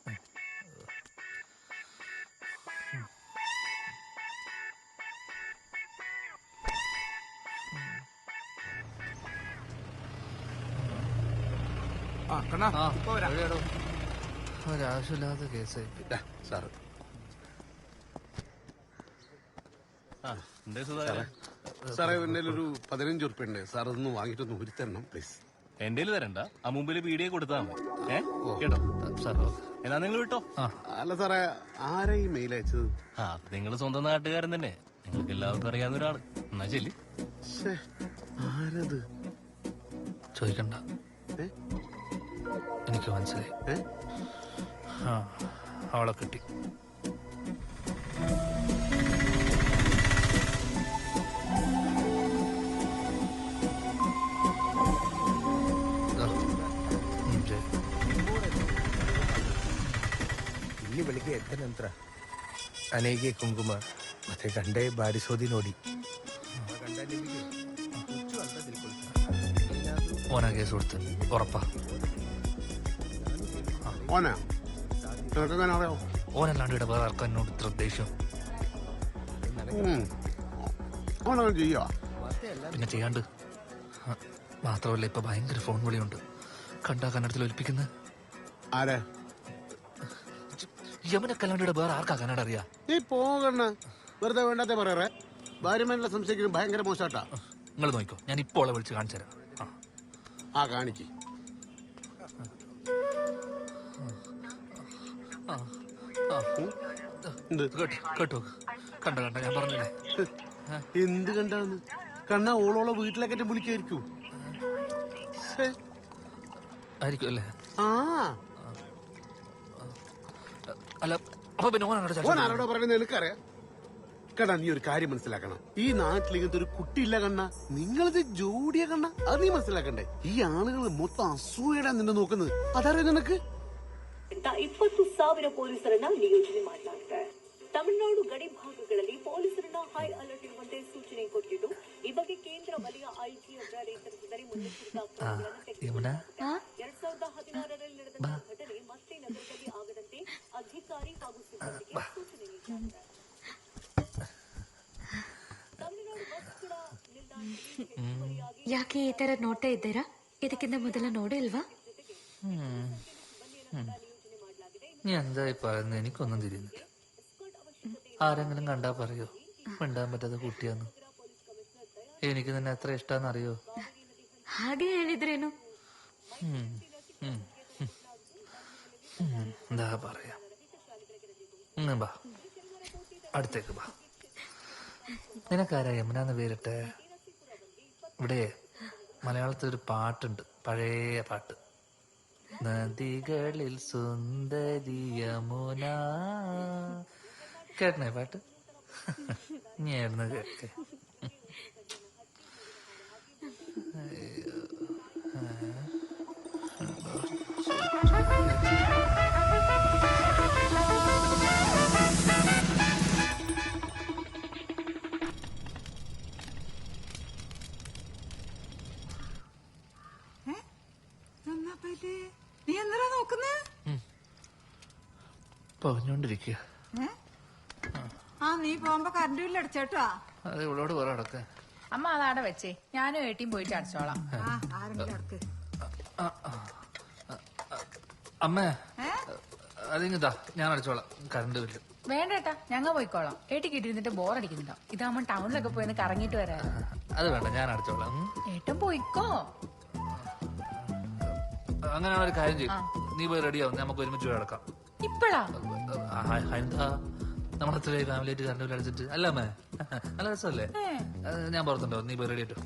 ഒരാവശ്യമില്ലാത്ത കേസായി സാറ്. സാറേ എന്റെ ഒരു 15 ഉറുപ്പ്യ ഉണ്ട് സാർ, അതൊന്ന് വാങ്ങിട്ടൊന്ന് ഊരിത്തരണം പ്ലീസ്. എന്റെ തരണ്ട, ആ മുമ്പിൽ വീഡിയോ കൊടുത്താൽ മതി. കേട്ടോ എന്നാ നിങ്ങൾ വിട്ടോ. അല്ല സാറേ, ആരാ ഈ മെയിൽ അയച്ചത്? നിങ്ങൾ സ്വന്തം നാട്ടുകാരൻ തന്നെ, നിങ്ങൾക്ക് എല്ലാവർക്കും അറിയാവുന്ന ഒരാള്. എന്നാ ചെല്ലി. ആരത്? ചോദിക്കണ്ട, എനിക്ക് മനസ്സിലായി. അവളെ കിട്ടി. ಇಲ್ಲಿ ಬೆಳಿಗ್ಗೆ ಎದ್ದ ನಂತರ ಅನೇಗೆ ಕುಂಕುಮ ಮತ್ತೆ ಗಂಡೆ ಬಾರಿಸೋದಿ ನೋಡಿ ഓനാ കേസ് കൊടുത്ത് ഉറപ്പാ. ഓനല്ലാണ്ട് ഇവിടെ വേറെ ആർക്കും എന്നോട് ഇത്ര ദേഷ്യം. പിന്നെ ചെയ്യാണ്ട് മാത്രമല്ല, ഇപ്പൊ ഭയങ്കര ഫോൺ വിളിയുണ്ട്. കണ്ടാ കന്നഡത്തിൽ ഒലിപ്പിക്കുന്നത്. യമനക്കല്ലാണ്ട് ഇവിടെ വേറെ ആർക്കാ കന്നഡ അറിയാ? നീ പോകണ വെറുതെ വേണ്ടാത്ത പറയാറേ. ഭാര്യമാരുടെ സംശയിക്കുന്നത് ഭയങ്കര മോശാട്ടാ. നിങ്ങൾ നോക്കോ, ഞാൻ ഇപ്പോൾ വിളിച്ച് കാണിച്ചു തരാം. കാണിക്ക്. കേട്ടോ, കണ്ട ഞാൻ പറഞ്ഞില്ലേ. എന്ത് കണ്ടാന്ന്? കണ്ണ ഓളോളെ വീട്ടിലേക്കെ വിളിക്കായിരിക്കും. ആയിരിക്കും അല്ലേ? അല്ല, അപ്പൊ പിന്നെ ഓനാരോടോ പറയുന്നത് എനിക്കറിയാം. കണ്ണാ, നീ ഒരു കാര്യം മനസ്സിലാക്കണം. ഈ നാട്ടിൽ ഇങ്ങനത്തെ ഒരു കുട്ടിയില്ല കണ്ണ. നിങ്ങളിത് ജോഡിയ കണ്ണ, അത് നീ മനസ്സിലാക്കണ്ടേ. ഈ ആളുകൾ മൊത്തം അസൂയടാ നിന്നെ നോക്കുന്നത്. അതറിയാം നിനക്ക്? 20,000 ಪೊಲೀಸರನ್ನ ನಿಯೋಜನೆ ಮಾಡಲಾಗಿದೆ. ತಮಿಳುನಾಡು ಗಡಿ ಭಾಗಗಳಲ್ಲಿ ಪೊಲೀಸರನ್ನ ಹೈ ಅಲರ್ಟ್ ಇರುವಂತೆ ಸೂಚನೆ ಕೊಟ್ಟಿದ್ದು, ಈ ಬಗ್ಗೆ ಕೇಂದ್ರ ವಲಯ ಐಜಿ ಅವರ ನೇತೃತ್ವದಲ್ಲಿ ಮುನ್ನೆಚ್ಚರಿಕಾ ಕ್ರಮಗಳನ್ನು ತೆಗೆದುಕೊಳ್ಳಲಾಗಿದೆ. 2016ರಲ್ಲಿ ನಡೆದ ಘಟನೆ ಮತ್ತೆ ನಗರದಲ್ಲಿ ಆಗದಂತೆ ಅಧಿಕಾರಿ ಹಾಗೂ ಸಿಬ್ಬಂದಿಗೆ ಸೂಚನೆ ನೀಡಿದ್ದಾರೆ. ತಮಿಳುನಾಡು ಬಸ್ ಕೂಡ ನಿಲ್ದಾಣದಲ್ಲಿ ಯಾಕೆ ಈ ತರ ನೋಡ್ತಾ ಇದ್ದೀರಾ? ಇದಕ್ಕಿಂತ ಮೊದಲ ನೋಡೇ ಇಲ್ವಾ? നീ എന്തായി പറയുന്നത്? എനിക്കൊന്നും തിരിയുന്നില്ല. ആരെങ്കിലും കണ്ടാ പറയോ മിണ്ടാൻ പറ്റാത്ത കുട്ടിയാന്ന്? എനിക്ക് നിന്നെ എത്ര ഇഷ്ടാന്ന് അറിയോ? ಹಾಗೆ ಹೇಳಿದ್ರೇನು? എന്താ പറയാ, ബാ അടുത്തേക്ക് ബാ. നിനക്കാരാ യമുനാന്ന് പേരിട്ടെ? ഇവിടെ മലയാളത്തിൽ ഒരു പാട്ടുണ്ട്, പഴയ പാട്ട്. നദികളിൽ സുന്ദരി യമുന. കേട്ടണേ പാട്ട്? ഞായിരുന്നു കേട്ടെ. നീ എന്തിനാ നോക്കുന്നേ? പറഞ്ഞോണ്ടിരിക്കുക. നീ പോകുമ്പോ കറണ്ട് ബില്ല് അടിച്ചേട്ടാ. അത് ഇവളോട് വേറെ അടക്ക. അമ്മ അതാടെ വെച്ചേ, ഞാനും ഏട്ടിയും പോയിട്ട് അടിച്ചോളാം. അമ്മേ, അതിങ്ങതാ, ഞാൻ അടിച്ചോളാം കറണ്ട് ബില്ല്. വേണ്ടേട്ടാ, ഞങ്ങൾ പോയിക്കോളാം. ഏട്ടിക്ക് ഇട്ടിരുന്നിട്ട് ബോറടിക്കുന്നുണ്ടോ? ഇതാവുമ്പോ ടൗണിലൊക്കെ പോയി കറങ്ങിട്ട് വരാ. അത് വേണ്ട, ഞാൻ അടിച്ചോളാം. ഏട്ടൻ പോയിക്കോ. അങ്ങനെയാണ് ഒരു കാര്യം ചെയ്യും, നീ പോയി റെഡിയാവും, നമുക്ക് ഒരുമിച്ച് പോയി അടക്കാം. ഇപ്പഴാ? എന്താ, നമ്മളത്ര ഫാമിലി ആയിട്ട് കറണ്ട് ബില്ല് അടിച്ചിട്ട് അല്ല അമ്മേ, നല്ല രസമല്ലേ? ഞാൻ പുറത്തുണ്ടോ, നീ പോയി റെഡി ആയിട്ടോ.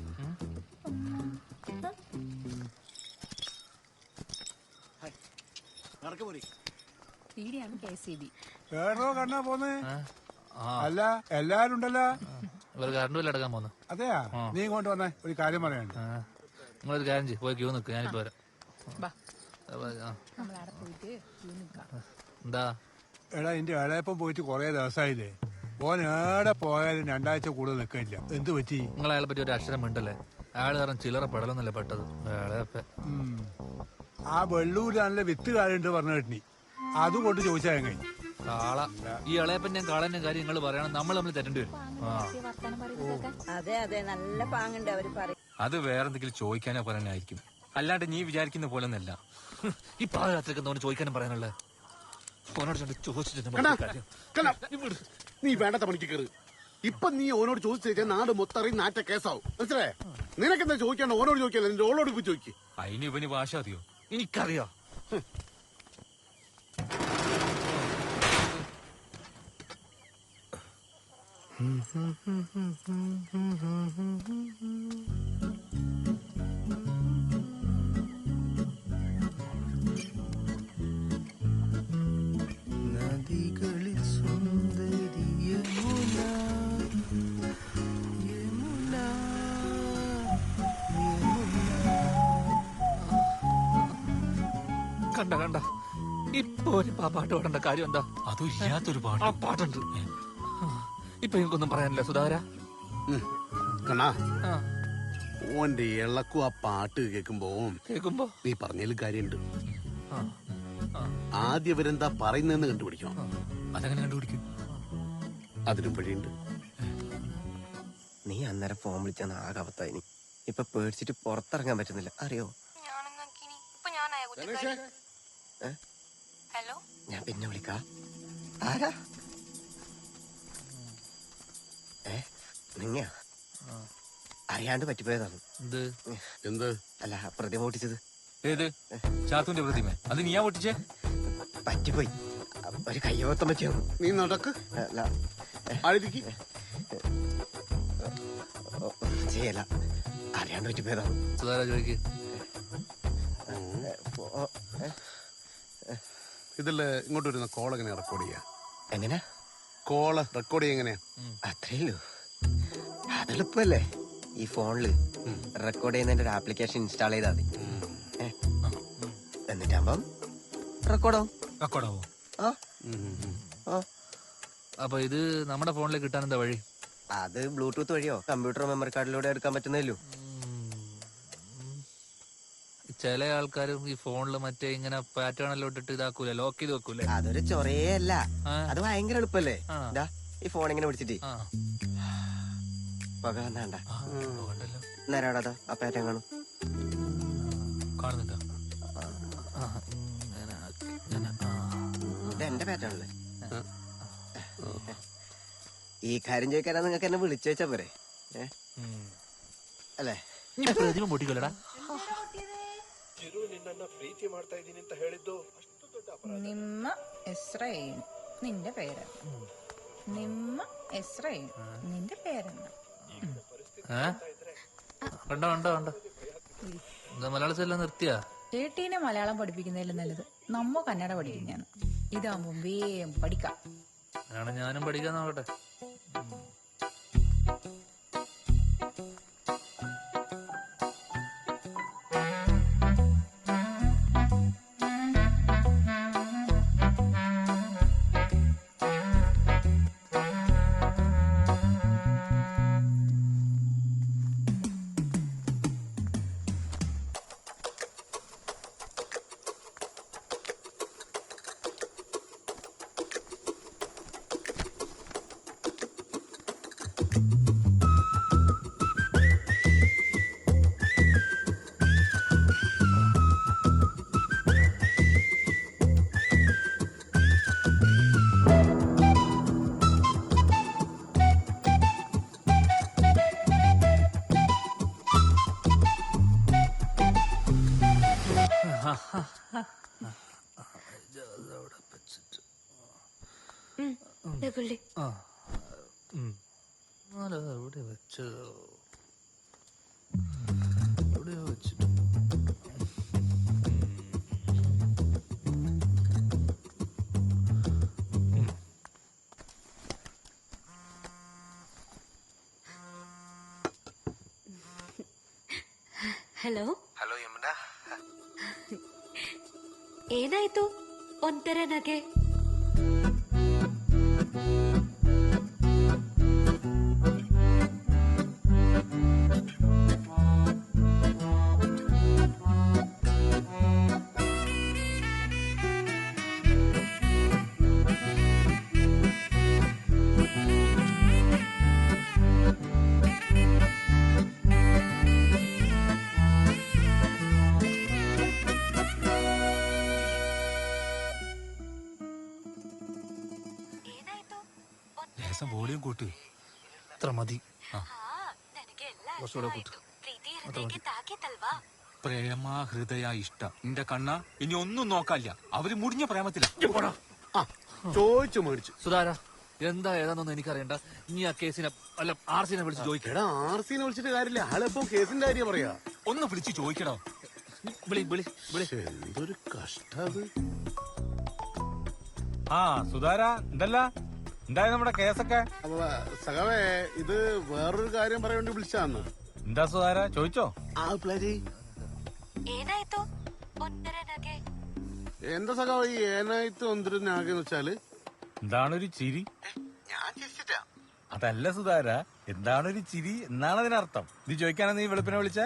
പീടിയാണ് KCB. വേറോ കണ്ണാ പോന്നേ? അല്ല എല്ലാരും ഉണ്ടല്ലോ. ഇവർ കറണ്ട് ബില്ല് അടക്കാൻ പോന്നു. അതെയാ, നീ ഇങ്ങോട്ട് വന്നേ, ഒരു കാര്യം പറയാനുണ്ട്. നിങ്ങളൊരു കാര്യം ചെയ്യും, പോയി ക്യൂ നിൽക്കുക, ഞാനിപ്പോ വരാം. എന്താ എടാ, എന്റെ ഇളയപ്പം പോയിട്ട് കൊറേ ദിവസമായില്ലേ. ഓൻ ഏടെ പോയാലും 2 ആഴ്ച കൂടുതൽ നിൽക്കില്ല. എന്ത് പറ്റി? നിങ്ങൾ അയാളെ പറ്റി ഒരു അക്ഷരം മിണ്ടല്ലേ. അയാൾ കാരണം ചില്ലറ പെടലൊന്നല്ലേ പെട്ടത്. ആ വെള്ളൂരാണല്ലേ വിത്ത് കാലുണ്ട് പറഞ്ഞു കേട്ടി, അതും കൊണ്ട് ചോദിച്ചാ കഴിഞ്ഞു. കാള ഈ ഇളയപ്പന്റെയും കാളന്റെയും കാര്യം നിങ്ങൾ പറയണം, നമ്മൾ തെറ്റേണ്ടി വരും. അതെ അതെ, നല്ല പാങ്ങുണ്ട് അവര് പറയും. അത് വേറെന്തെങ്കിലും ചോദിക്കാനോ പറയാനായിരിക്കും, അല്ലാണ്ട് നീ വിചാരിക്കുന്ന പോലെ ഒന്നല്ല. ഈ പാതിരാത്രിക്ക് എന്തോന്ന് ചോദിക്കാനും പറയാനുള്ളത്? നീ വേണ്ടത്ത പണിക്ക് കയറി. ഇപ്പൊ നീ ഓനോട് ചോദിച്ചു നാട് മൊത്തം നാറ്റ കേസാവും, മനസ്സിലായേ? നിനക്കെന്താ ചോദിക്കാണ്ട് ഓനോട് ചോദിക്കല്ലോ, നിന്റെ ഓളോട് പോയി ചോദിക്കും. അതിന് ഇവന് ഭാഷ അറിയോ? എനിക്കറിയോ. നദികളിൽ സുന്ദരി യമുന, യമുന, കണ്ട ഇപ്പൊ ഒരു പാട്ട് പാടേണ്ട കാര്യം എന്താ? അതും ഇല്ലാത്തൊരു പാട്ട്. ആ പാട്ടുണ്ട്. ഇപ്പൊ എനിക്കൊന്നും പറയാനില്ല സുധാര. കണ്ണാ, ഓന്റെ ഇളക്കും ആ പാട്ട് കേൾക്കുമ്പോ നീ പറഞ്ഞതിൽ കാര്യമുണ്ട്. ആദ്യം അവരെന്താ പറയുന്നതെന്ന് കണ്ടുപിടിക്കണം. അതെങ്ങനെ കണ്ടുപിടിക്കും? അതിനും വഴിയുണ്ട്. നീ അന്നേരം ഫോൺ വിളിച്ചാൽ ആകെ അവത്തായിനി. ഇപ്പൊ പേടിച്ചിട്ട് പുറത്തിറങ്ങാൻ പറ്റുന്നില്ല, അറിയോ? ഹലോ, ഞാൻ പിന്നെ വിളിക്കാം. ആരാ? നിങ്ങ അറിയാണ്ട് പറ്റിപ്പോയതാണ്. എന്ത്? അല്ല, പ്രതിമ പൊട്ടിച്ചത്. ഏത് ചാത്തുന്റെ പ്രതിമ? അത് നീയാ പൊട്ടിച്ചേ? പറ്റിപ്പോയി, ഒരു കയ്യോത്തം പറ്റിയോ. നീ നടക്ക്. ചെയ്യല, അറിയാണ്ട് പറ്റിപ്പോയതാണ്. സുധാര ചോദിക്ക്. ഇതില് ഇങ്ങോട്ട് വരുന്ന കോൾ എങ്ങനെയാ റെക്കോർഡ് ചെയ്യാ? എങ്ങനെ കോള് റെക്കോർഡ് ചെയ്യാ? എങ്ങനെയാ? അത്രയല്ലോ, അതെളുപ്പല്ലേ. ഈ ഫോണില് റെക്കോർഡ് ചെയ്യുന്നതിന്റെ ഒരു ആപ്ലിക്കേഷൻ ഇൻസ്റ്റാൾ ചെയ്താൽ മതി. എന്നിട്ടാകുമ്പം റെക്കോർഡാവും. അപ്പൊ ഇത് നമ്മുടെ ഫോണിലേക്ക് കിട്ടാൻ എന്താ വഴി? അത് ബ്ലൂടൂത്ത് വഴിയോ കമ്പ്യൂട്ടർ മെമ്മറി കാർഡിലൂടെ എടുക്കാൻ പറ്റുന്നല്ലോ. ചില ആൾക്കാരും ഈ ഫോണില് മറ്റേ ഇങ്ങനെ പാറ്റേണെല്ലാം ഇട്ടിട്ട് ഇതാക്കൂല, ലോക്ക് ചെയ്ത് വെക്കൂലേ. അതൊരു ചൊറയേ അല്ല, അത് ഭയങ്കര എളുപ്പല്ലേ. ഈ ഫോൺ ഇങ്ങനെ പിടിച്ചിട്ട് പക വന്നാണ്ട നേരാടാ ആ പാറ്റേൺ കാണും. കാണുന്നുണ്ടോ? ഇത് എന്റെ പാറ്റേണല്ലേ. ഈ കാര്യം ചോദിക്കാനാ നിങ്ങൾക്ക് എന്നെ വിളിച്ചു വെച്ചാ പോരെ? ಅಲ್ಲೇ ಪ್ರತಿಮೆ ಮುಟ್ಟಿಕೊಳ್ಳಡ ನಿನ್ನನ್ನ ಪ್ರೀತಿ ಮಾಡ್ತಾ ಇದ್ದೀನಿ ಅಂತ ಹೇಳಿದ್ದು ಅಷ್ಟು ದೊಡ್ಡ ಅಪರಾಧ. ನಿಮ್ಮ ಹೆಸರೇನು? ನಿന്റെ പേരെന്താ? ನಿಮ್ಮ ಹೆಸರೇನು? നിന്റെ പേരെന്താ? കണ്ടോ കണ്ടോ കണ്ടോ എന്താ മലയാളത്തിലെല്ലാം നിർത്തിയാ? ഏട്ടീനെ മലയാളം പഠിപ്പിക്കുന്നതിലും നല്ലത് നമ്മ കന്നഡ പഠിക്കുന്നതാണ്. ഇതാകുമ്പോ വേഗം പഠിക്കാം. ഞാനും പഠിക്കാൻ നോക്കട്ടെ. എവിടെ വെച്ചതോ എവിടെയോ വെച്ചിട്ട് ಹಲೋ ಹಲೋ ಯಮುನ, ಏನಾಯ್ತು ಒಂಥರ ನಗೆ? വോളിയം കൂട്ട്. ഇത്ര മതി. പ്രേമ ഹൃദയ ഇഷ്ട നിന്റെ കണ്ണ ഇനി ഒന്നും നോക്കാല്ല. അവര് മുടിഞ്ഞ പ്രേമത്തില. ചോദിച്ചു മേടിച്ചു. സുധാര എന്താ ഏതാണെന്നൊന്നും എനിക്കറിയണ്ട. നീ ആ കേസിനെ അല്ല ആർസിനെ വിളിച്ച് ചോദിക്കടാ. ആർസിനെ വിളിച്ചിട്ട് കാര്യമില്ല, ആളിപ്പോ കേസിന്റെ കാര്യം പറയാ. ഒന്ന് വിളിച്ച് ചോദിക്കടോ. എന്തൊരു കഷ്ടത്. ആ സുധാര എന്തല്ല എന്തായി നമ്മുടെ കേസൊക്കെ? സഖാവേ, ഇത് വേറൊരു കാര്യം പറയാൻ വേണ്ടി വിളിച്ചാന്ന്. എന്താ സുധാര ചോദിച്ചോ? എന്താ സഖാവ് ഈ ഏനായിട്ട് ഒന്നിരുന്നാകെന്ന് വെച്ചാല് എന്താണൊരു ചിരി? ഞാൻ ചിരിച്ചിട്ടാ. അതല്ല സുധാര, എന്താണൊരു ചിരി എന്നാണ് അതിനർത്ഥം. ഇത് ചോദിക്കാനാ നീ വെളുപ്പിനെ വിളിച്ചേ?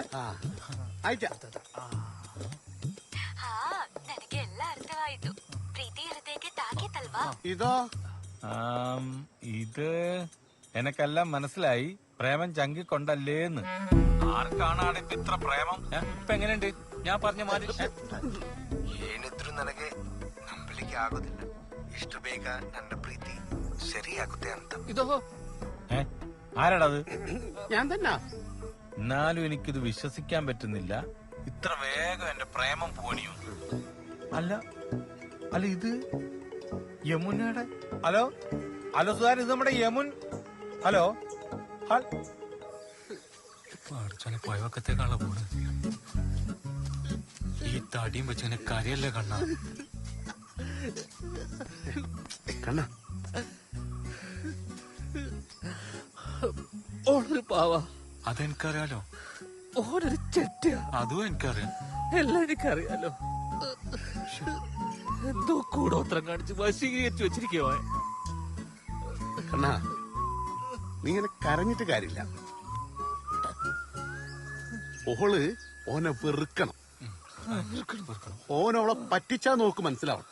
ഇതോ? ഇത് എനക്കെല്ലാം മനസ്സിലായി. പ്രേമം ചങ്കി കൊണ്ടല്ലേന്ന്. ആർക്കാണ് ഇപ്പൊ ഇത്ര പ്രേമം? ഇപ്പൊ എങ്ങനെയുണ്ട് ഞാൻ പറഞ്ഞ മാതിരി? ಏನಿದ್ರು ನನಗೆ ನಂಬಲಿಕ್ಕೆ ಆಗೋದಿಲ್ಲ. ಇಷ್ಟು ಬೇಗ ನನ್ನ ಪ್ರೀತಿ ಸರಿಯಾಗುತ್ತೆ ಅಂತ. ഇതോ ആരാടത്? ഞാൻ തന്നെ. എന്നാലും എനിക്കിത് വിശ്വസിക്കാൻ പറ്റുന്നില്ല. ഇത്ര വേഗം എന്റെ പ്രേമം പോണിയോ? അല്ല അല്ല ഇത് യമുനയുടെ. ഹലോ ഹലോ സുധാരൻ, ഇത് നമ്മുടെ യമുൻ. ഹലോ ചില പഴവക്കത്തേക്കാണല്ലോ പോണ്. ഈ തടിയും വെച്ച് എന്നെ കരയല്ലേ കണ്ണ. ഓളൊരു പാവ. അതെനിക്കറിയാലോ. ഓനൊരു ചെറ്റിയ. അതും എനിക്കറിയാം. എല്ലാം എനിക്കറിയാലോ. എന്തോ കൂടോത്രം കാണിച്ച് വശീകരിച്ചു വെച്ചിരിക്കുവോ. കണ്ണാ, നീ ഇങ്ങനെ കരഞ്ഞിട്ട് കാര്യമില്ല. ഓള് ഓനെ വെറുക്കണം. ഓനവളെ പറ്റിച്ചാ നോക്ക് മനസ്സിലാവണം.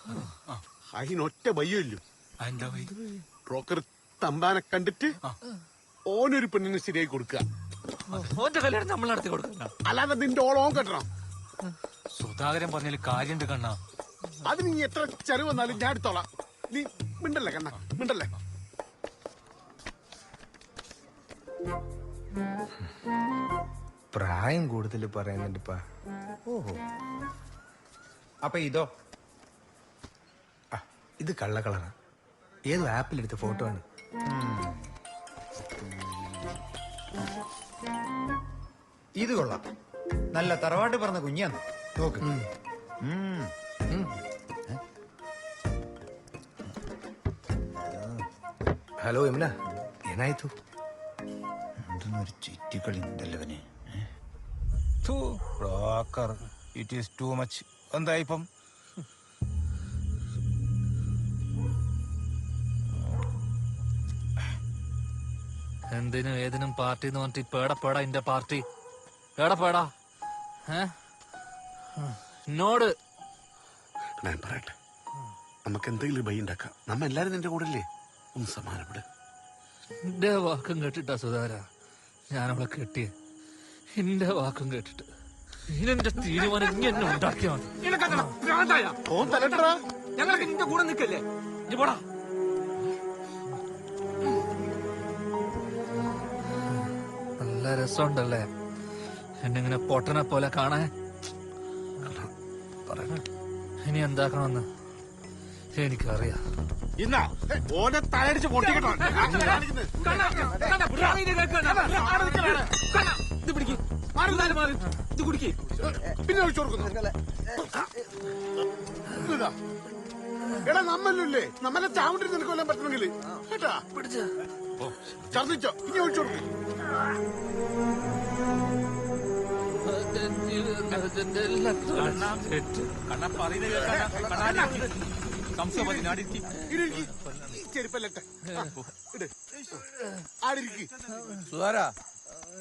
അതിനൊറ്റ വയ്യല്ലോ. ബ്രോക്കർ തമ്പാനെ കണ്ടിട്ട് ഓനൊരു പെണ്ണിന് ശരിയായി കൊടുക്കുക. ഓന്റെ കല്യാണം നമ്മൾ നടത്തി കൊടുക്കണം. അല്ലാതെ നിന്റെ ഓളോൻ കെട്ടണം. സുധാകരൻ പറഞ്ഞാല് കാര്യണ്ട് കണ്ണ. അത് നീ എത്ര ചെറിയ വന്നാലും ഞാൻ എടുത്തോളാം. നീ മിണ്ടല്ലേ കണ്ണ, മിണ്ടല്ലേ. പ്രായം കൂടുതൽ പറയുന്നുണ്ടിപ്പാ. ഓഹോ, അപ്പൊ ഇതോ? ഇത് കള്ള കളറാ. ഏതോ ആപ്പിലെടുത്ത ഫോട്ടോ ആണ്. ഇത് കൊള്ളാം. നല്ല തറവാട്ട് പറഞ്ഞ കുഞ്ഞാന്ന് നോക്ക്. ഹലോ യമുന, ಏನಾಯ್ತು? എന്തൊന്നൊരു ചുറ്റിക്കളി ഉണ്ടല്ലവന്. Broker, it is too much. എന്താ ഇപ്പം? എന്തിനും ഏതിനും പാർട്ടി എന്ന് പറഞ്ഞിട്ട് പേടപ്പേടാ ഇന്റെ പാർട്ടി. പേടപ്പേടാ എന്നോട്. ഞാൻ പറയട്ടെ, നമുക്ക് എന്തെങ്കിലും ഭയ ഉണ്ടാക്കാം. നമ്മ എല്ലാരും നിന്റെ കൂടെ അല്ലേ? ഒന്ന് സമാനപ്പെട്. എന്റെ വാക്കും കേട്ടിട്ടാ സുധാര ഞാനവളെ കെട്ടിയ. എന്റെ വാക്കും കേട്ടിട്ട് ഇതിനെന്റെ തീരുമാനം ഇനി എന്നെ ഉണ്ടാക്കിയാ മതി. ഞങ്ങളൊക്കെ നിന്റെ കൂടെ നിൽക്കല്ലേ? നീ പോടാ. നല്ല രസമുണ്ടല്ലേ എന്നെങ്ങനെ പൊട്ടനെ പോലെ കാണാൻ. ഇനി എന്താക്കണമെന്ന് എനിക്കറിയാം. ഇന്നാ ഓനെ തലടിച്ച് പൊട്ടിക്കട്ടോ. പിന്നെ ഒഴിച്ചു കൊടുക്കുന്നു. എടാ നമ്മല്ലേ, നമ്മളെ ചാവിട്ടി നിനക്ക് കൊല്ലാൻ പറ്റണമെങ്കിൽ കേട്ടാ ഛർദിച്ചോ. ഇനി ഒഴിച്ചു കൊടുക്കും. സുധാരാ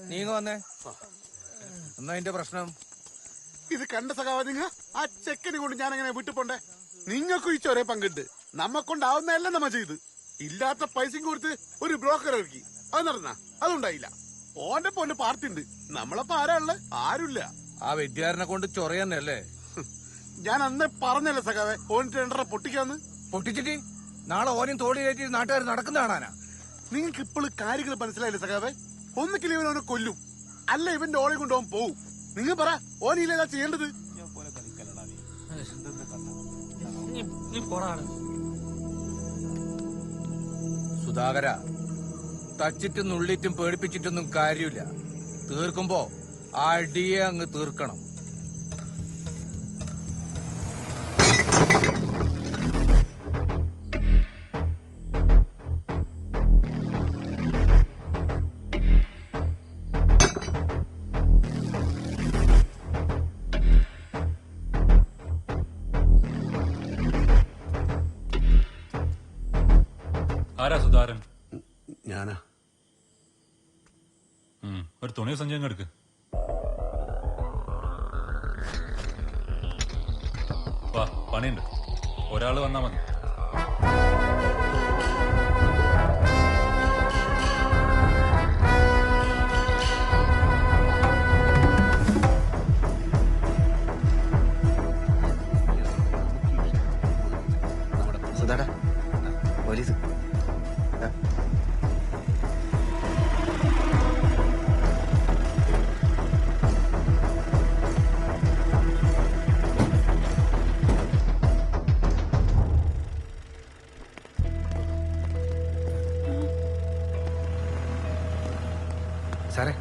നീങ്ങ വന്നേ. എന്നാ അതിന്റെ പ്രശ്നം? ഇത് കണ്ട സഖാവ നിങ്ങ ആ ചെക്കനെ കൊണ്ട് ഞാൻ എങ്ങനെ വിട്ടുപോണ്ടേ? നിങ്ങൾക്കും ഈ ചൊരേ പങ്കുണ്ട്. നമ്മക്കൊണ്ടാവുന്നതല്ല നമ്മ ചെയ്ത്. ഇല്ലാത്ത പൈസയും കൊടുത്ത് ഒരു ബ്രോക്കർ ഇറക്കി. അത് നടന്ന അതുണ്ടായില്ല. ഓന്റെ പൊന്നെ പാർട്ടി ഉണ്ട്. നമ്മളപ്പോ ആരാ ഉള്ളത്? ആരുമില്ല. ആ വെഡ്യാരനെ കൊണ്ട് ചൊറയന്നല്ലേ? ഞാൻ അന്നേ പറഞ്ഞല്ലേ സഖാവെ ഓൻ ടെൻഡറെ പൊട്ടിക്കാന്ന്. പൊട്ടിച്ചിട്ട് നാളെ ഓനും തോടി കയറ്റി നാട്ടുകാർ നടക്കുന്ന കാണാനാ. നിങ്ങൾക്ക് ഇപ്പോഴും കാര്യങ്ങൾ മനസ്സിലായില്ലേ സഖാവെ? ഒന്നിക്കില്ല ഇവനവനെ കൊല്ലും, അല്ല ഇവന്റെ ഓളെ കൊണ്ടുപോകാൻ പോവും. നിങ്ങൾ പറ ഓനില്ല ചെയ്യേണ്ടത്. സുധാകര, തച്ചിട്ടും നുള്ളിറ്റും പേടിപ്പിച്ചിട്ടൊന്നും കാര്യമില്ല. തീർക്കുമ്പോ ആ അടിയെ അങ്ങ് തീർക്കണം. ആരാ സുധാരൻ? ഞാനാ. ഒരു തുണി സഞ്ചയം എടുക്ക്. വാ, പണിയുണ്ട്. ഒരാള് വന്നാ മതി. സുധാടാ, പോലീസ്. സാറേ,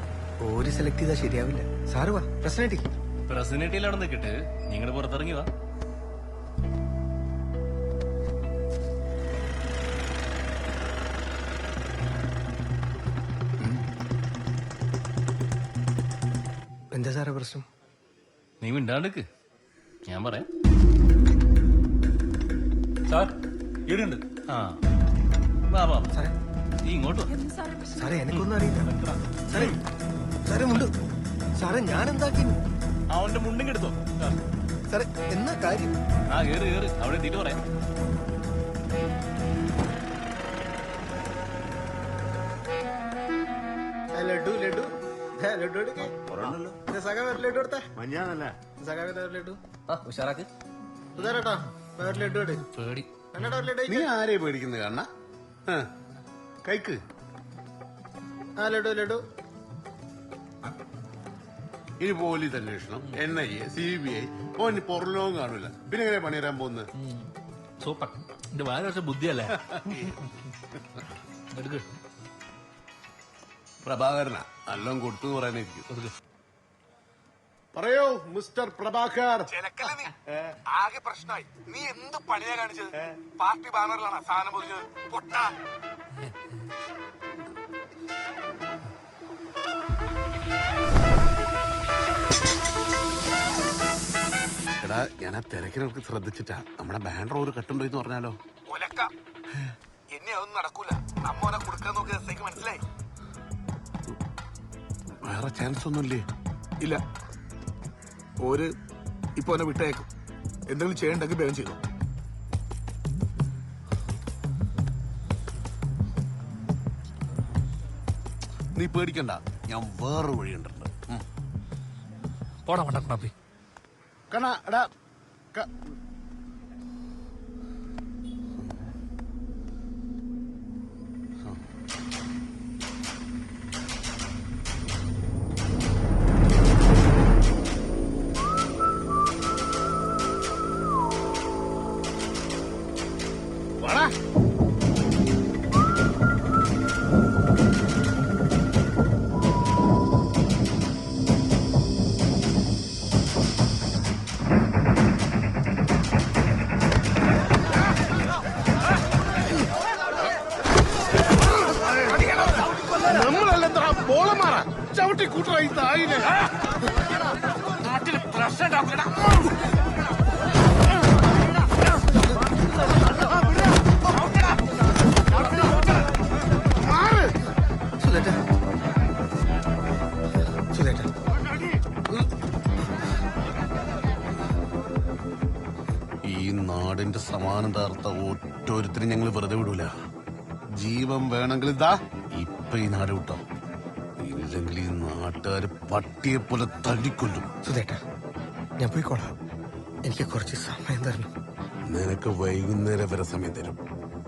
ഓര് സെലക്ട് ചെയ്താൽ ശരിയാവില്ല. സാറ് വാ, പ്രശ്നമായിട്ട് പ്രസിഡന്റിൽ അവിടെ നിൽക്കിട്ട് നിങ്ങളുടെ പുറത്തിറങ്ങി വാ. എന്താ സാറേ പ്രശ്നം? നീ മിണ്ടാണ്ടിക്ക്, ഞാൻ പറയാം. സാർ ഈടുണ്ട്. ആ വാ വാ സാറേ, നീ ഇങ്ങോട്ട് വാ. സാറേ എനിക്കൊന്നും അറിയില്ല. സാറേ സാറേ മുണ്ട്. സാറേ ഞാൻ എന്താക്കി? അവന്റെ മുണ്ടിങ് എടുത്തോ. സാറേ എന്നാ കാര്യം? ആ കേറ് കേറ്, അവിടെ എത്തിയിട്ട് പറയാം. ലഡു ലഡു ലഡു എടുക്കേ. സഖാവ് ലഡു എടുത്തേ. മഞ്ഞാന്നല്ല സഖാവ് ലഡു ഉഷാറാക്ക്. സുധാരേട്ടാ വേറെ ലഡു എടു. പേടി കണ്ണടാ ലഡു. നീ ആരെ പേടിക്കുന്നത്? കണ്ണ കൈക്ക്. ആ ലഡു ലഡു. ഇനി പോലീസ് അന്വേഷണം, NIA, CBI, ഓന് പുറലോകം കാണൂല. പിന്നെ എങ്ങനെ പണിയരാൻ പോകുന്നത്? സൂപ്പർ. എന്റെ വായ കുറച്ച് ബുദ്ധിയല്ലേ? പ്രഭാകരനാ നല്ലോം കൊടുത്തു പറയാനായിരിക്കും. പറയോ മിസ്റ്റർ പ്രഭാകർ. ആകെ പ്രശ്നമായി. നീ എന്ത് പണിയാ കാണിച്ചത്? പാർട്ടി ബാനറിലാണ് സാധനം പൊതിഞ്ഞത്. പൊട്ടാ. എടാ, ഞാൻ ആ തിരക്കിനൊക്കെ ശ്രദ്ധിച്ചിട്ടാ. നമ്മുടെ ബാനർ ഒരു കെട്ടുണ്ടോ എന്ന് പറഞ്ഞാലോ? ഒലക്ക. എന്നെ അതൊന്നും നടക്കൂല. നമ്മോനെ കൊടുക്കാൻ നോക്കിയ ദിവസത്തേക്ക് മനസ്സിലായി. വേറെ ചാൻസ് ഒന്നുമില്ലേ? ഇല്ല. ഓര് ഇപ്പൊ എന്നെ വിട്ടേക്കും. എന്തെങ്കിലും ചെയ്യണ്ടെങ്കിൽ വേഗം ചെയ്തു. നീ പേടിക്കണ്ട, ഞാൻ വേറൊരു വഴിയുണ്ട്. പോടാ മണ്ടക്കണാപ്പി. കണ്ണാ എടാ നമ്മളല്ലെന്താ ബോളന്മാരാ? ചവിട്ടി കൂട്ടറായി തായില്ലേ? പ്രശ്നം ഉണ്ടാക്കൂടാ. സുധേട്ടാ സുധേട്ടാ ഈ നാടിന്റെ സമാനതാർത്ഥ ഒറ്റൊരുത്തരും ഞങ്ങൾ വെറുതെ വിടൂല. ജീവൻ വേണമെങ്കിൽ ഇതാ ഇപ്പൊ ഈ നാട് വിട്ടോ, ഇല്ലെങ്കിൽ ഈ നാട്ടുകാര് പട്ടിയെ പോലെ തല്ലിക്കൊല്ലും. സുധേട്ടാ ഞാൻ പോയിക്കോളാം, എനിക്ക് കുറച്ച് സമയം തരണം. നിനക്ക് വൈകുന്നേരം വരെ സമയം തരും.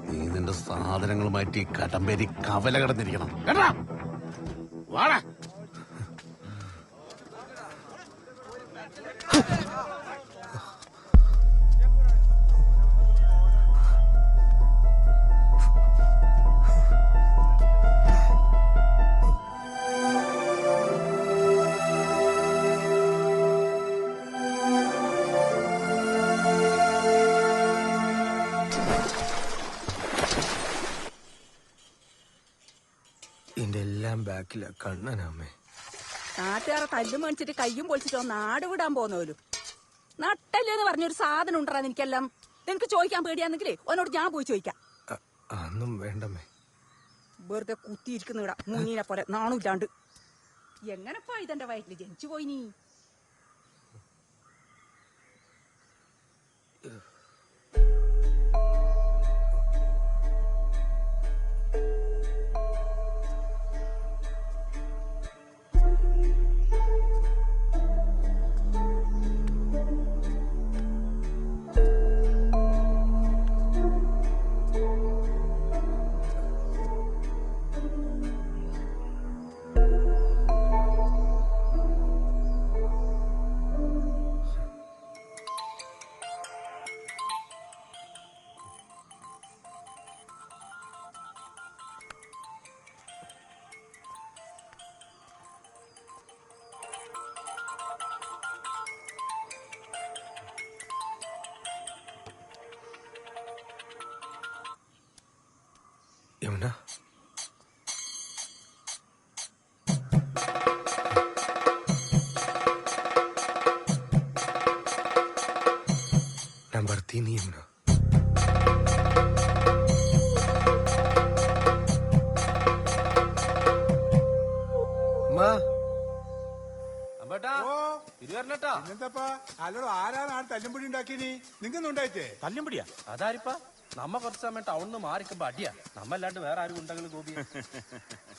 നീ നിന്റെ സാധനങ്ങൾ മാറ്റി കടമ്പേരി കവല കടന്നിരിക്കണം. കേട്ടാ വാടാ. എന്റെ എല്ലാം ബാക്കില കണ്ണനാമേ. നാട്ടുകാരെ തല്ലും മേടിച്ചിട്ട് കയ്യും പൊളിച്ചിട്ടോ നാട് വിടാൻ പോന്നോലും. നട്ടല്ലേന്ന് പറഞ്ഞൊരു സാധനം ഉണ്ടാ എനിക്കെല്ലാം. നിനക്ക് ചോദിക്കാൻ പേടിയാന്നെങ്കിലേ ഓനോട് ഞാൻ പോയി ചോദിക്കാം. അതൊന്നും വേണ്ടമ്മേ. വെറുതെ കുത്തിയിരിക്കുന്ന ഇടാ മുന്നീനെ പോലെ നാണുമില്ലാണ്ട്. എങ്ങനെപ്പാ ഇതെന്റെ വയറ്റില് ജനിച്ചു പോയി നീ? യമുന നമ്പർ 3 യമുന. എന്താപ്പാ അല്ലോ ആരാണ് തല്ലുംപിടി ഉണ്ടാക്കിനി? നിങ്ങൊന്നും ഉണ്ടായിട്ടേ? തല്ലുംപിടിയാ? അതാരിപ്പാ? നമ്മ കുറച്ച് സമയം ടൗണിന്ന് മാറിക്കുമ്പോ അടിയാ. നമ്മല്ലാണ്ട് വേറെ ആരും ഉണ്ടെങ്കിലും ഗോപി.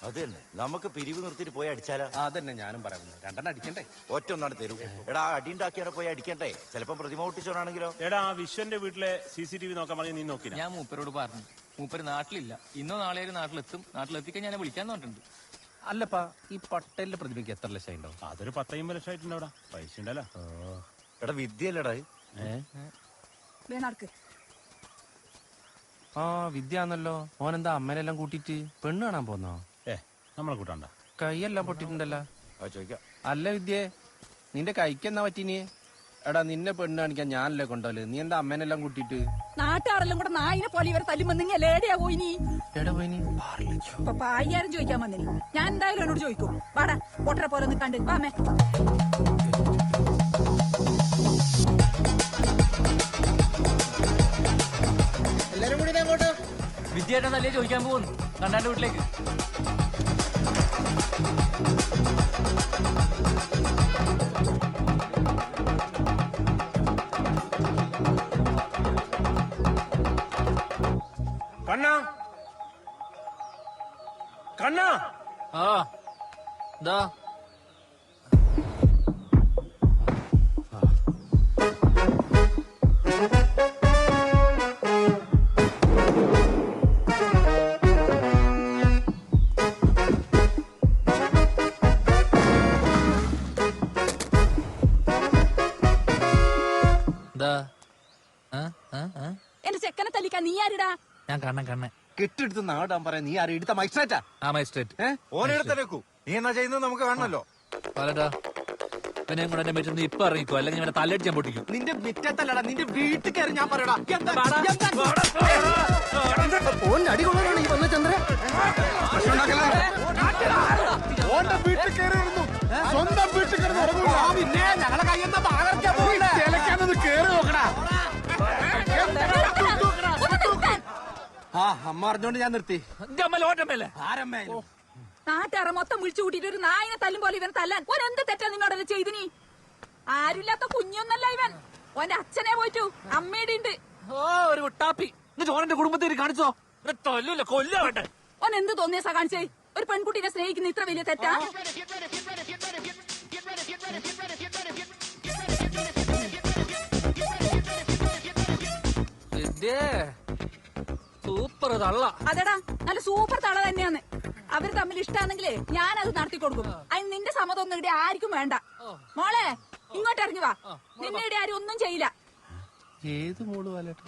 അത് തന്നെ, നമുക്ക് പിരിവ് നിർത്തിയിട്ട് പോയി അടിച്ചാലോ? അതന്നെ ഞാനും പറയുന്നത്. രണ്ടെണ്ണം അടിക്കണ്ടേ? ഒറ്റ ഒന്നാണ് തരൂ. എടാ അടി ഉണ്ടാക്കിയാടെ പോയി അടിക്കണ്ടേ? ചിലപ്പോ പ്രതിമ ഒട്ടിച്ചോണാണെങ്കിലോ? എടാ ആ വിശ്വന്റെ വീട്ടിലെ CCTV നോക്കാൻ പറഞ്ഞ് നീ നോക്കി? ഞാൻ മൂപ്പരോട് പറഞ്ഞു. മൂപ്പര് നാട്ടിലില്ല. ഇന്നോ നാളെ നാട്ടിലെത്തും. നാട്ടിലെത്തിക്കാൻ ഞാൻ വിളിക്കാൻ പറഞ്ഞിട്ടുണ്ട്. അല്ലപ്പാ ഈ പട്ടേലിന്റെ പ്രതിമയ്ക്ക് എത്ര ലക്ഷം ഉണ്ടാവും? അതൊരു 10-50 ലക്ഷമായിട്ടുണ്ടോ? പൈസ ഉണ്ടല്ലോ. എടാ വിദ്യല്ലടാ. വേണാർക്ക് ആ വിദ്യാന്നല്ലോ. ഓനെന്താ അമ്മേനെല്ലാം കൂട്ടിട്ട് പെണ്ണ് കാണാൻ പോന്നോ? നമ്മളെ കൂട്ടാണ്ട. കൈയെല്ലാം പൊട്ടിട്ടുണ്ടല്ലോ. ചോദിക്കാം. അല്ല വിദ്യേ, നിന്റെ കൈക്കെന്നാ പറ്റിനി? എടാ നിന്നെ പെണ്ണ് കാണിക്കാൻ ഞാനല്ലേ കൊണ്ടോല്. നീ എന്താ അമ്മേനെല്ലാം കൂട്ടിട്ട്? നാട്ടുകാരെല്ലാം കൂടെ നായിനെ പോലെ ഇവരെ തല്ലുമ്പോ നിങ്ങൾ ഏടെയാ പോയിനി? എടാ പോയിനി ഇപ്പൊ പായ്യാരും ചോദിക്കാൻ വന്നിനി. ഞാൻ എന്തായാലും എന്നോട് ചോദിക്കും. വാടാ പൊട്ടരെ പോലെ ഒന്ന് കണ്ട് വാമേ. എല്ലാരും കൂടി അങ്ങോട്ട്. വിദ്യയായിട്ട് നല്ല ചോദിക്കാൻ പോകുന്നു കണ്ണാന്റെ വീട്ടിലേക്ക്. കണ്ണാ കണ്ണാ. ആ ദാ എന്റെ ചെക്കനെ തല്ലിക്കാൻ നീ ആരിടാ? ഞാൻ കണ്ണൻ കെട്ടെടുത്ത് നാടാൻ പറയാ. നീ ആരും എടുത്ത മജിസ്ട്രേറ്റാ? ആ മജിസ്ട്രേറ്റ്. ഓനെടുത്തേക്കൂ. നീ എന്നാ ചെയ്യുന്നത് നമുക്ക് കാണണല്ലോ. പാലട്ടാ പിന്നെ കൂടെ എന്റെ മെച്ചൊന്ന് ഇപ്പൊ ഇറങ്ങിക്കോ, അല്ലെങ്കിൽ ഇവിടെ തലടിച്ചാൻ പൊട്ടിക്കും. നിന്റെ മിറ്റത്തല്ലടാ, നിന്റെ വീട്ടിൽ കയറി ഞാൻ പറയടാ. അടി കൊള്ളാനാണ് ഈ വന്ന ചന്ദ്ര. ഓന്റെ വീട്ടിൽ കയറി വരുന്നു. സ്വന്തം വീട്ടിൽ കിടന്ന് ഉറങ്ങൂല. പിന്നെ ഞങ്ങളെ കയ്യെന്താ മാകർക്കാൻ പോകില്ല. ചിലക്കാനൊന്ന് കേറി നോക്കടാ. ആ അമ്മ അറിഞ്ഞോണ്ട് ഞാൻ നിർത്തി. ആരമ്മേ നാട്ടുകാരെ മൊത്തം വിളിച്ചു കൂട്ടിട്ട് ഒരു നായിനെ തല്ലും പോലെ ഇവൻ തല്ലാൻ ഓൻ എന്ത് തെറ്റാ നിന്നോടല്ലേ ചെയ്തിനി? ആരുമില്ലാത്ത കുഞ്ഞൊന്നല്ല ഇവൻ. ഓന്റെ അച്ഛനെ പോയിട്ടു അമ്മയുടെ ഉണ്ട്. ഒരു വിട്ടാപ്പി ഓനെ കുടുംബത്തിൽ കാണിച്ചോ തല്ലൂല കൊല്ലട്ടെ. ഓൻ എന്ത് തോന്നിയ കാണിച്ചേ? ഒരു പെൺകുട്ടീനെ സ്നേഹിക്കുന്ന ഇത്ര വലിയ തെറ്റാ? സൂപ്പർ തള്ള. അതെടാ നല്ല സൂപ്പർ തള തന്നെയാന്ന്. അവര് തമ്മിൽ ഇഷ്ടാണെങ്കിലേ ഞാനത് നടത്തി കൊടുക്കും. അതിന് നിന്റെ സമ്മതമൊന്നും ഇവിടെ ആർക്കും വേണ്ട. മോളെ ഇങ്ങോട്ട് ഇറങ്ങി വാ. നിന്നെ ഇവിടെ ആരും ഒന്നും ചെയ്യില്ല. ഏത് മോള് വാലേട്ടാ?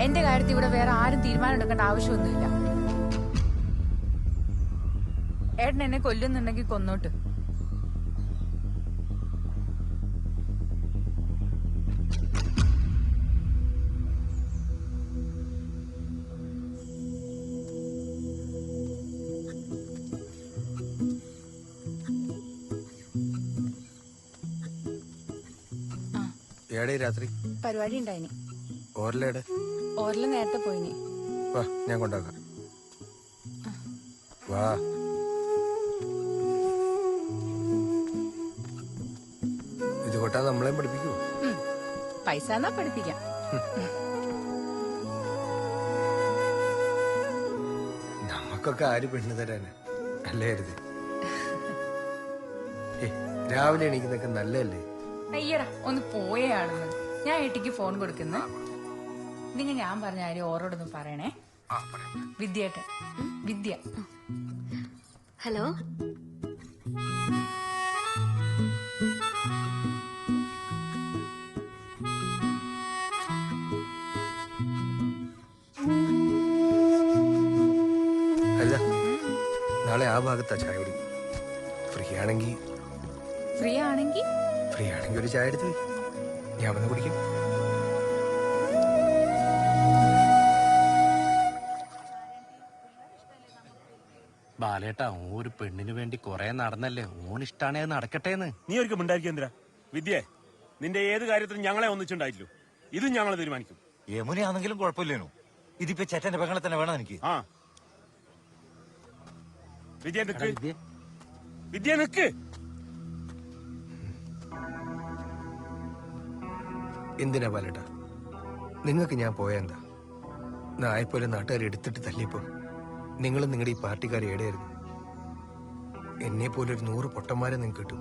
എന്റെ കാര്യത്തിൽ ഇവിടെ വേറെ ആരും തീരുമാനം എടുക്കേണ്ട ആവശ്യമൊന്നുമില്ല. ഏട്ടൻ എന്നെ കൊല്ലുന്നുണ്ടെങ്കിൽ കൊന്നോട്ട്. ഏടേ രാത്രി പരിപാടി ഉണ്ടായിനി. ഓരലേടെ ഓരല് നേരത്തെ പോയിനി. വാ ഞാൻ കൊണ്ടാക്കാം. വാ ഇത് കൊട്ടാ നമ്മളെയും പഠിപ്പിക്കൂ. പൈസ എന്നാ പഠിപ്പിക്കാം. നമുക്കൊക്കെ ആര് പെണ്ണ് തരാന് അല്ലേ? അരുത്. രാവിലെ എണീക്കുന്നൊക്കെ നല്ലതല്ലേ? അയ്യടാ ഒന്ന് പോയാണെന്ന്. ഞാൻ ഏട്ടിക്ക് ഫോൺ കൊടുക്കുന്ന. നിങ്ങൾ ഞാൻ പറഞ്ഞ കാര്യം ഓരോടൊന്നും പറയണേ. വിദ്യേട്ടൻ. വിദ്യ. ഹലോ. അല്ല നാളെ ആ ഭാഗത്താ ചായ കുടിക്കും. ഫ്രീ ആണെങ്കിൽ ഒരു ചായ എടുത്ത് ഞാൻ വന്ന് കുടിക്കും. ബാലേട്ടാ ഒരു പെണ്ണിന് വേണ്ടി കൊറേ നടന്നല്ലേ, ഓൻ ഇഷ്ടാണേ നടക്കട്ടേന്ന്. നീ ഒരിക്കലും ഉണ്ടായിരിക്കും. വിദ്യേ, നിന്റെ ഏത് കാര്യത്തിലും ഞങ്ങളെ ഒന്നിച്ചുണ്ടായില്ലോ. ഇതും ഞങ്ങൾ തീരുമാനിക്കും. യമുനയാണെങ്കിലും കുഴപ്പമില്ലേനു. ഇതിപ്പോ ചേട്ടന്റെ പെങ്ങളെ തന്നെ വേണം എനിക്ക്. ആ വിദ്യ നിക്ക്. വിദ്യ നിക്ക്. എന്തിനാ പാലട്ടാ നിങ്ങൾക്ക് ഞാൻ പോയ എന്താ? നായപ്പോലെ നാട്ടുകാരെ എടുത്തിട്ട് തല്ലിയപ്പോ നിങ്ങളും നിങ്ങളുടെ ഈ പാർട്ടിക്കാരെ ഏടെയായിരുന്നു. എന്നെ പോലെ ഒരു 100 പൊട്ടന്മാരെ നിങ്ങൾക്ക് കിട്ടും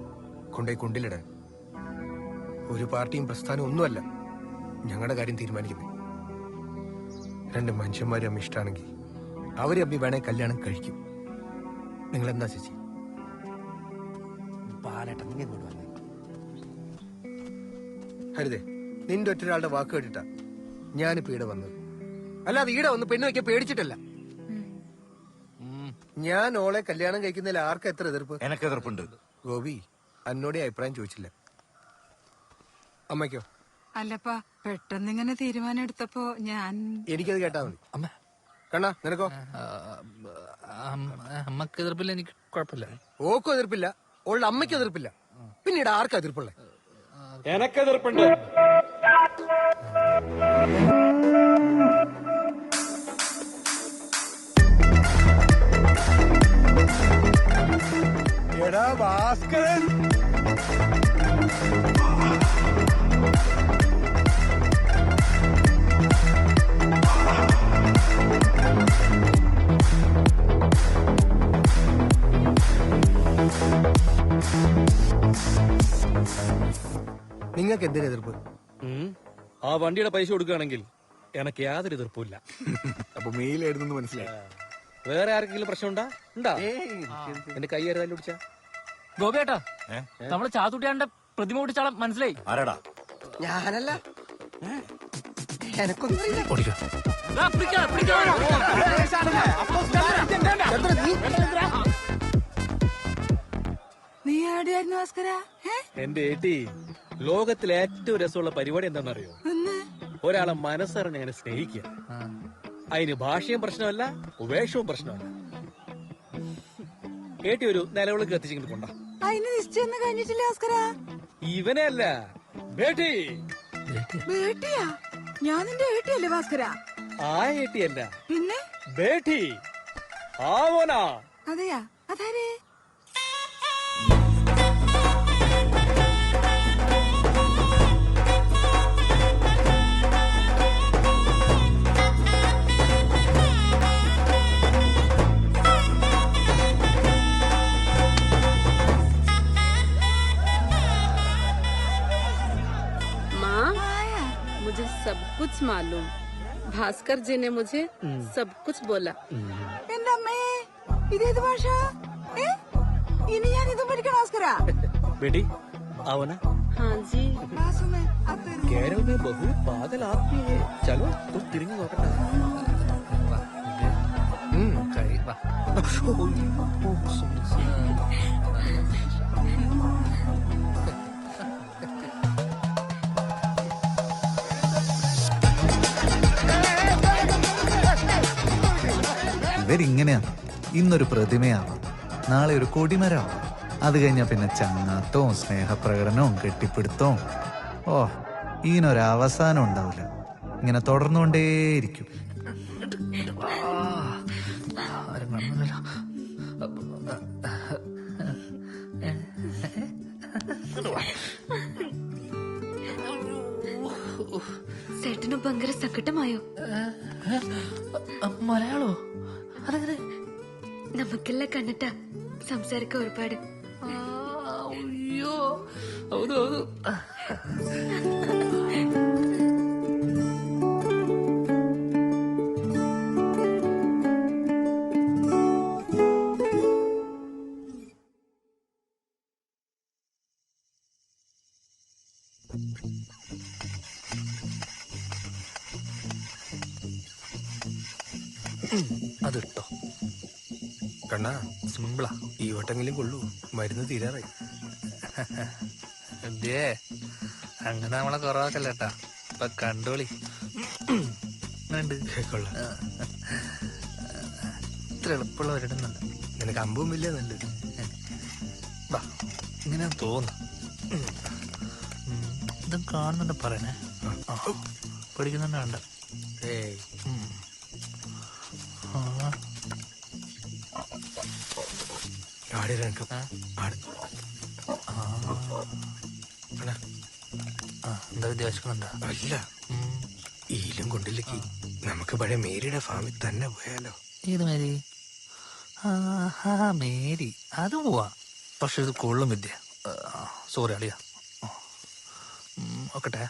കൊണ്ടുപോയി കൊണ്ടിലിടാൻ. ഒരു പാർട്ടിയും പ്രസ്ഥാനവും ഒന്നുമല്ല ഞങ്ങളുടെ കാര്യം തീരുമാനിക്കുന്നത്. 2 മനുഷ്യന്മാരും അമ്മ ഇഷ്ടമാണെങ്കിൽ അവരെ അമ്മി വേണേ കല്യാണം കഴിക്കും. നിങ്ങൾ എന്താ ചേച്ചി? ഹരിതേ, നിന്റെ ഒറ്റൊരാളുടെ വാക്ക് കേട്ടിട്ടാ ഞാനിപ്പോ ഇവിടെ വന്നത്. അല്ലാതെ ഈടെ വന്ന് പെണ്ണ് വയ്ക്കാൻ പേടിച്ചിട്ടല്ല. ഞാൻ ഓളെ കല്യാണം കഴിക്കുന്നതിൽ ആർക്കും എത്ര എതിർപ്പ്? എനക്ക് എതിർപ്പുണ്ട്. ഗോപി അന്നോടെ അഭിപ്രായം ചോദിച്ചില്ല. അമ്മയ്ക്കോ? അല്ലപ്പാ പെട്ടെന്ന് ഇങ്ങനെ തീരുമാനം എടുത്തപ്പോ ഞാൻ എനിക്കത് കേട്ടാ മതി. അമ്മ കണ്ണാ നിനക്കോ? അമ്മക്ക് എതിർപ്പില്ല, എനിക്ക് കുഴപ്പമില്ല. ഓക്കും എതിർപ്പില്ല, ഓളുടെ അമ്മയ്ക്ക് എതിർപ്പില്ല. പിന്നീട് ആർക്കാ എതിർപ്പുള്ളേ? എനക്ക് എതിർപ്പുണ്ട്. എടാ ഭാസ്കരൻ, നിങ്ങൾക്ക് എന്തിനു എതിർപ്പ്? ആ വണ്ടിയുടെ പൈസ കൊടുക്കുകയാണെങ്കിൽ എനിക്ക് യാതൊരു എതിർപ്പില്ല. അപ്പൊ മെയിലായിരുന്നു മനസ്സിലായി. വേറെ ആർക്കെങ്കിലും പ്രശ്നം ഉണ്ടാ? എന്റെ കൈ ആരും പിടിച്ച ഗോപിയേട്ടാ, നമ്മള് ചാത്തുട്ടിയാന്റെ പ്രതിമ പിടിച്ചാളെ മനസ്സിലായി. ആരാടാ? ഞാനല്ല, എനക്കൊന്നും അറിയില്ല. നീ എവിടെയായിരുന്നു ഭാസ്കര? എന്റെ ഏട്ടി, ലോകത്തിലെ ഏറ്റവും രസമുള്ള പരിപാടി എന്താണെന്നറിയോ? ഒരാളെ മനസ്സറിഞ്ഞ് അങ്ങനെ സ്നേഹിക്കുക. അതിന് ഭാഷയും പ്രശ്നമല്ല, ഉപേക്ഷവും പ്രശ്നമല്ല. ഏട്ടി ഒരു നിലവിളക്ക് കത്തിച്ചിങ്ങനെ കൊണ്ട. അതിന് നിശ്ചയം കഴിഞ്ഞിട്ടില്ല ഭാസ്കര. ഇവനെ അല്ല, ബേട്ടി. ബേട്ടിയാ? ഞാൻ നിന്റെ ഏട്ടിയല്ലേ ഭാസ്കര? ആ ഏട്ടിയല്ല, പിന്നെ ബേട്ടി. ആവോനാ? അതെയാ? അതാരേ? मुझे सब कुछ मालूम. भास्कर जी ने मुझे सब कुछ बोला. എന്റെ അമ്മേ, ഇതേത് ഭാഷ? ഇനി ഞാൻ ഇതും പഠിക്കണം ഭാസ്കര. बेटी आओ ना. हाँ जी. केरल में बहुत बादल आती है. चलो तुम तिरंगे नोकटा. ഇവരിങ്ങനെയാണ്. ഇന്നൊരു പ്രതിമയാവാം, നാളെ ഒരു കൊടിമരമാവാം, അത് കഴിഞ്ഞാൽ പിന്നെ ചങ്ങാത്തവും സ്നേഹപ്രകടനവും കെട്ടിപ്പിടുത്തവും. ഓ, ഇതിനൊരവസാനം ഉണ്ടാവില്ല. ഇങ്ങനെ തുടർന്നുകൊണ്ടേയിരിക്കും. ചേട്ടന് ഭയങ്കര സങ്കടമായോ? മലയാളോ? അതെങ്ങനെ? നമുക്കെല്ലാം കണ്ടിട്ടാ സംസാരിക്ക ഒരുപാട്. അയ്യോ, ಹೌದು ಹೌದು. അതിട്ടോ കണ്ണാ, സിമ്പിളാ. ഈ വട്ടെങ്കിലും കൊള്ളൂ, മരുന്ന് തീരാറായി. എന്തേ അങ്ങനെ നമ്മളെ കുറവാക്കല്ലേട്ടാ, ഇപ്പൊ കണ്ടോളി. ഇത്ര എളുപ്പമുള്ള ഒരിടുന്നുണ്ട്. നിനക്ക് അമ്പും ഇല്ല നല്ലത്. ഇങ്ങനെ തോന്നുന്നു. ഇതും കാണുന്നുണ്ട് പറയണേ. പഠിക്കുന്നുണ്ട് വേണ്ട. എന്താ വിദ്യാഭ്യാസക്കുന്നുണ്ടോ? അല്ല, ഈലും കൊണ്ടിലേക്ക് നമുക്ക് പഴയ മേരിയുടെ ഫാമിൽ തന്നെ പോയാലോ? ഏത് മേരി? മേരി, അത് പോവാ. പക്ഷെ ഇത് കൊള്ളും വിദ്യ. സോറി അളിയ. ഓക്കട്ടെ.